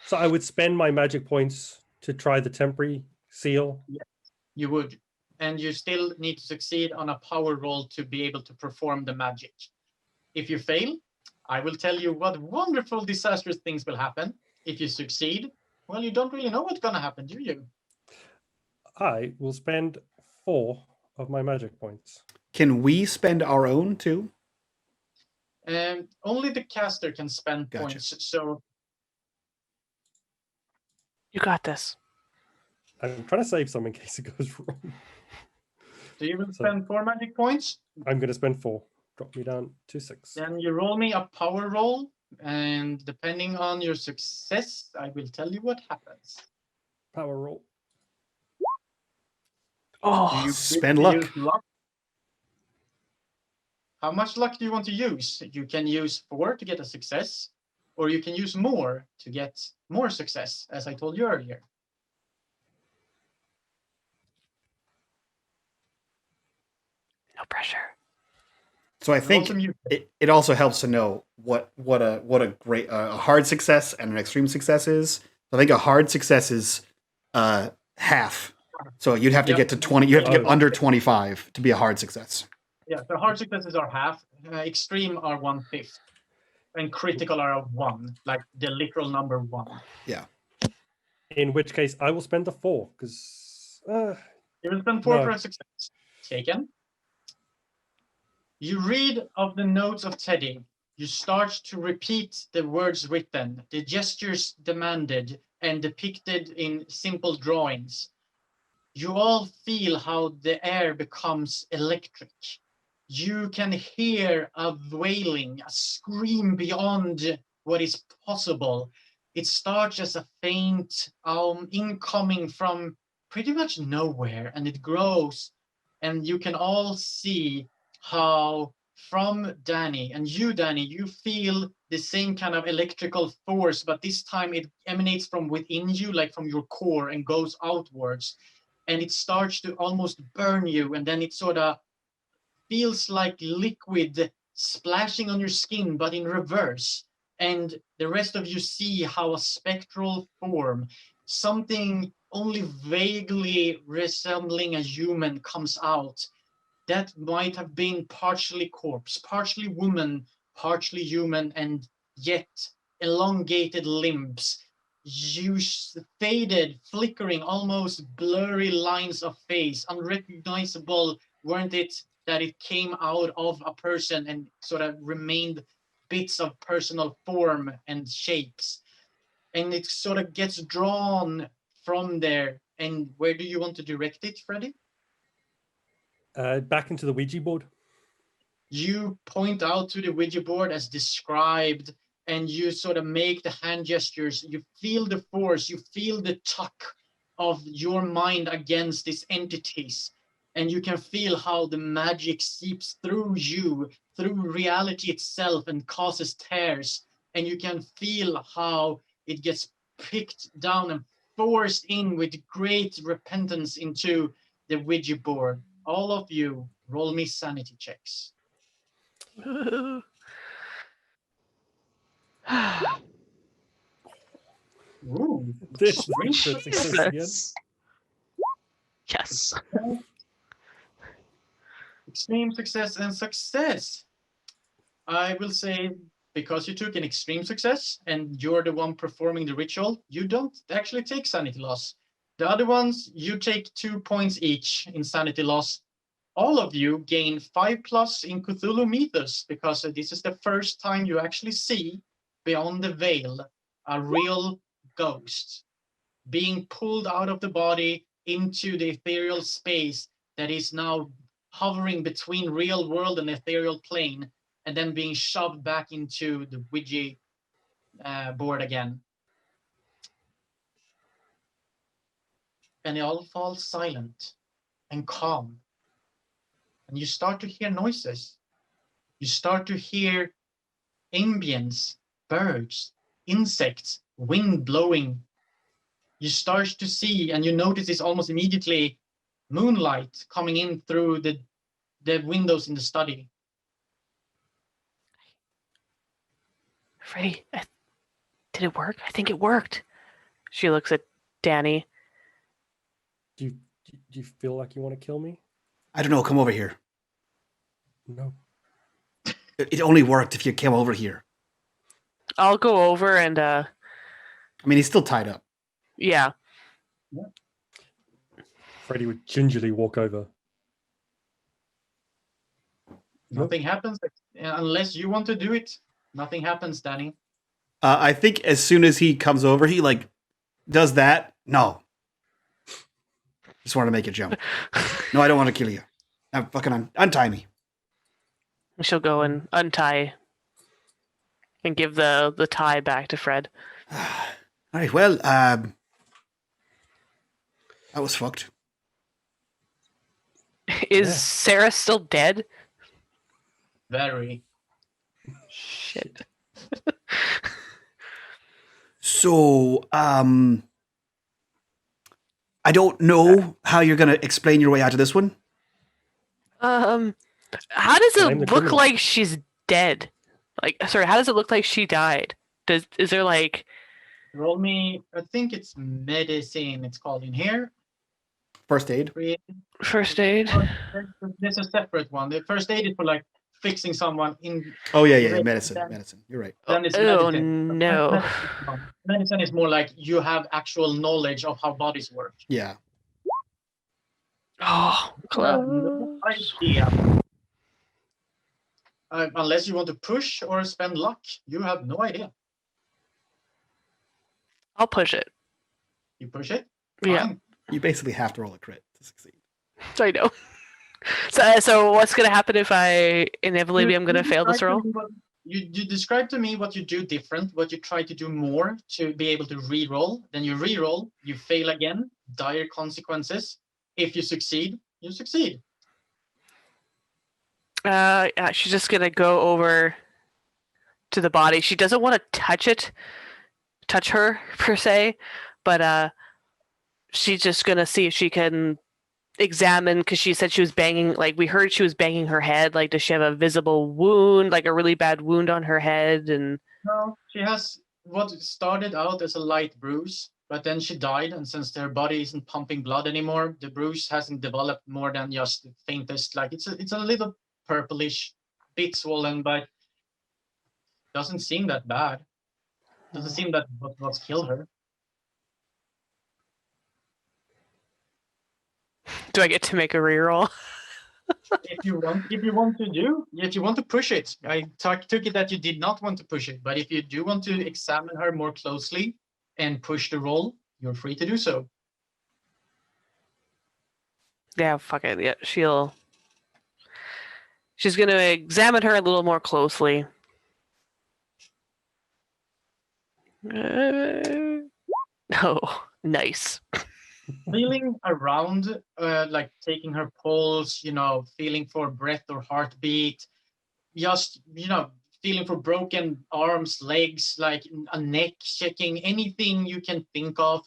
So I would spend my magic points to try the temporary seal? Yes, you would. And you still need to succeed on a power roll to be able to perform the magic. If you fail, I will tell you what wonderful, disastrous things will happen. If you succeed, well, you don't really know what's going to happen, do you? I will spend 4 of my magic points. Can we spend our own too? Only the caster can spend points. So You got this. I'm trying to save some in case it goes wrong. So you will spend 4 magic points? I'm going to spend 4. Drop me down to 6. Then you roll me a power roll, and depending on your success, I will tell you what happens. Power roll. Oh, spend luck. How much luck do you want to use? You can use 4 to get a success. or you can use more to get more success, as I told you earlier. No pressure. So I think Also mute. it also helps to know what a great a hard success and an extreme success is. I think a hard success is half. So you'd have to Yep. get to 20. You have to get Oh. under 25 to be a hard success. Yeah, the hard successes are half, extreme are 1/5, and critical are 1, like the literal number 1. Yeah. In which case, I will spend a 4 because You will spend 4 No. for a success. Taken. You read of the notes of Teddy. You start to repeat the words written, the gestures demanded and depicted in simple drawings. You all feel how the air becomes electric. You can hear a wailing, a scream beyond what is possible. It starts as a faint incoming from pretty much nowhere, and it grows, and you can all see how from Danny, and you, Danny, you feel the same kind of electrical force, but this time it emanates from within you, like from your core, and goes outwards. And it starts to almost burn you, and then it sort of feels like liquid splashing on your skin, but in reverse. And the rest of you see how a spectral form, something only vaguely resembling a human, comes out. That might have been partially corpse, partially woman, partially human, and yet elongated limbs. Faded, flickering, almost blurry lines of face, unrecognizable, weren't it, that it came out of a person and sort of remained bits of personal form and shapes. And it sort of gets drawn from there. And where do you want to direct it, Freddie? back into the Ouija board. You point out to the Ouija board as described, and you sort of make the hand gestures. You feel the force, you feel the tuck of your mind against these entities, and you can feel how the magic seeps through you, through reality itself, and causes tears. And you can feel how it gets picked down and forced in with great repentance into the Ouija board. All of you, roll me sanity checks. Ooh, This is extreme interesting success again. Jesus. Yes. Extreme success and success. I will say, because you took an extreme success and you're the one performing the ritual, you don't actually take sanity loss. The other ones, you take 2 points each in sanity loss. All of you gain 5+ in Cthulhu Mythos, because this is the first time you actually see, beyond the veil, a real ghost being pulled out of the body into the ethereal space that is now hovering between real world and ethereal plane, and then being shoved back into the Ouija board again. And it all falls silent and calm. And you start to hear noises. You start to hear ambience, birds, insects, wind blowing. You start to see, and you notice this almost immediately, moonlight coming in through the windows in the study. Freddie, did it work? I think it worked. She looks at Danny. Do you feel like you want to kill me? I don't know. Come over here. No. It only worked if you came over here. I'll go over and I mean, he's still tied up. yeah. Freddie would gingerly walk over. Nothing happens unless you want to do it. Nothing happens, Danny. I think as soon as he comes over, he like does that. No. Just want to make a jump. No, I don't want to kill you. Now fucking untie me. She'll go and untie and give the tie back to Fred. All right. Well, that was fucked. Is Yeah. Sarah still dead? Very. Shit. So, I don't know how you're going to explain your way out of this one. How does Blame the it look criminal. like she's dead? Like, sorry, how does it look like she died? Is there like Roll me, I think it's medicine, it's called in here. First aid. first aid? There's a separate one. The first aid is for like fixing someone in. Oh, yeah. Medicine. You're right. Then it's Oh medicine. no! Medicine is more like you have actual knowledge of how bodies work. Yeah. Oh, You have no close. idea. Unless you want to push or spend luck, you have no idea. I'll push it. You push it. Yeah, Fine. You basically have to roll a crit to succeed. I know. So what's gonna happen if I inevitably I'm gonna fail this roll? You describe to me what you do different, what you try to do more to be able to re-roll. Then you re-roll, you fail again, dire consequences. If you succeed, you succeed. Yeah, she's just gonna go over to the body. She doesn't want to touch her per se, but she's just gonna see if she can examine, because she said she was banging, like we heard she was banging her head. Like, does she have a visible wound, like a really bad wound on her head? And No, she has what started out as a light bruise, but then she died, and since her body isn't pumping blood anymore, the bruise hasn't developed more than just the faintest. Like it's a little purplish, bit swollen, but doesn't seem that bad. Doesn't seem that what's killed her. do I get to make a reroll? If you want to push it, I took it that you did not want to push it. But if you do want to examine her more closely and push the roll, you're free to do so. Yeah, fuck it. Yeah, she's gonna examine her a little more closely. Oh, nice. Feeling around, like taking her pulse, feeling for breath or heartbeat, just, feeling for broken arms, legs, like a neck, checking anything you can think of.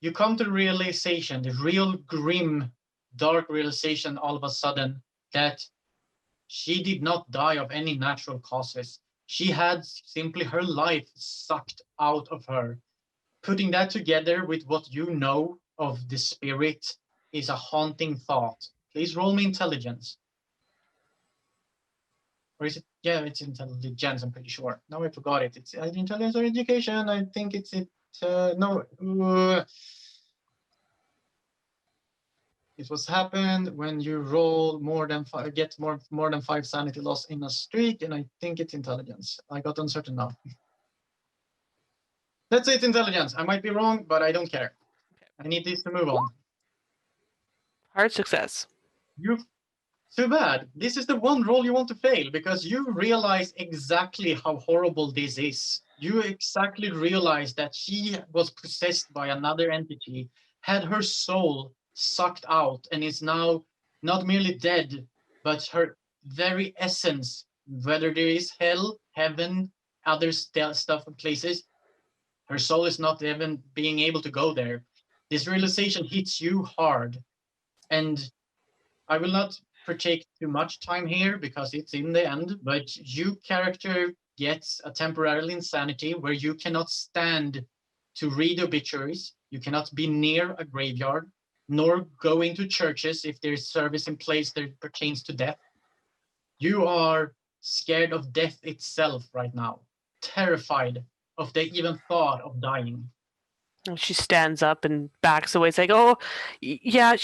You come to the realization, the real grim, dark realization all of a sudden that she did not die of any natural causes. She had simply her life sucked out of her. Putting that together with what you know of the spirit is a haunting thought. Please roll me intelligence. Or is it? Yeah, it's intelligence, I'm pretty sure. No, I forgot it. It's either intelligence or education. I think it's no. It was happened when you roll more than five, get more than 5 sanity loss in a streak, and I think it's intelligence. I got uncertain now. Let's say it's intelligence. I might be wrong, but I don't care. I need this to move on. Hard success. Too bad. This is the one roll you want to fail, because you realize exactly how horrible this is. You exactly realize that she was possessed by another entity, had her soul sucked out, and is now not merely dead, but her very essence, whether there is hell, heaven, other stuff and places, her soul is not even being able to go there. This realization hits you hard, and I will not partake too much time here because it's in the end, but you character gets a temporary insanity where you cannot stand to read obituaries, you cannot be near a graveyard, nor go into churches if there's service in place that pertains to death. You are scared of death itself right now, terrified of the even thought of dying. And she stands up and backs away. It's like, oh, yeah,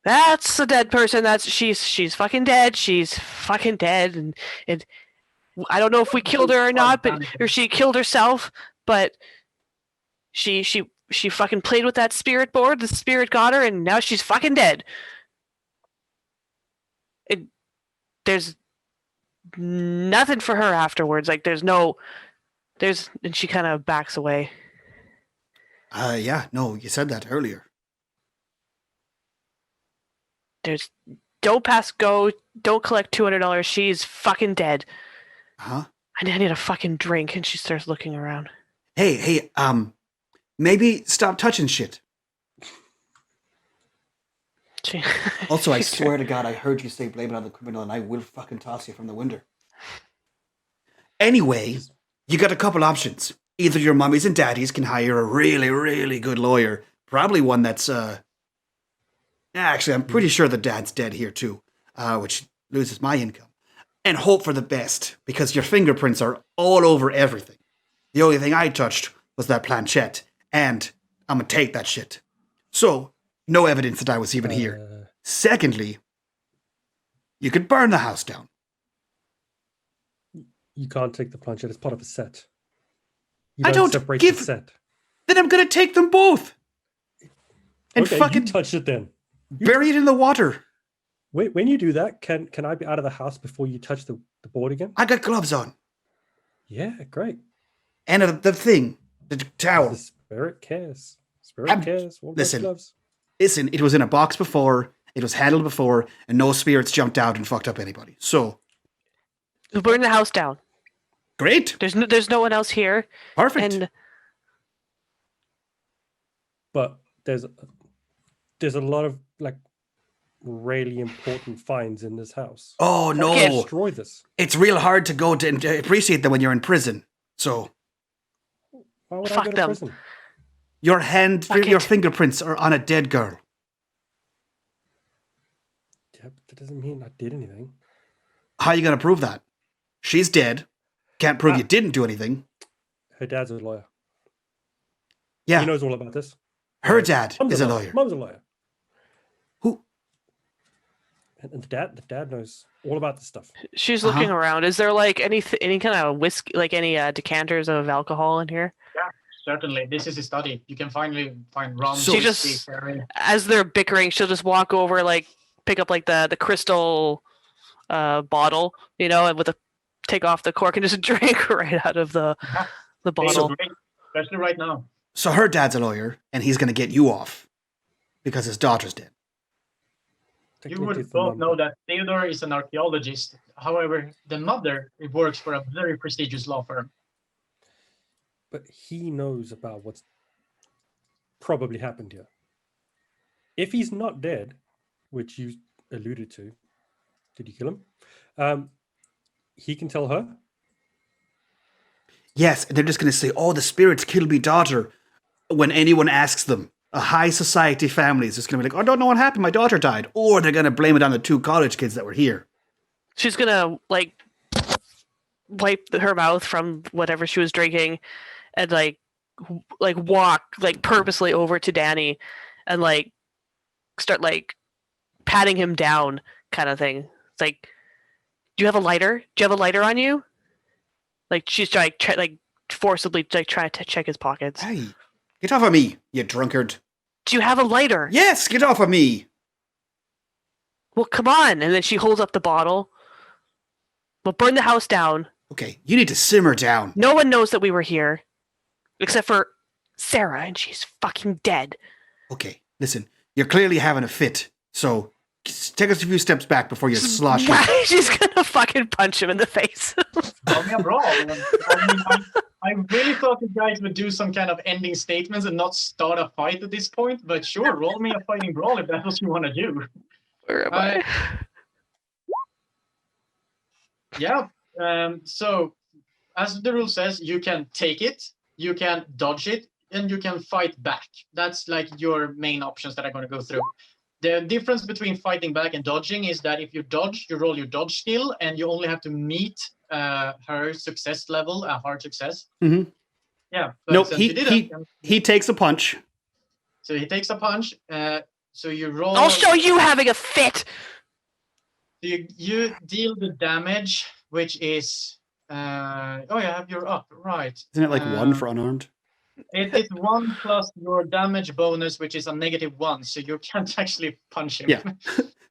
that's a dead person. She's fucking dead. She's fucking dead. And I don't know if we killed her or not, or she killed herself. But she fucking played with that spirit board. The spirit got her, and now she's fucking dead. There's nothing for her afterwards. Like and she kind of backs away. Yeah, no, you said that earlier. Don't pass go. Don't collect $200. She's fucking dead. Huh? I need a fucking drink. And she starts looking around. Hey, maybe stop touching shit. Also, I swear to God, I heard you say blame it on the criminal, and I will fucking toss you from the window. Anyway, you got a couple options. Either your mummies and daddies can hire a really, really good lawyer, probably one that's, actually, I'm pretty sure the dad's dead here too, which loses my income. And hope for the best, because your fingerprints are all over everything. The only thing I touched was that planchette, and I'm gonna take that shit. So, no evidence that I was even here. Secondly, you could burn the house down. You can't take the planchette. It's part of a set. You I don't separate give- the set. Then I'm gonna take them both. And Okay, fucking you touch it then. bury it in the water. Wait, when you do that, can I be out of the house before you touch the board again? I got gloves on. Yeah, great. And the thing, the towel. The spirit cares. Spirit I'm- cares. What about listen. gloves? Listen, it was in a box before, it was handled before, and no spirits jumped out and fucked up anybody. So, We'll burn the house down. great. There's no one else here, Perfect. and But there's a lot of like really important finds in this house. Oh, How can you no. destroy this. It's real hard to go to and appreciate them when you're in prison. So, Why would I Fuck go to them. prison? your Fuck your it. fingerprints are on a dead girl. Yeah, but that doesn't mean I did anything. How are you going to prove that? She's dead. Can't prove Ah. you didn't do anything. Her dad's a lawyer. Yeah, He knows all about this. her dad Mum's is a lawyer. Mum's a lawyer. Who? And the dad knows all about this stuff. she's Uh-huh. looking around. Is there like any kind of whiskey, like any decanters of alcohol in here? Certainly, this is a study. You can finally find rum. So- She whiskey, just- sherry. As they're bickering, she'll just walk over, like pick up like the crystal bottle, and with a take off the cork and just drink right out of the Yeah. the Tastes bottle. great, especially right now. So her dad's a lawyer, and he's going to get you off because his daughter's dead. You would both know that Theodore is an archaeologist. However, the mother works for a very prestigious law firm. But he knows about what's probably happened here. If he's not dead, which you alluded to, did you kill him? He can tell her. Yes, and they're just going to say, oh, the spirits killed me daughter when anyone asks them. A high society family is just going to be like, oh, I don't know what happened. My daughter died. Or they're going to blame it on the 2 college kids that were here. She's gonna like wipe her mouth from whatever she was drinking, and like walk like purposely over to Danny, and like start like patting him down, kind of thing. It's like, do you have a lighter? Do you have a lighter on you? Like she's like forcibly like trying to check his pockets. Hey, get off of me, you drunkard. Do you have a lighter? Yes, get off of me. Well, come on. And then she holds up the bottle. We'll burn the house down. Okay, you need to simmer down. No one knows that we were here, except for Sarah, and she's fucking dead. Okay, listen, you're clearly having a fit, so just take us a few steps back before you slosh your... She's gonna fucking punch him in the face. Roll me a brawl. I really thought you guys would do some kind of ending statements and not start a fight at this point, but sure, roll me a fighting brawl if that's what you want to do. Where am I- I? Yeah. So, as the rule says, you can take it, you can dodge it, and you can fight back. That's like your main options that I'm going to go through. The difference between fighting back and dodging is that if you dodge, you roll your dodge skill, and you only have to meet her success level, a hard success. Mhm. Yeah. But Nope, since he- you didn't, He takes a punch. so he takes a punch. So you roll. I'll show you having a fit. You deal the damage, which is you're up, right? Isn't it like 1 for unarmed? It's 1 plus your damage bonus, which is a -1, so you can't actually punch him. Yeah.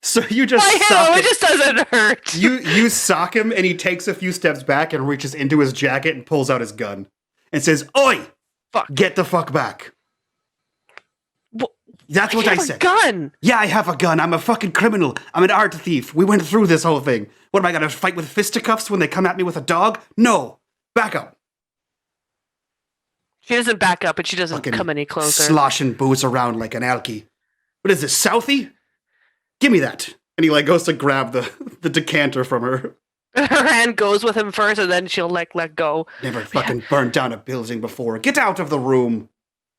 So you just I sock know, him. it just doesn't hurt. You sock him, and he takes a few steps back and reaches into his jacket and pulls out his gun and says, "Oi, Fuck. get the fuck back." Wha- That's what I have a said. gun. Yeah, I have a gun. I'm a fucking criminal. I'm an art thief. We went through this whole thing. What am I gonna fight with fisticuffs when they come at me with a dog? No. Back up. She doesn't back up, but she doesn't Fucking come any closer. sloshing booze around like an alky. What is this, Southie? Give me that. And he like goes to grab the decanter from her. Her hand goes with him first, and then she'll like let go. Never fucking burned down a building before. Get out of the room.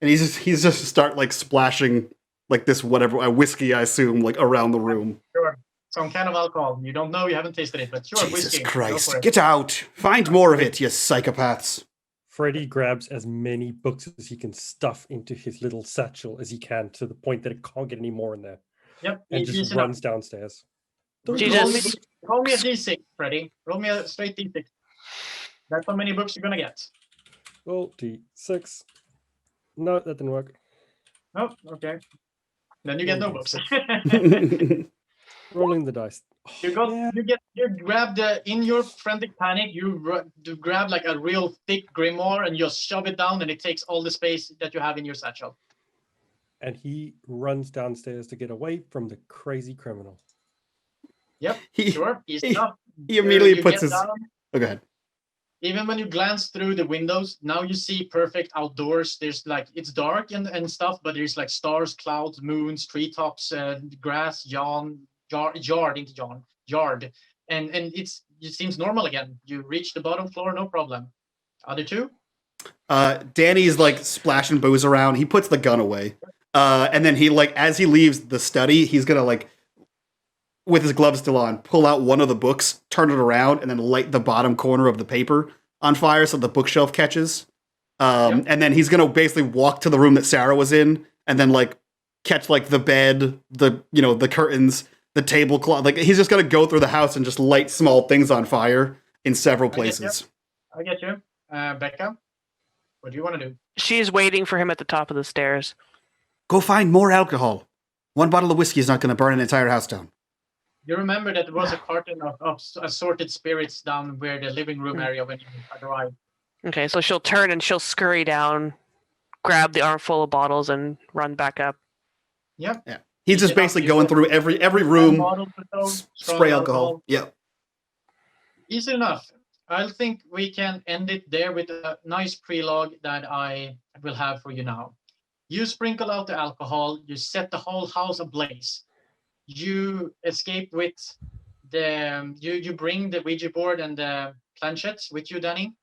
And he's just start like splashing like this whatever a whiskey, I assume, like around the room. Sure. Some kind of alcohol. You don't know, you haven't tasted it, but sure, Jesus whiskey. Christ. Go for it. Get out. Find more of it, you psychopaths. Freddy grabs as many books as he can stuff into his little satchel as he can, to the point that it can't get any more in there, Yep. and just easy runs downstairs. She enough. just Roll me a d6, Freddy. Roll me a straight d6. That's how many books you're gonna get. Roll D6. No, that didn't work. Oh, okay. Then you get no books. Rolling the dice. You grab in your frantic panic, you grab like a real thick grimoire and just shove it down, and it takes all the space that you have in your satchel. And he runs downstairs to get away from the crazy criminal. Yep, He- sure. Easy he- enough. He immediately You puts get his... down. Oh, go ahead. Even when you glance through the windows, now you see perfect outdoors. There's like, it's dark and stuff, but there's like stars, clouds, moons, treetops, grass, yard. And it seems normal again. You reach the bottom floor, no problem. Other two? Danny's like splashing booze around. He puts the gun away. And then he like, as he leaves the study, he's gonna like, with his gloves still on, pull out one of the books, turn it around, and then light the bottom corner of the paper on fire so the bookshelf catches. Yep. And then he's gonna basically walk to the room that Sarah was in, and then like catch like the bed, the curtains, the tablecloth. Like he's just gonna go through the house and just light small things on fire in several places. I get you. Becca, what do you want to do? she's waiting for him at the top of the stairs. Go find more alcohol. One bottle of whiskey is not gonna burn an entire house down. You remember that there was a carton of assorted spirits down where the living room area when you arrived. Okay, so she'll turn and she'll scurry down, grab the armful of bottles, and run back up. Yep. Yeah. He's just Yeah, basically you going go- through every room, Bottles or so, strong spray alcohol. Yeah. Easy enough. I think we can end it there with a nice prelogue that I will have for you now. You sprinkle out the alcohol, you set the whole house ablaze. You escape with you bring the Ouija board and the planchettes with you, Danny.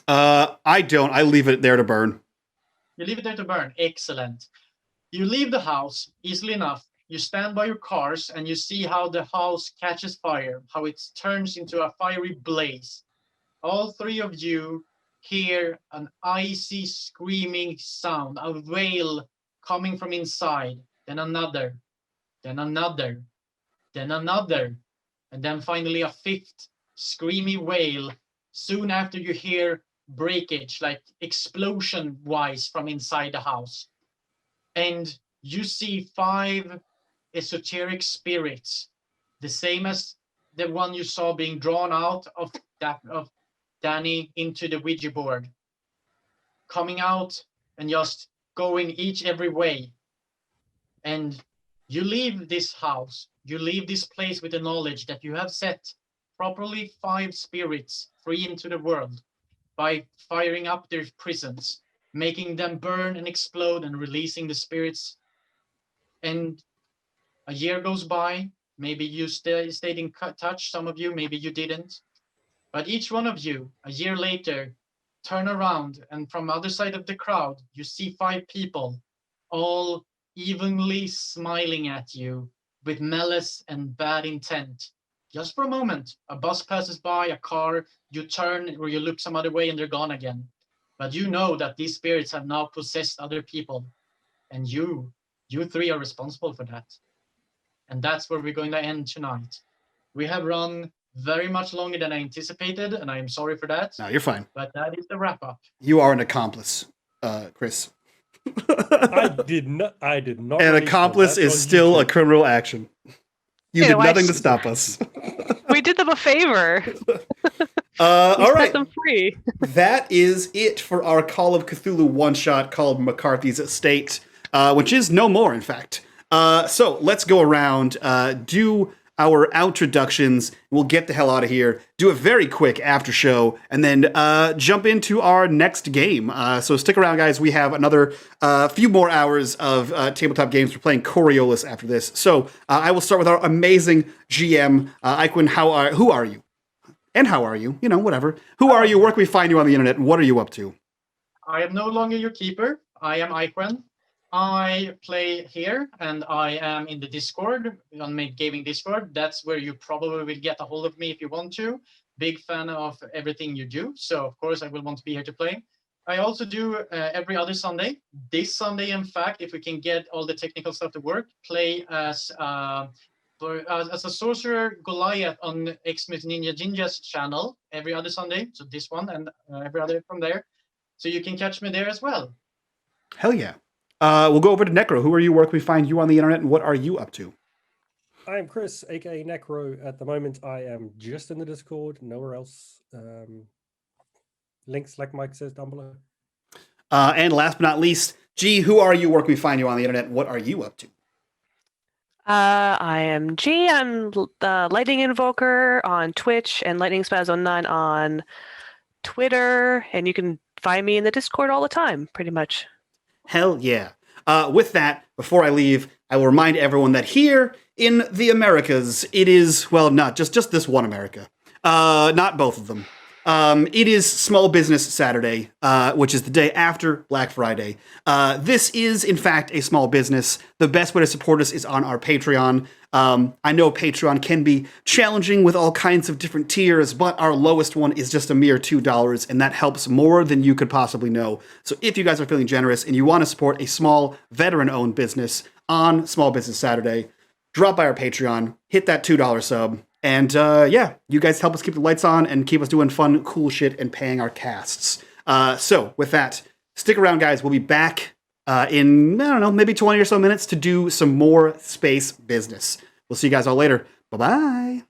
I don't. I leave it there to burn. You leave it there to burn. Excellent. You leave the house easily enough. You stand by your cars and you see how the house catches fire, how it turns into a fiery blaze. All three of you hear an icy screaming sound, a wail coming from inside, then another, then another, then another, and then finally a fifth screamy wail. Soon after you hear breakage, like explosion-wise from inside the house. And you see 5 esoteric spirits, the same as the one you saw being drawn out of Danny into the Ouija board, coming out and just going each every way. And you leave this house, you leave this place with the knowledge that you have set properly 5 spirits free into the world by firing up their prisons, making them burn and explode and releasing the spirits. And a year goes by, maybe you stayed in touch, some of you, maybe you didn't. But each one of you, a year later, turn around and from the other side of the crowd, you see 5 people, all evenly smiling at you with malice and bad intent. Just for a moment, a bus passes by, a car, you turn or you look some other way and they're gone again. But you know that these spirits have now possessed other people. And you 3 are responsible for that. And that's where we're going to end tonight. We have run very much longer than I anticipated, and I am sorry for that. No, you're fine. But that is the wrap up. You are an accomplice, Chris. I did not. An release accomplice that. is That's on still a YouTube. criminal action. You Yeah, did why nothing to sh- stop us. We did them a favor. We All set right. them free. That is it for our Call of Cthulhu one-shot called McArthy's Estate, which is no more, in fact. So let's go around. Do our outroductions. We'll get the hell out of here, do a very quick after show, and then jump into our next game. So stick around, guys. We have another few more hours of tabletop games. We're playing Coriolis after this. So I will start with our amazing GM, Iquin. Who are you? And how are you? You know, whatever. Who are you? Where can we find you on the internet? And what are you up to? I am no longer your keeper. I am Iquin. I play here, and I am in the Discord, unMadeGaming Discord. That's where you probably will get a hold of me if you want to. Big fan of everything you do, so of course I will want to be here to play. I also do every other Sunday. This Sunday, in fact, if we can get all the technical stuff to work, play as a sorcerer Goliath on Xmas Ninja Jinja's channel every other Sunday. So this one and every other from there. So you can catch me there as well. Hell yeah. We'll go over to Necro. Who are you? Where can we find you on the internet? And what are you up to? I'm Chris, aka Necro. At the moment, I am just in the Discord, nowhere else. Links, like Mike says, down below. And last but not least, G, who are you? Where can we find you on the internet? What are you up to? I am G. I'm the Lightning Invoker on Twitch and Lightning Spaz 09 on Twitter. And you can find me in the Discord all the time, pretty much. Hell yeah. With that, before I leave, I will remind everyone that here in the Americas, it is, well, not just this one America. Not both of them. It is Small Business Saturday, which is the day after Black Friday. This is, in fact, a small business. The best way to support us is on our Patreon. I know Patreon can be challenging with all kinds of different tiers, but our lowest one is just a mere $2, and that helps more than you could possibly know. So if you guys are feeling generous and you want to support a small, veteran-owned business on Small Business Saturday, drop by our Patreon, hit that $2 sub, and yeah, you guys help us keep the lights on and keep us doing fun, cool shit and paying our casts. So with that, stick around, guys. We'll be back in, I don't know, maybe 20 or so minutes to do some more space business. We'll see you guys all later. Bye-bye.